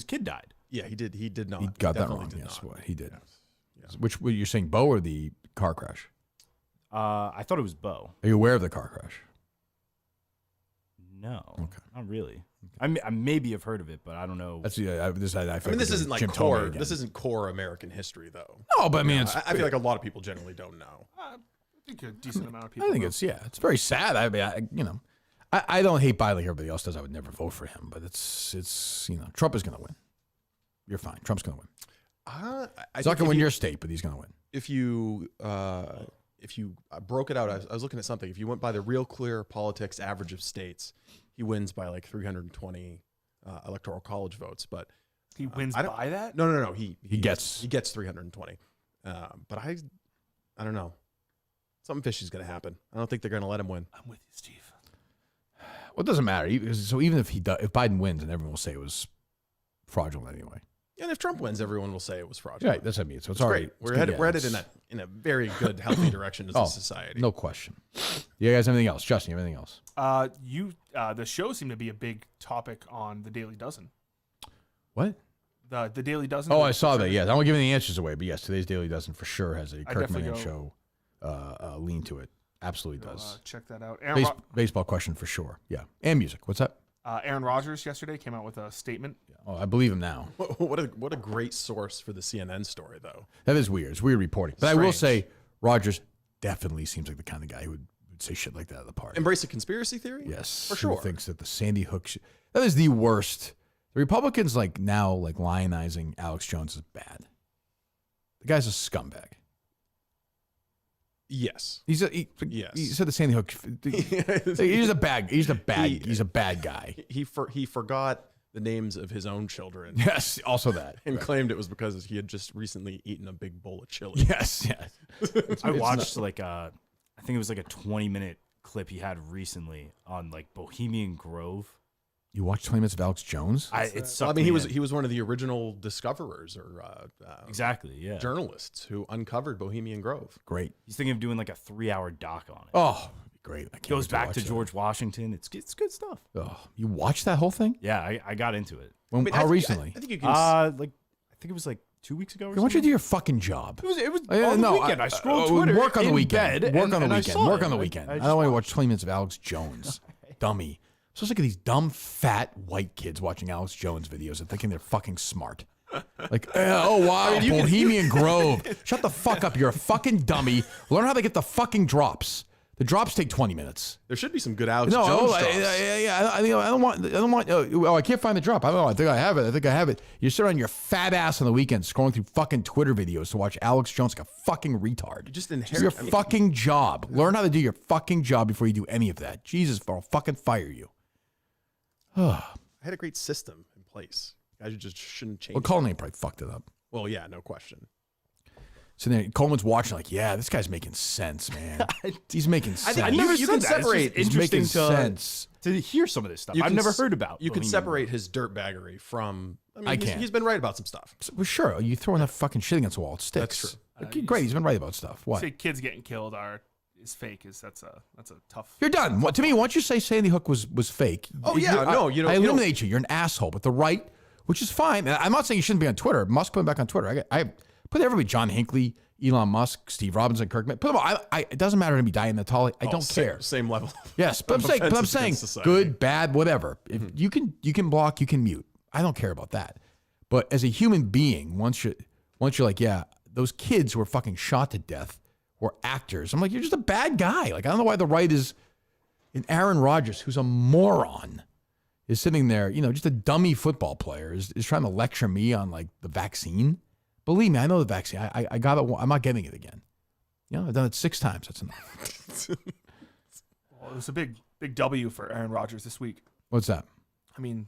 kid died. Yeah, he did. He did not. He got that definitely wrong. did Yes, not. he did. Yes. Which you're saying, Bo or the car crash? I thought it was Bo. Are you aware of the car crash? No, Okay. not really. I maybe have heard of it, but I don't know. That's I mean, this isn't like Jim core. Tomey again. This isn't core American history, though. No, but I mean, I feel like a lot of people generally don't know. I think a decent amount of people. I think know. it's very sad. I mean, I don't hate Biden like everybody else does. I would never vote for him, but it's Trump is going to win. You're fine. Trump's going to win. He's not going to win your state, but he's going to win. If you broke it out, I was looking at something. If you went by the Real Clear Politics average of states, he wins by like 320 electoral college votes. But He wins by that? No. He gets 320. But I don't know. Something fishy's going to happen. I don't think they're going to let him win. I'm with you, Steve. Well, it doesn't matter. So even if if Biden wins, and everyone will say it was fraudulent anyway. And if Trump wins, everyone will say it was fraudulent. Right, that's what I mean. So it's great. We're headed in a very good, healthy direction as a society. No question. You guys have anything else? Justin, you have anything else? The show seemed to be a big topic on the Daily Dozen. What? The Daily Dozen. Oh, I saw that. Yes, I won't give any answers away, but yes, today's Daily Dozen for sure has a Kirk definitely Man show lean to it. Absolutely does. Check that out. Baseball question for sure. Yeah, and music. What's that? Aaron Rodgers yesterday came out with a statement. Oh, I believe him now. What a great source for the CNN story, though. That is weird. It's weird reporting. But I will say, Rodgers definitely seems like the kind of guy who would say shit like that at the party. Embrace a conspiracy theory? Yes, for sure. Who thinks that the Sandy Hook that is the worst. The Republicans now lionizing Alex Jones is bad. The guy's a scumbag. Yes. He said the Sandy Hook. He's a bad guy. He forgot the names of his own children. Yes, also that. And claimed it was because he had just recently eaten a big bowl of chili. Yes. I watched I think it was like a 20-minute clip he had recently on like Bohemian Grove. You watched 20 minutes of Alex Jones? He was one of the original discoverers or journalists who uncovered Bohemian Grove. Great. He's thinking of doing like a 3-hour doc on it. Oh, great. Goes back to George Washington. It's good stuff. Oh, you watched that whole thing? Yeah, I got into it. How recently? I think you can. I think it was like 2 weeks ago. Why don't you do your fucking job? It was on the weekend. I scrolled Twitter. Work on the weekend. Bed, Work on the weekend. Work on the I weekend. I don't want to watch 20 minutes of Alex Jones. Dummy. So sick of these dumb, fat, white kids watching Alex Jones videos and thinking they're fucking smart. Like, oh, wow, Bohemian Grove. Shut the fuck up. You're a fucking dummy. Learn how they get the fucking drops. The drops take 20 minutes. There should be some good Alex Jones drops. I don't want. I can't find the drop. I don't know. I think I have it. You sit on your fat ass on the weekend scrolling through fucking Twitter videos to watch Alex Jones like a fucking retard. You just Do your fucking job. Learn how to do your fucking job before you do any of that. Jesus, I'll fucking fire you. I had a great system in place. Guys, you just shouldn't change. Well, Coleman probably fucked it up. Well, yeah, no question. So then Coleman's watching like, yeah, this guy's making sense, man. He's making sense. I never you can separate. It's making sense to hear some of this stuff. I've never heard about. You can separate his dirtbaggery from. I can't. He's been right about some stuff. Well, sure. You throw enough fucking shit against the wall, it sticks. That's true. Okay, great. He's been right about stuff. What? Say kids getting killed is fake. That's a tough. You're done. To me, once you say Sandy Hook was fake. Oh yeah, I eliminate you. You're an asshole. But the right, which is fine. I'm not saying you shouldn't be on Twitter. Musk put him back on Twitter. I put everybody. John Hinckley, Elon Musk, Steve Robinson, Kirk. Put them all. It doesn't matter to me. Diana Natale. I don't care. Same level. Yes, but I'm saying good, bad, whatever. If you can block, you can mute. I don't care about that. But as a human being, once you're like, yeah, those kids who were fucking shot to death were actors. I'm like, you're just a bad guy. Like, I don't know why the right is. And Aaron Rodgers, who's a moron, is sitting there, just a dummy football player, is trying to lecture me on like the vaccine. Believe me, I know the vaccine. I got it. I'm not getting it again. You know, I've done it 6 times. That's enough. Well, it was a big W for Aaron Rodgers this week. What's that? I mean,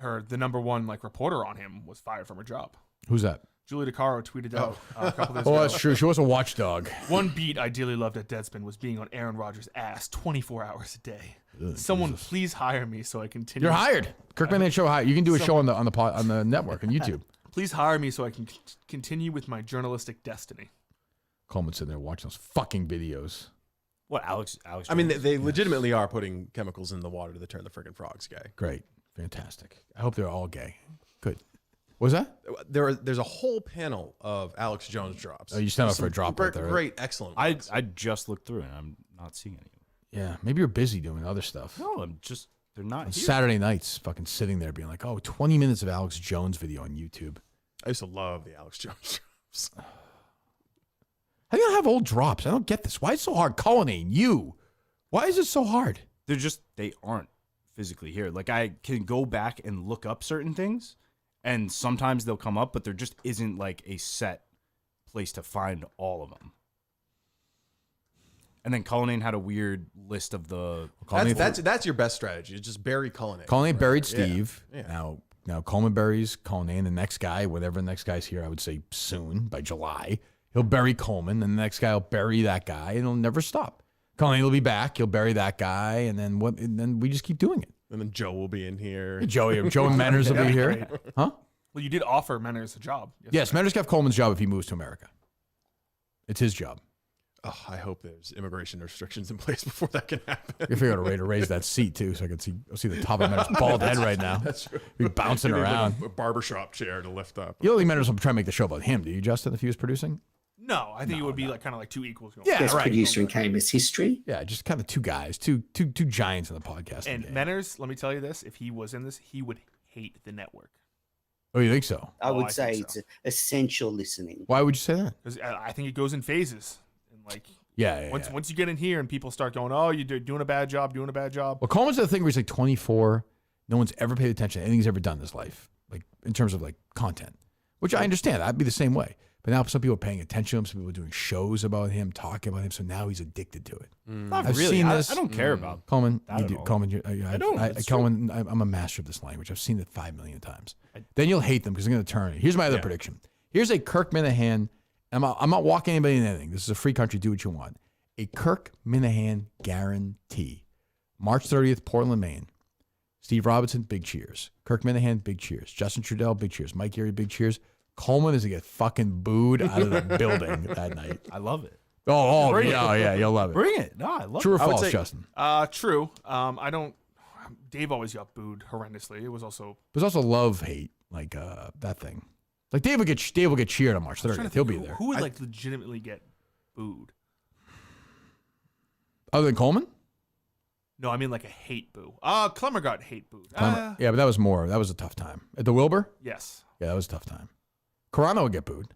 the number one reporter on him was fired from her job. Who's that? Julie DiCaro tweeted out a couple days Oh, ago. that's true. She was a watchdog. One beat I dearly loved at Deadspin was being on Aaron Rodgers' ass 24 hours a day. Someone please hire me so I continue. You're hired. Kirk Minahan Show. You can do a show on the network on YouTube. Please hire me so I can continue with my journalistic destiny. Coleman's sitting there watching those fucking videos. What, Alex? I mean, they legitimately are putting chemicals in the water to turn the friggin' frogs gay. Great. Fantastic. I hope they're all gay. Good. What was that? There's a whole panel of Alex Jones drops. Oh, you sent up for a drop right there. Great, excellent. I just looked through it and I'm not seeing any. Yeah, maybe you're busy doing other stuff. No, they're not On here. Saturday nights, fucking sitting there being like, 20 minutes of Alex Jones video on YouTube. I used to love the Alex Jones drops. How do you have old drops? I don't get this. Why is it so hard? Cullinane, you. Why is it so hard? They aren't physically here. Like, I can go back and look up certain things, and sometimes they'll come up, but there just isn't like a set place to find all of them. And then Cullinane had a weird list of the. That's your best strategy. Just bury Cullinane. Cullinane buried Steve. Yeah. Now Coleman buries Cullinane. The next guy, whatever the next guy's here, I would say soon, by July, he'll bury Coleman, and the next guy will bury that guy, and it'll never stop. Cullinane will be back. He'll bury that guy, and then what? And then we just keep doing it. And then Joe will be in here. Joe and Menners will be here. Huh? Well, you did offer Menners a job. Yes, Menners got Coleman's job if he moves to America. It's his job. Oh, I hope there's immigration restrictions in place before that can happen. I figure out a way to raise that seat too, so I can see the top of Menners' bald head right now. That's true. He's bouncing around. A barbershop chair to lift up. You don't think Menners will try to make the show about him, do you, Justin? If he was producing? No, I think it would be kind of like two equals. Yeah, Best right. producer in KMS history. Yeah, just kind of two guys, two giants in the podcast. And Menners, let me tell you this: if he was in this, he would hate the network. Oh, you think so? I would say it's essential listening. Why would you say that? Because I think it goes in phases. And once you get in here and people start going, oh, you're doing a bad job. Well, Coleman's the thing where he's like 24. No one's ever paid attention to anything he's ever done in his life, like in terms of like content, which I understand. I'd be the same way. But now some people are paying attention to him. Some people are doing shows about him, talking about him. So now he's addicted to it. Not I've really. seen this. I don't care about Coleman. that You at do. all. Coleman. I don't. Coleman. I'm a master of this language. I've seen it 5 million times. Then you'll hate them because they're going to turn it. Here's my other prediction. Here's a Kirk Minahan. I'm not walking anybody in anything. This is a free country. Do what you want. A Kirk Minahan guarantee. March 30th, Portland, Maine. Steve Robinson, big cheers. Kirk Minahan, big cheers. Justin Trudell, big cheers. Mike Geary, big cheers. Coleman is going to get fucking booed out of the building that night. I love it. Yeah, you'll love it. Bring it. No, I love True or it. false, Justin? True. I don't. Dave always got booed horrendously. It was also. There's also love hate, like that thing. Like Dave will get cheered on March 30th. He'll be there. Who would legitimately get booed? Other than Coleman? No, I mean like a hate boo. Clemmer got hate booed. Yeah, but that was a tough time. At the Wilbur? Yes. Yeah, that was a tough time. Carano would get booed.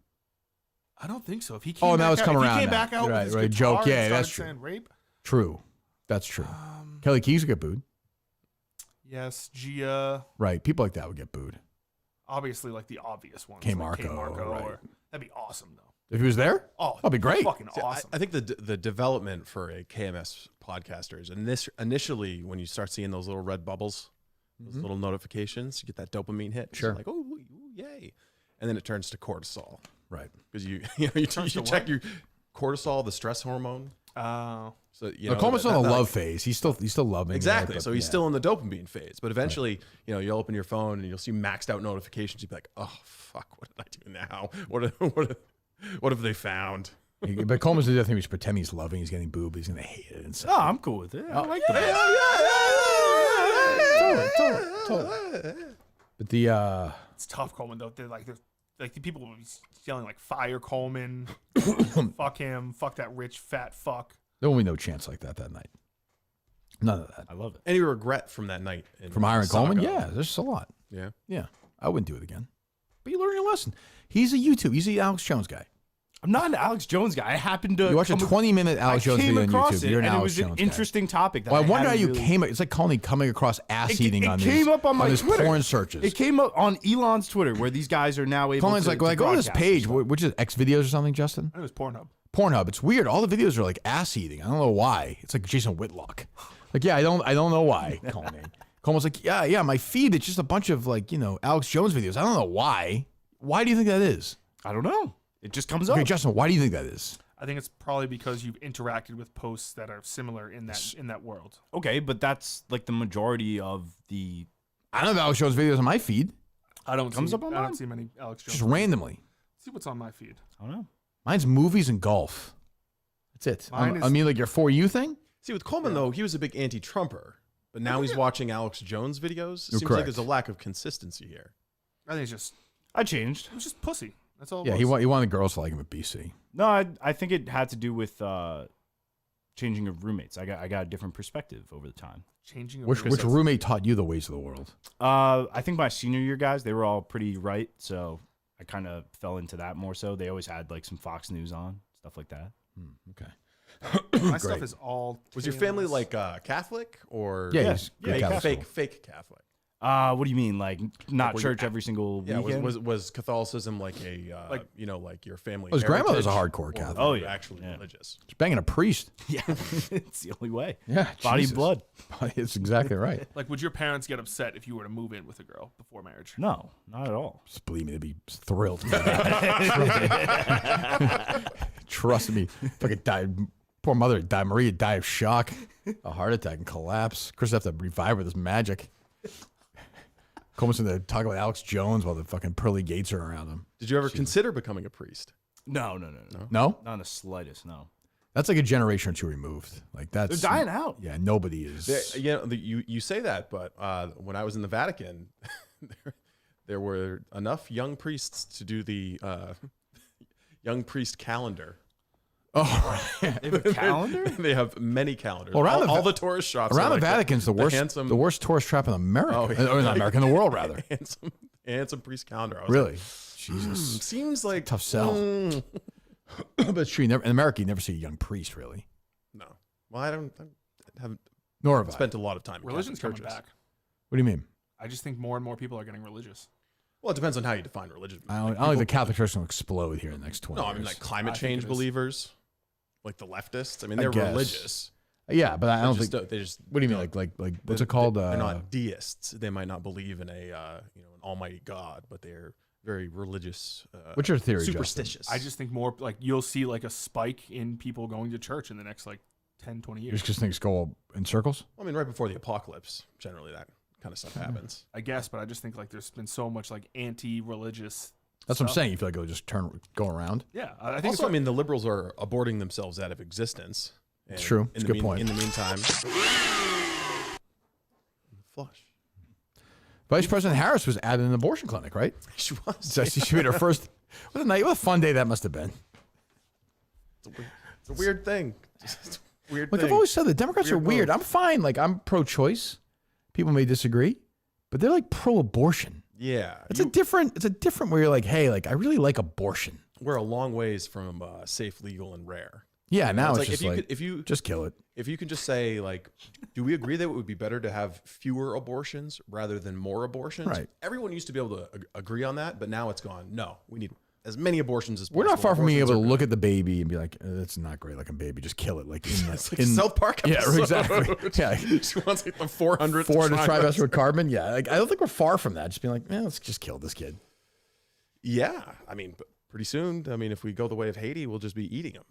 I don't think so. If he came now back it's out, coming if around he came now. back out Right, with his right. guitar Joke. Yeah, and that's started true. saying rape. True. That's true. Kelly Keys would get booed. Yes, Gia. Right. People like that would get booed. Obviously, like the obvious ones. K. like Marco, right. or that'd be awesome though. If he was there? Oh, that'd be great. Fucking awesome. I think the development for a KMS podcaster is initially when you start seeing those little red bubbles, those little notifications, you get that dopamine hit. Sure. It's like, oh, yay. And then it turns to cortisol. Right. Because you check your cortisol, the stress hormone. So Coleman's on a love phase. He's still loving. Exactly. It, so he's still in the dopamine phase. But eventually, you'll open your phone and you'll see maxed out notifications. You'll be like, oh fuck, what did I do now? What have they found? But Coleman's the other thing. He's pretending he's loving. He's getting booed. But he's gonna hate it. And Oh, I'm cool with it. I like that. Totally. But it's tough, Coleman. Though they're like the people will be yelling like "Fire Coleman," "Fuck him," "Fuck that rich fat fuck." there won't be no chance like that night. None of that. I love it. Any regret from that night? From hiring Saga? Coleman? Yeah, there's just a lot. Yeah. Yeah. I wouldn't do it again. But you learn your lesson. He's the Alex Jones guy. I'm not an Alex Jones guy. I happened to. You watch a 20-minute Alex Jones video on YouTube. You're an Alex Jones guy. It was an interesting topic. Well, I wonder how you came. It's like coming across ass eating on these. It came up on my his Twitter. porn searches. It came up on Elon's Twitter, where these guys are now able. Colin's to like, go to this broadcast. page, which is X videos or something, Justin. I think it was Pornhub. Pornhub. It's weird. All the videos are like ass eating. I don't know why. It's like Jason Whitlock. Like, yeah, I don't know why. Coleman's like, yeah, my feed, it's just a bunch of like, Alex Jones videos. I don't know why. Why do you think that is? I don't know. It just comes up. Okay, Justin, why do you think that is? I think it's probably because you've interacted with posts that are similar in that world. Okay, but that's like the majority of the. I don't have Alex Jones videos on my feed. I don't see many Alex Jones. Just randomly. See what's on my feed. I don't know. Mine's movies and golf. That's it. I mean, like your For You thing? See, with Coleman, though, he was a big anti-Trumper. But now he's watching Alex Jones videos. It You're seems correct. like there's a lack of consistency here. I think it's just. I changed. It was just pussy. That's all. Yeah, he wanted girls to like him at BC. No, I think it had to do with changing of roommates. I got a different perspective over the time. Changing of Which roommate taught you the ways of the world? I think my senior year guys, they were all pretty right, so I kind of fell into that more so. They always had like some Fox News on, stuff like that. Okay. My stuff is all. Was your family like Catholic or fake Catholic? What do you mean? Like not Like, church every single weekend? Was Catholicism like a like your family? His grandmother's a heritage, hardcore or Catholic. were you actually religious? She's banging a priest. Yeah, it's the only way. Yeah, body Jesus. blood. It's exactly right. Like, would your parents get upset if you were to move in with a girl before marriage? No, not at all. Just believe me, they'd be thrilled. Trust me. Fucking died. Poor mother died. Maria died of shock, a heart attack, and collapse. Chris have to revive her with his magic. Coleman's going to talk about Alex Jones while the fucking pearly gates are around him. Did you ever consider becoming a priest? No. No? Not in the slightest. No. That's like a generation or two removed. Like that's They're dying out. Yeah, nobody is. You say that, but when I was in the Vatican, there were enough young priests to do the young priest calendar. Oh, they have a calendar? They have many calendars. Well, all the tourist shops around are the like Vatican's the worst tourist trap in America. Oh, yeah. Or not America, in the world rather. handsome priest calendar. I was Really? like, Jesus. Seems like Tough sell. But it's true. In America, you never see a young priest, really. No. Well, I haven't. Nor have I. Spent a lot of time in Religion's Catholic coming churches. back. What do you mean? I just think more and more people are getting religious. Well, it depends on how you define religion. I don't think the Catholic Church will explode here in the next 20 years. No, I mean like climate change believers, like the leftists. I mean, I they're guess. religious. Yeah, but I don't think they just. What do you mean, like what's it called? They're not deists. They might not believe in an almighty God, but they're very religious. What's your theory, Superstitious. I just think more like you'll see like a spike in people going to church in the next like 10, 20 years. Just because things go in circles? I mean, right before the apocalypse, generally that kind of stuff happens. I guess, but I just think like there's been so much like anti-religious. That's what I'm saying. You feel like it'll just go around? Yeah, I think. Also, I mean, the liberals are aborting themselves out of existence. It's true. It's a good point. In the meantime, flush. Vice President Harris was at an abortion clinic, right? She was. So she made her first. What a fun day that must have been. It's a weird thing. It's a weird Like thing. I've always said, the Democrats are weird. move. I'm fine. Like I'm pro-choice. People may disagree, but they're like pro-abortion. Yeah, It's a different where you're like, hey, like I really like abortion. We're a long ways from safe, legal, and rare. Yeah, now it's like just if you just kill it. If you can just say like, do we agree that it would be better to have fewer abortions rather than more abortions? Right. Everyone used to be able to agree on that, but now it's gone. No, we need as many abortions as possible. We're not far from being able to Abortions are look at the baby and be like, that's not great like a baby. Just kill it. Like in, It's like a South Park episode. Yeah, exactly. Yeah. She wants like the 400th 400 trimester with carbon. Yeah, like I don't think we're far from that. Just being like, let's just kill this kid. Yeah, I mean, pretty soon. I mean, if we go the way of Haiti, we'll just be eating them.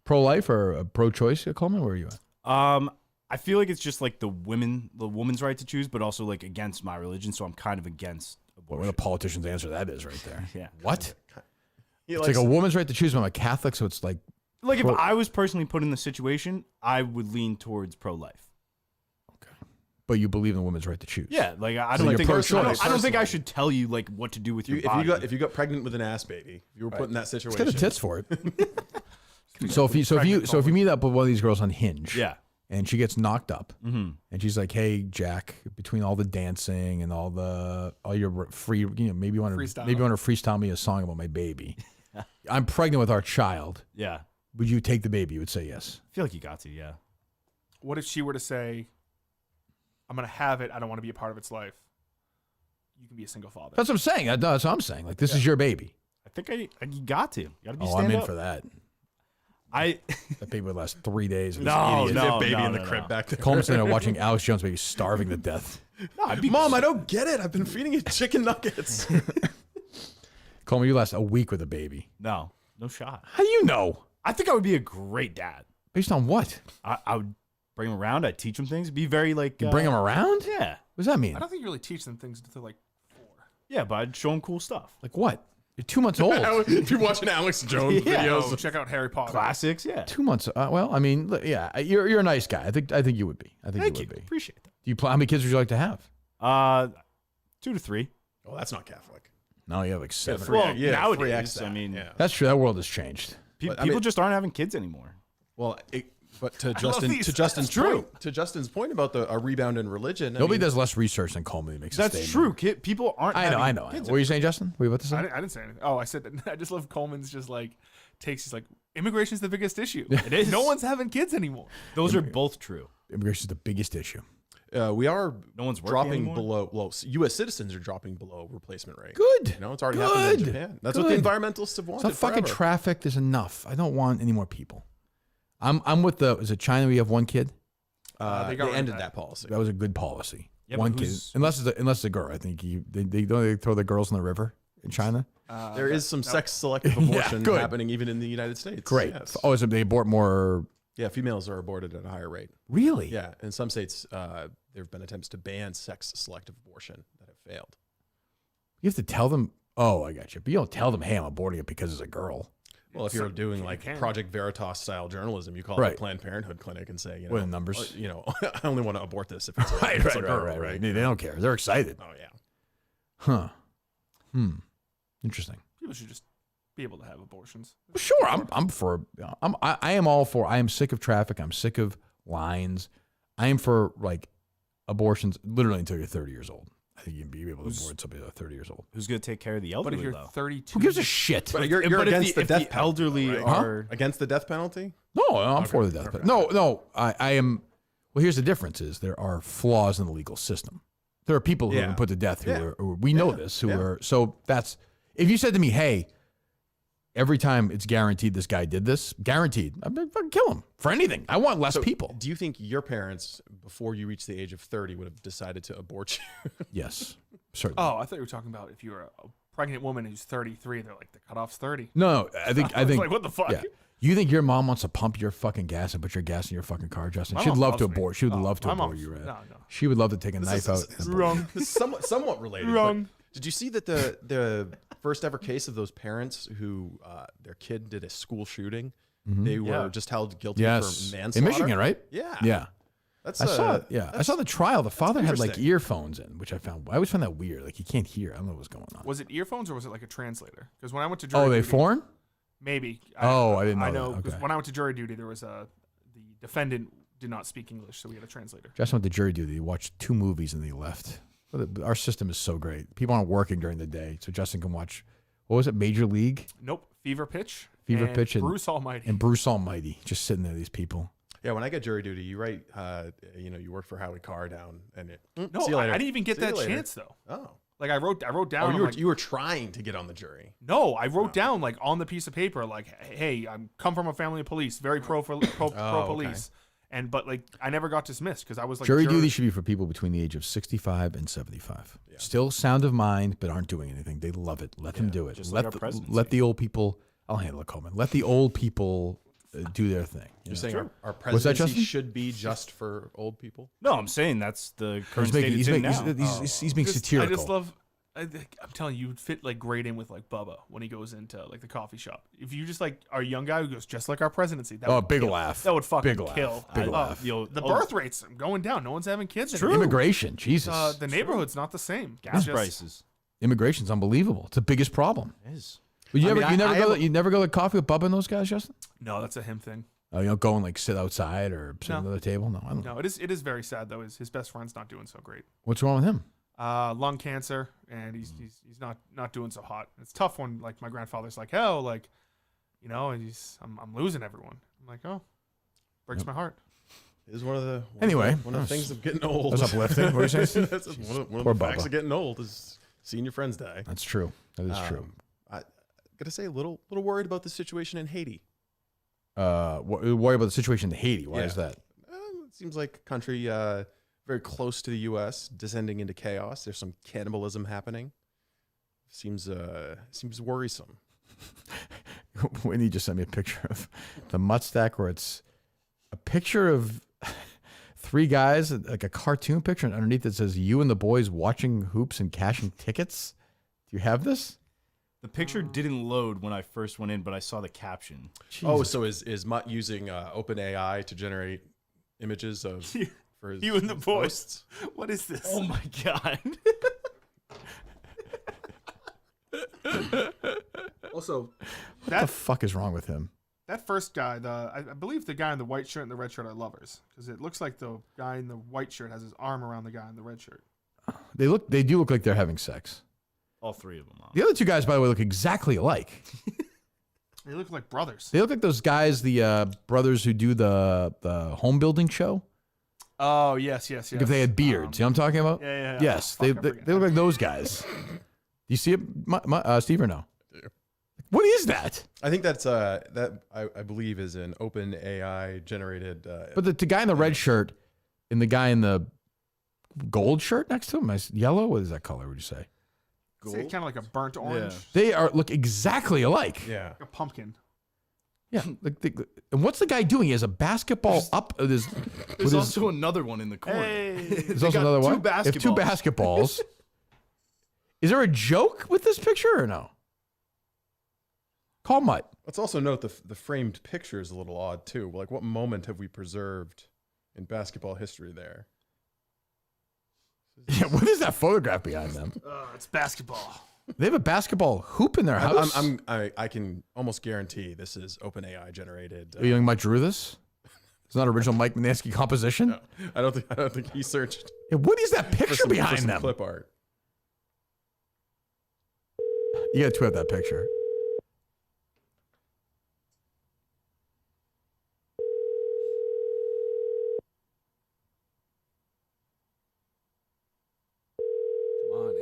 Pro-life or pro-choice, Coleman? Where are you at? I feel like it's just like the woman's right to choose, but also like against my religion. So I'm kind of against abortion. What a politician's answer that is right there. Yeah. What? He It's likes- like a woman's right to choose, but I'm a Catholic, so it's like... Like if I was personally put in the situation, I would lean towards pro-life. But you believe in a woman's right to choose. Yeah, like I So don't you're think pro-choice. I don't think I should tell you like what to do with your body. if you got pregnant with an ass baby, if you were put in that Let's situation, get the tits for it. So if you meet up with one of these girls on Hinge, Yeah. and she gets knocked up, Mm-hmm. and she's like, "Hey, Jack, between all the dancing and all your free, maybe you want to freestyle me a song about my baby. I'm pregnant with our child. Yeah. Would you take the baby?" You would say yes. I feel like you got to, yeah. What if she were to say, "I'm gonna have it. I don't want to be a part of its life." You can be a single father. That's what I'm saying. That's what I'm saying. Like this is your baby. I think you got to. You got to be Oh, stand I'm in up. for that. That baby would last 3 days. No, baby in the crib back there. Coleman's sitting there watching Alex Jones baby starving to death. Mom, I don't get it. I've been feeding you chicken nuggets. Coleman, you last a week with a baby. No shot. How do you know? I think I would be a great dad. Based on what? I would bring him around. I'd teach him things. Be very like. You bring him around? Yeah. What does that mean? I don't think you really teach them things until like 4. Yeah, but I'd show him cool stuff. Like what? You're 2 months old. If you're watching Alex Jones videos, Oh, check out Harry Potter. Classics, yeah. 2 months. Well, I mean, yeah, you're a nice guy. I think you would be. I think Thank you would you. be. Appreciate that. Do you how many kids would you like to have? 2 to 3. Oh, that's not Catholic. No, you have like 7. Well, yeah, nowadays, 3x I mean, That's true. That world has changed. people just aren't having kids anymore. Well, but to Justin's point about a rebound in religion, Nobody does less research than Coleman. Makes That's a statement. true. People aren't. I know. What were you saying, Justin? What were you about to say? I didn't say anything. Oh, I said that. I just love Coleman's just like he's like, immigration's the biggest issue. It is. No one's having kids anymore. Those are both true. Immigration is the biggest issue. We are No one's working dropping anymore? below. Well, U.S. citizens are dropping below replacement rate. Good. You know, it's already happened in Japan. That's what the environmentalists have wanted. Stop fucking forever. traffic. There's enough. I don't want any more people. I'm with the. Is it China? We have one kid. They ended that policy. That was a good policy. Yeah, one but kid, unless it's a girl. I think they throw the girls in the river in China. There is some sex selective abortion happening even in the United States. Great. Yes. Oh, so they abort more. Yeah, females are aborted at a higher rate. Really? Yeah, in some states, there have been attempts to ban sex selective abortion that have failed. You have to tell them. Oh, I got you. But you don't tell them, hey, I'm aborting it because it's a girl. Well, if you're doing like Project Veritas style journalism, you call it a Planned Parenthood clinic and say, what are the numbers? I only want to abort this if it's a, right. They don't care. They're excited. Oh yeah. Huh. Interesting. People should just be able to have abortions. Well, sure. I'm for. I am all for. I am sick of traffic. I'm sick of lines. I am for like abortions literally until you're 30 years old. I think you'd be able to abort somebody that's 30 years old. Who's going to take care of the But elderly, if you're though? 32, Who gives a shit? But you're But if against the death elderly penalty, right? are Against the death penalty? No, I'm for the death penalty. No, I am. Well, here's the difference: is there are flaws in the legal system. There are people who have been put to death who we know this who are. So that's if you said to me, hey, every time it's guaranteed this guy did this, guaranteed, I'm gonna fucking kill him for anything. I want less people. Do you think your parents, before you reach the age of 30, would have decided to abort you? Yes, certainly. Oh, I thought you were talking about if you were a pregnant woman who's 33. They're like the cutoff's 30. No, I think like what the fuck? Yeah. You think your mom wants to pump your fucking gas and put your gas in your fucking car, Justin? My She'd mom love loves to me. abort. She would Oh, love to my abort mom's- you, right? no. She would love to take a knife out. And Wrong. This is somewhat related. Wrong. Did you see that the first ever case of those parents who their kid did a school shooting? They were just held guilty for manslaughter. In Michigan, right? Yeah. Yeah. That's I saw it. Yeah, I saw the trial. The father had like interesting. earphones in, which I always found that weird. Like he can't hear. I don't know what's going on. Was it earphones or was it like a translator? Because when I went to jury Oh, they duty, foreign? Maybe. I didn't know. I know that. because Okay. when I went to jury duty, there was the defendant did not speak English, so we had a translator. Justin went to jury duty. He watched 2 movies and then he left. Our system is so great. People aren't working during the day, so Justin can watch. What was it? Major League. Nope. Fever Pitch. Fever and Pitch and Bruce Almighty. And Bruce Almighty, just sitting there. These people. Yeah, when I get jury duty, you write, you work for Howie Carr down, and it. No, see you later. I didn't even get See you that later. chance though. Oh. Like I wrote down. Oh, I'm like, you were trying to get on the jury. No, I wrote down like on the piece of paper, like, hey, I'm come from a family of police, very pro police, but like I never got dismissed because I was like Jury duty should be for people between the age of 65 and 75. Yeah. Still sound of mind, but aren't doing anything. They love it. Let them do it. Just like Let our presidency. let the old people. I'll handle it, Coleman. Let the old people do their thing. You're saying our What's that, presidency Justin? should be just for old people? No, I'm saying that's the current state it's in now. He's being satirical. I just love. I'm telling you, you'd fit like great in with like Bubba when he goes into like the coffee shop. If you just like are a young guy who goes just like our presidency, that would big kill. laugh. That would fucking Big laugh. kill. Big I laugh. The birth rates are going down. No one's having kids. True. anymore. Immigration, Jesus. The neighborhood's not the same. Gas It's just- prices. Immigration's unbelievable. It's the biggest problem. It is. But you I never, mean, you never go to coffee with Bubba and those guys, Justin? No, that's a him thing. Oh, you don't go and like sit outside or sit No. at another table? No, I don't know. No, it is very sad though. His best friend's not doing so great. What's wrong with him? Lung cancer, and he's not doing so hot. It's tough when like my grandfather's like, hell, like, and I'm losing everyone. I'm like, oh, breaks my heart. Is one of the things of getting old. That's uplifting. What are you saying? That's one of Poor the facts Bubba. of getting old is seeing your friends die. That's true. That is true. I gotta say, a little worried about the situation in Haiti. worry about the situation in Haiti. Why is that? It seems like a country very close to the U.S. descending into chaos. There's some cannibalism happening. Seems worrisome. Winnie just sent me a picture of the MutStack where it's a picture of 3 guys, like a cartoon picture, and underneath it says, "You and the boys watching hoops and cashing tickets." Do you have this? The picture didn't load when I first went in, but I saw the caption. Jesus. Oh, so is Mutt using OpenAI to generate images of for his, you and the boys? Posts? What is this? Oh my god! Also, What the fuck is wrong with him? that first guy, I believe the guy in the white shirt and the red shirt are lovers, because it looks like the guy in the white shirt has his arm around the guy in the red shirt. They do look like they're having sex. All 3 of them. The other 2 guys, by the way, look exactly alike. They look like brothers. They look like those guys, the brothers who do the home building show. Oh yes. Like if they had beards, you know what I'm talking about? Yeah. Yes, Oh, they fuck, look like those guys. Do you see it, Steve, or no? What is that? I think that's that I believe is an OpenAI generated. But the guy in the red shirt and the guy in the gold shirt next to him, is yellow. What is that color? Would you say? Kind of like a burnt orange. They look exactly alike. Yeah, like a pumpkin. Yeah. And what's the guy doing? He has a basketball up. There's also another one in the corner. There's also another one. They have 2 basketballs. Is there a joke with this picture or no? Call Mutt. Let's also note the framed picture is a little odd too. Like, what moment have we preserved in basketball history there? Yeah, what is that photograph behind them? It's basketball. They have a basketball hoop in their house. I can almost guarantee this is OpenAI generated. You think Mike drew this? It's not original Mike Manansky composition. No, I don't think he searched. Yeah, what is that picture behind some them? Clip art. You got to tweet that picture.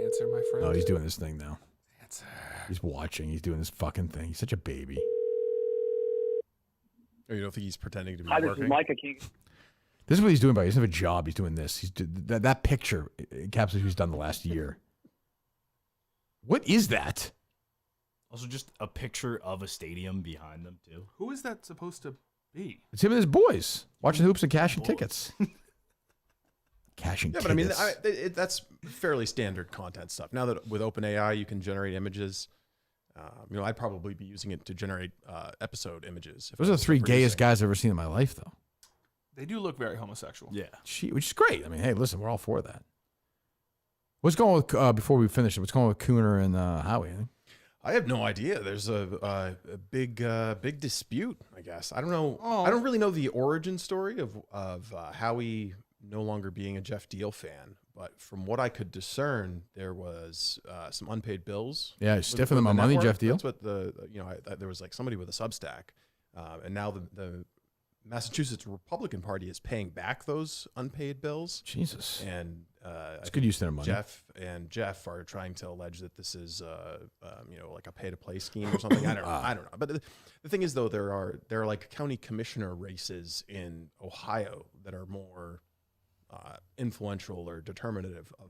Answer, my friend. No, he's doing this thing now. Answer. He's watching. He's doing this fucking thing. He's such a baby. Oh, you don't think he's pretending to be Hi, this working? is Micah King. This is what he's doing, buddy. He doesn't have a job. He's doing this. That picture encapsulates what he's done the last year. What is that? Also, just a picture of a stadium behind them too. Who is that supposed to be? It's him and his boys watching hoops and cashing tickets. Cashing Yeah, tickets. but I mean, that's fairly standard content stuff. Now that with OpenAI you can generate images, I'd probably be using it to generate episode images. Those are the 3 gayest guys I've ever seen in my life, though. They do look very homosexual. Yeah. Which is great. I mean, hey, listen, we're all for that. What's going on with, before we finish it, what's going on with Cooner and Howie? I have no idea. There's a big dispute, I guess. I don't know. I don't really know the origin story of Howie no longer being a Jeff Deal fan, but from what I could discern, there was some unpaid bills. Yeah, he's stiffing them on money, Jeff Deal. That's what there was like somebody with a Substack, and now the Massachusetts Republican Party is paying back those unpaid bills. Jesus. And it's good use of their money. Jeff are trying to allege that this is like a pay-to-play scheme or something. I don't know. But the thing is, though, there are like county commissioner races in Ohio that are more influential or determinative of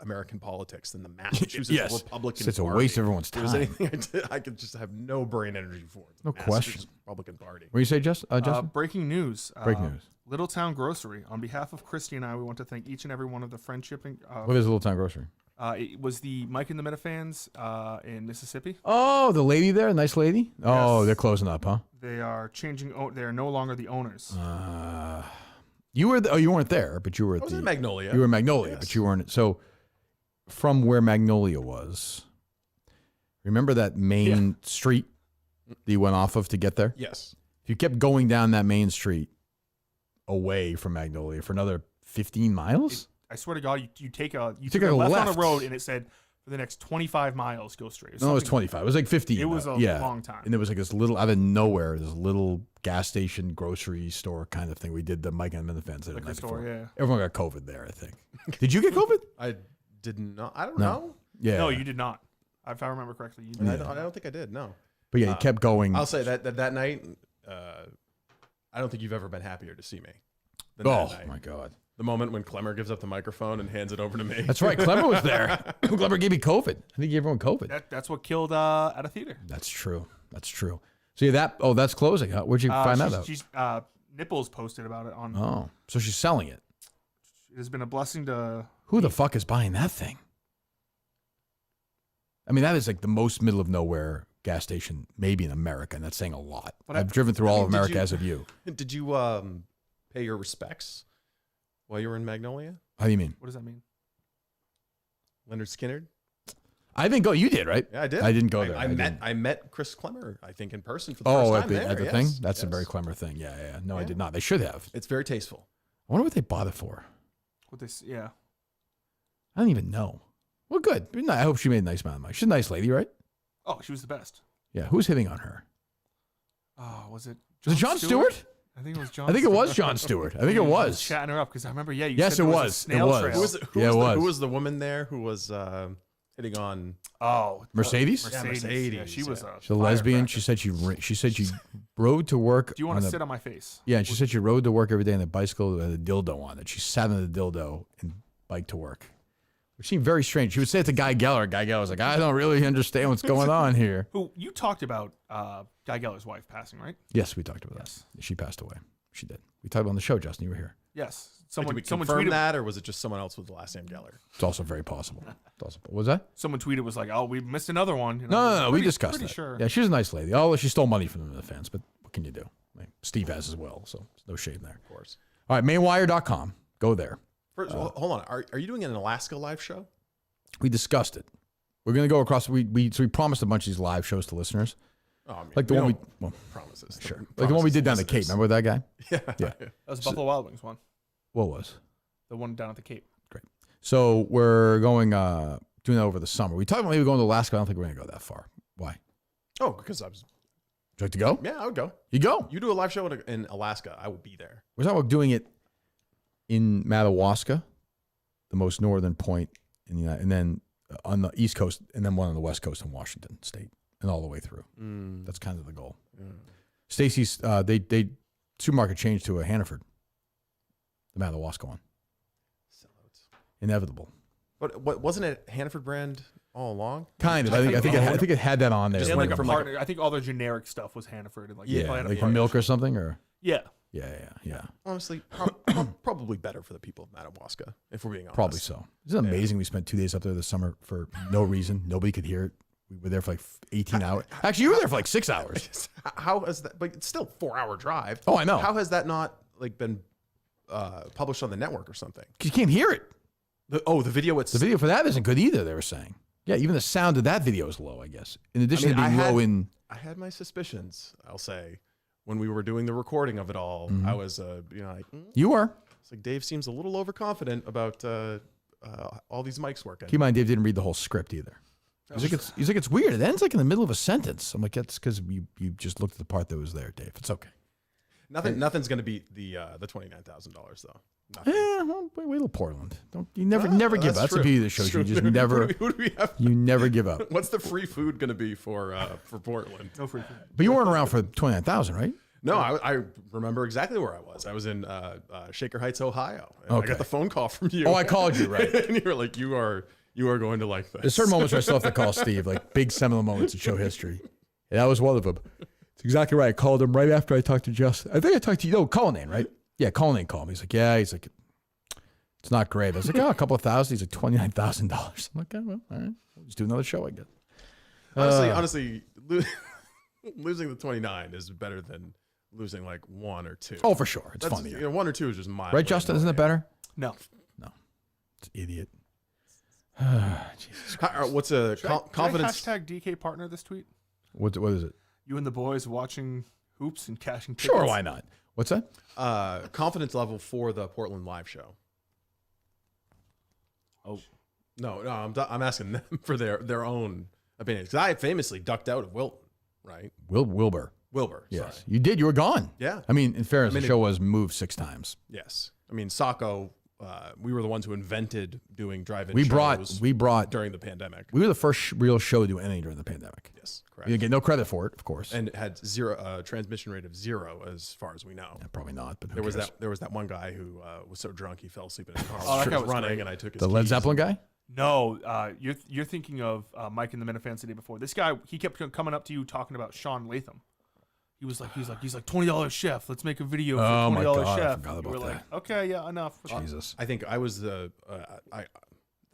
American politics than the Massachusetts Republican it's a Party. waste of everyone's If there's time. anything I did, I could just have no brain energy for it. No question. Republican Party. What do you say, Justin? Breaking news. Breaking news. Littletown Grocery. On behalf of Christy and I, we want to thank each and every one of the friendship. What is Littletown Grocery? It was the Mike and the Metafans in Mississippi. Oh, the lady there, nice lady. Oh, they're closing up, huh? They are changing. They are no longer the owners. You were. You weren't there, but you were at I was in Magnolia. You were in Magnolia, Yes. but you weren't. So, from where Magnolia was, remember that main street that you went off of to get there? Yes. If you kept going down that main street away from Magnolia for another 15 miles, I swear to God, you take a took a left on left. the road, and it said for the next 25 miles, go straight. no, it was 25. It was like 15. It was a long time. And there was like this little out of nowhere, this little gas station, grocery store kind of thing. We did the Mike and the fans the Liquor night store, before. yeah. Everyone got COVID there, I think. Did you get COVID? I did not. I don't No. know. Yeah. No, you did not. If I remember correctly, you did. I don't think I did. No. But yeah, you kept going. I'll say that night, I don't think you've ever been happier to see me than that night. My God. The moment when Clemmer gives up the microphone and hands it over to me. That's right. Clemmer was there. Clemmer gave me COVID. I think he gave everyone COVID. That's what killed at a theater. That's true. That's true. So that's closing. Where'd you find that out? She's Nipples posted about it on. Oh, so she's selling it. It has been a blessing to. Who the fuck is buying that thing? I mean, that is like the most middle of nowhere gas station maybe in America, and that's saying a lot. But I've driven through all of America as of you. Did you pay your respects while you were in Magnolia? How do you mean? What does that mean? Leonard Skinner? I didn't go. You did, right? Yeah, I did. I didn't go there. I met Chris Clemmer, I think, in person for the first time at the there. thing? Yes, That's a very Clemmer thing. Yeah. No, I did not. They should have. It's very tasteful. I wonder what they bought it for. Yeah. I don't even know. Well, good. I hope she made a nice amount of money. She's a nice lady, right? Oh, she was the best. Yeah. Who's hitting on her? Oh, was it John Stewart? I think it was John. I think it was John Stewart. I think it was. Chatting her up because I remember. Yeah. Yes, said it there was. A snail trail. Who was the woman there who was hitting on? Oh, Mercedes. Mercedes. Yeah, she was She's a lesbian. She said she rode to work. Do you want to sit on my face? Yeah, and she said she rode to work every day on a bicycle with a dildo on it. She sat on the dildo and biked to work, which seemed very strange. She would say it to Guy Geller. Guy Geller was like, I don't really understand what's going on here. Who you talked about? Guy Geller's wife passing, right? Yes, we talked about that. She passed away. She did. We talked about it on the show, Justin. You were here. Yes. Someone confirmed that, or was it just someone else with the last name Geller? It's also very possible. What was that? Someone tweeted was like, "Oh, we missed another one." You know, no. We discussed pretty that. Sure. Yeah, she's a nice lady. Oh, she stole money from the fans, but what can you do? Like, Steve has as well, so no shade there. Of course. All right, mainwire.com. Go there. First, hold on. Are you doing an Alaska live show? We discussed it. We're going to go across. We promised a bunch of these live shows to listeners. Oh, I mean, like the one promises. Sure. Like the one we did down the Cape. Remember that guy? Yeah. That was the Buffalo Wild Wings one. What was? The one down at the Cape. Great. So we're going doing that over the summer. We talked about maybe going to Alaska. I don't think we're going to go that far. Why? Oh, because I was. Would you like to go? Yeah, I would go. You go. You do a live show in Alaska. I will be there. We're talking about doing it in Madawaska, the most northern point in the United, and then on the East Coast, and then one on the West Coast in Washington State, and all the way through. That's kind of the goal. Stacy's they supermarket changed to a Hannaford, the Madawaska one. Inevitable. But what wasn't it Hannaford brand all along? Kind of. I think it had that on there. Just like a partner. I think all their generic stuff was Hannaford. And like milk or something, or yeah. Honestly, probably better for the people of Madawaska, if we're being honest. Probably so. Isn't it amazing? We spent 2 days up there this summer for no reason. Nobody could hear it. We were there for like 18 hours. Actually, you were there for like 6 hours. How has that? But it's still a 4-hour drive. Oh, I know. How has that not like been published on the network or something? Because you can't hear it. The video. The video for that isn't good either. They were saying. Yeah, even the sound of that video is low. I guess. In addition to being low in. I had my suspicions. I'll say. When we were doing the recording of it all, I was, like, you were. It's like Dave seems a little overconfident about all these mics working. Keep in mind, Dave didn't read the whole script either. He's like, it's weird. It ends like in the middle of a sentence. I'm like, that's because you just looked at the part that was there, Dave. It's okay. Nothing's going to beat the $29,000 though. Nothing. Yeah, well, wait till Portland. You never give up. That's the beauty of the show. You just never. Who do we have? You never give up. What's the free food going to be for Portland? No free food. But you weren't around for $29,000, right? No, I remember exactly where I was. I was in Shaker Heights, Ohio. And I got the phone call from you. Oh, I called you, right? And you were like, you are going to like this. There's certain moments where I still have to call Steve, like big seminal moments in show history. And that was one of them. It's exactly right. I called him right after I talked to Justin. I think I talked to you. No, Coleman, right? Yeah, Coleman called me. He's like, yeah. He's like, it's not great. I was like, a couple of thousand. He's like, $29,000. I'm like, well, all right. We'll just do another show, I guess. Honestly, losing the 29 is better than losing like 1 or 2. Oh, for sure. It's funny. 1 or 2 is just mild. Right, Justin? Isn't it better? No. It's idiot. Jesus Christ. What's a confidence? Should I hashtag DK partner this tweet? What is it? You and the boys watching hoops and cashing tickets. Sure, why not? What's that? Confidence level for the Portland live show. Oh. No, I'm asking them for their own opinions. Because I famously ducked out of Wilton, right? Wilbur. Yes. Sorry. You did. You were gone. Yeah. I mean, in fairness, the show was moved 6 times. Yes. I mean, Sacco, we were the ones who invented doing drive-in we shows brought during the pandemic. We were the first real show to do anything during the pandemic. Yes, correct. You get no credit for it, of course. And it had zero transmission rate of 0 as far as we know. Yeah, probably not, but there was that one guy who was so drunk he fell asleep in his car. That guy was running, great. and I took his The Led keys. Zeppelin guy? No, you're thinking of Mike in the Minifans the day before. This guy, he kept coming up to you talking about Sean Latham. He's like $20 chef. Let's make a video for $20 my God, I chef. forgot You about were that. like, okay, yeah, enough. Jesus. I think I was the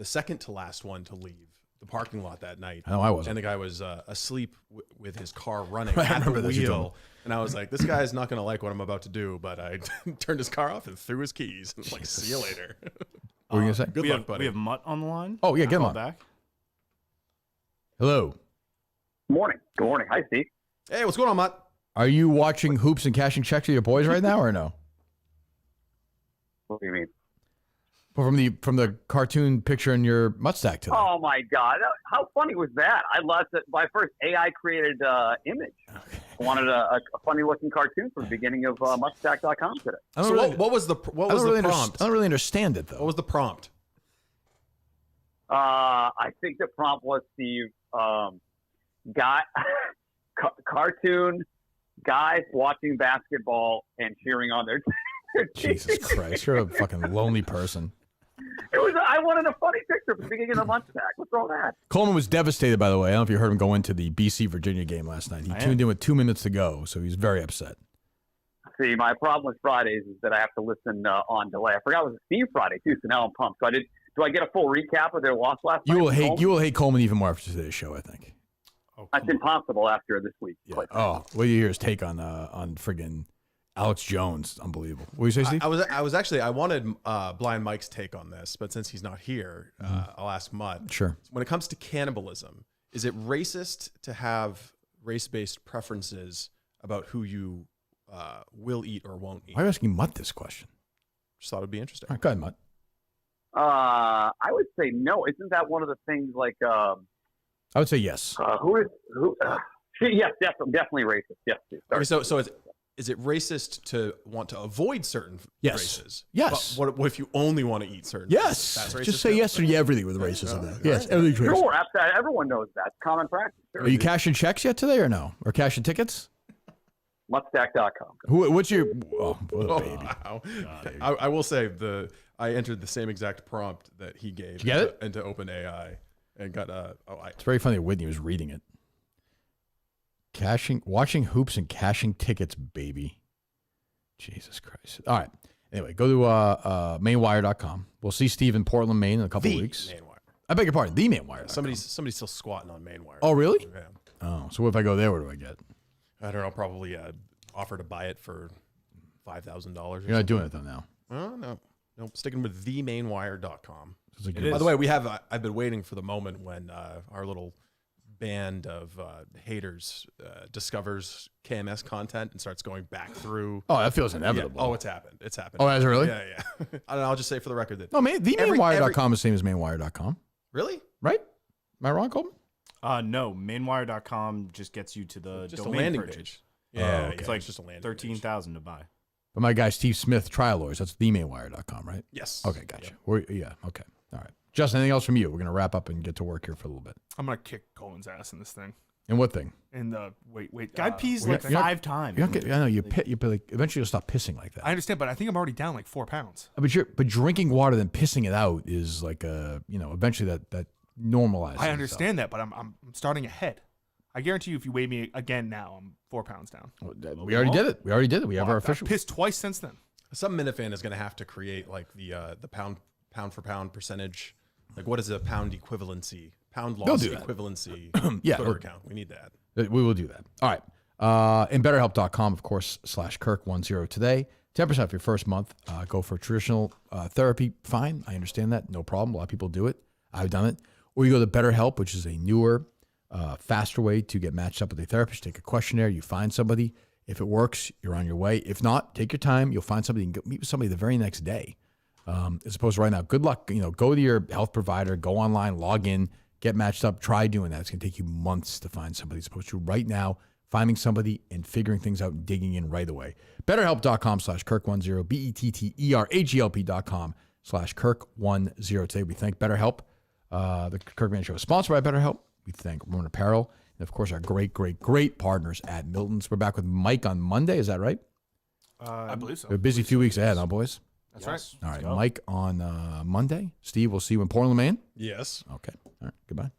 second to last one to leave the parking lot that night. No, I wasn't. And the guy was asleep with his car running I at the remember this, you told wheel. And I was like, this guy's not going to like what I'm about to do. But I turned his car off and threw his keys. And was like, see you later. What were you going to say? Good luck, buddy. We have Mutt on the line. Oh, yeah, get him Call on. back. Hello. Morning. Good morning. Hi, Steve. Hey, what's going on, Mutt? Are you watching hoops and cashing checks with your boys right now or no? What do you mean? Well, from the cartoon picture in your MutStack today. Oh my God! How funny was that? I lost my first AI created image. I wanted a funny looking cartoon from the beginning of MutStack.com today. So what was the prompt? I don't really understand it though. What was the prompt? I think the prompt was Steve, cartoon guys watching basketball and cheering on their team. Jesus Christ, you're a fucking lonely person. I wanted a funny picture from the beginning of the MutStack. What's wrong with that? Coleman was devastated, by the way. I don't know if you heard him go into the BC-Virginia game last night. He tuned in with 2 minutes to go, so he's very upset. See, my problem with Fridays is that I have to listen on delay. I forgot it was a Steve Friday too, so now I'm pumped. So do I get a full recap of their loss last night? You will hate Coleman even more after today's show, I think. That's impossible after this week. Yeah. Oh, what do you hear his take on friggin' Alex Jones? Unbelievable. What do you say, Steve? I wanted Blind Mike's take on this, but since he's not here, I'll ask Mutt. Sure. When it comes to cannibalism, is it racist to have race-based preferences about who you will eat or won't eat? Why are you asking Mutt this question? Just thought it'd be interesting. All right, go ahead, Mutt. I would say no. Isn't that one of the things like? I would say yes. Yes, definitely racist. Yes. Steve. Okay, so is it racist to want to avoid certain races? Yes. But what if you only want to eat certain? Yes. That's racist Just say yes to everything with racism. Then. Yes, everything's racist. Sure, absolutely. Everyone knows that. It's common practice. Sure. Are you cashing checks yet today or no? Or cashing tickets? MutStack.com. What's your? Oh, what a baby. Wow. I will say I entered the same exact prompt that he gave. Did you get it? Into OpenAI and got It's very funny that Whitney was reading it. Watching hoops and cashing tickets, baby. Jesus Christ. All right. Anyway, go to mainwire.com. We'll see Steve in Portland, Maine in a couple of weeks. Mainwire. I beg your pardon. The mainwire. Somebody's still squatting on Mainwire. Oh, really? Yeah. Oh, so if I go there, what do I get? I don't know. Probably offer to buy it for $5,000. You're not doing it though now. Oh, no. Nope. Sticking with themainwire.com. By the way, I've been waiting for the moment when our little band of haters discovers KMS content and starts going back through. Oh, that feels inevitable. Yeah. Oh, it's happened. It's happened. Oh, has it really? Yeah. I don't know. I'll just say for the record that. No, themainwire.com is the same as mainwire.com. Really? Right? Am I wrong, Coleman? No, mainwire.com just gets you to the just domain a landing purchase. page. Yeah, It's like just a landing 13,000 to buy. But my guy Steve Smith, trial lawyers, that's themainwire.com, right? Yes. Okay, gotcha. Yeah, okay. All right. Justin, anything else from you? We're going to wrap up and get to work here for a little bit. I'm gonna kick Coleman's ass in this thing. In what thing? In the wait. Guy pees you're like not- 5 times. I know you eventually you'll stop pissing like that. I understand, but I think I'm already down like 4 pounds. But drinking water then pissing it out is like eventually that normalizes. I understand that, but I'm starting ahead. I guarantee you, if you weigh me again now, I'm 4 pounds down. We already did it. We have our official. I've pissed twice since then. Some Minifan is going to have to create like the pound for pound percentage. Like what is a pound equivalency? Pound loss equivalency. Yeah, Twitter account. We need that. We will do that. All right. And BetterHelp.com, of course, /Kirk10 today. 10% off your first month. Go for traditional therapy. Fine. I understand that. No problem. A lot of people do it. I've done it. Or you go to BetterHelp, which is a newer, faster way to get matched up with a therapist. Take a questionnaire. You find somebody. If it works, you're on your way. If not, take your time. You'll find somebody and go meet with somebody the very next day. As opposed to right now. Good luck. Go to your health provider. Go online. Log in. Get matched up. Try doing that. It's going to take you months to find somebody. As opposed to right now, finding somebody and figuring things out and digging in right away. BetterHelp.com /Kirk10. BetterHelp.com /Kirk10. Today we thank BetterHelp. The Kirkman Show is sponsored by BetterHelp. We thank Ramon Apparel. Of course, our great, great, great partners at Milton's. We're back with Mike on Monday. Is that right? I believe so. We're a busy few weeks ahead, huh, boys? That's right. All right, Mike on Monday. Steve, we'll see you in Portland, Maine. Yes. Okay. All right. Goodbye.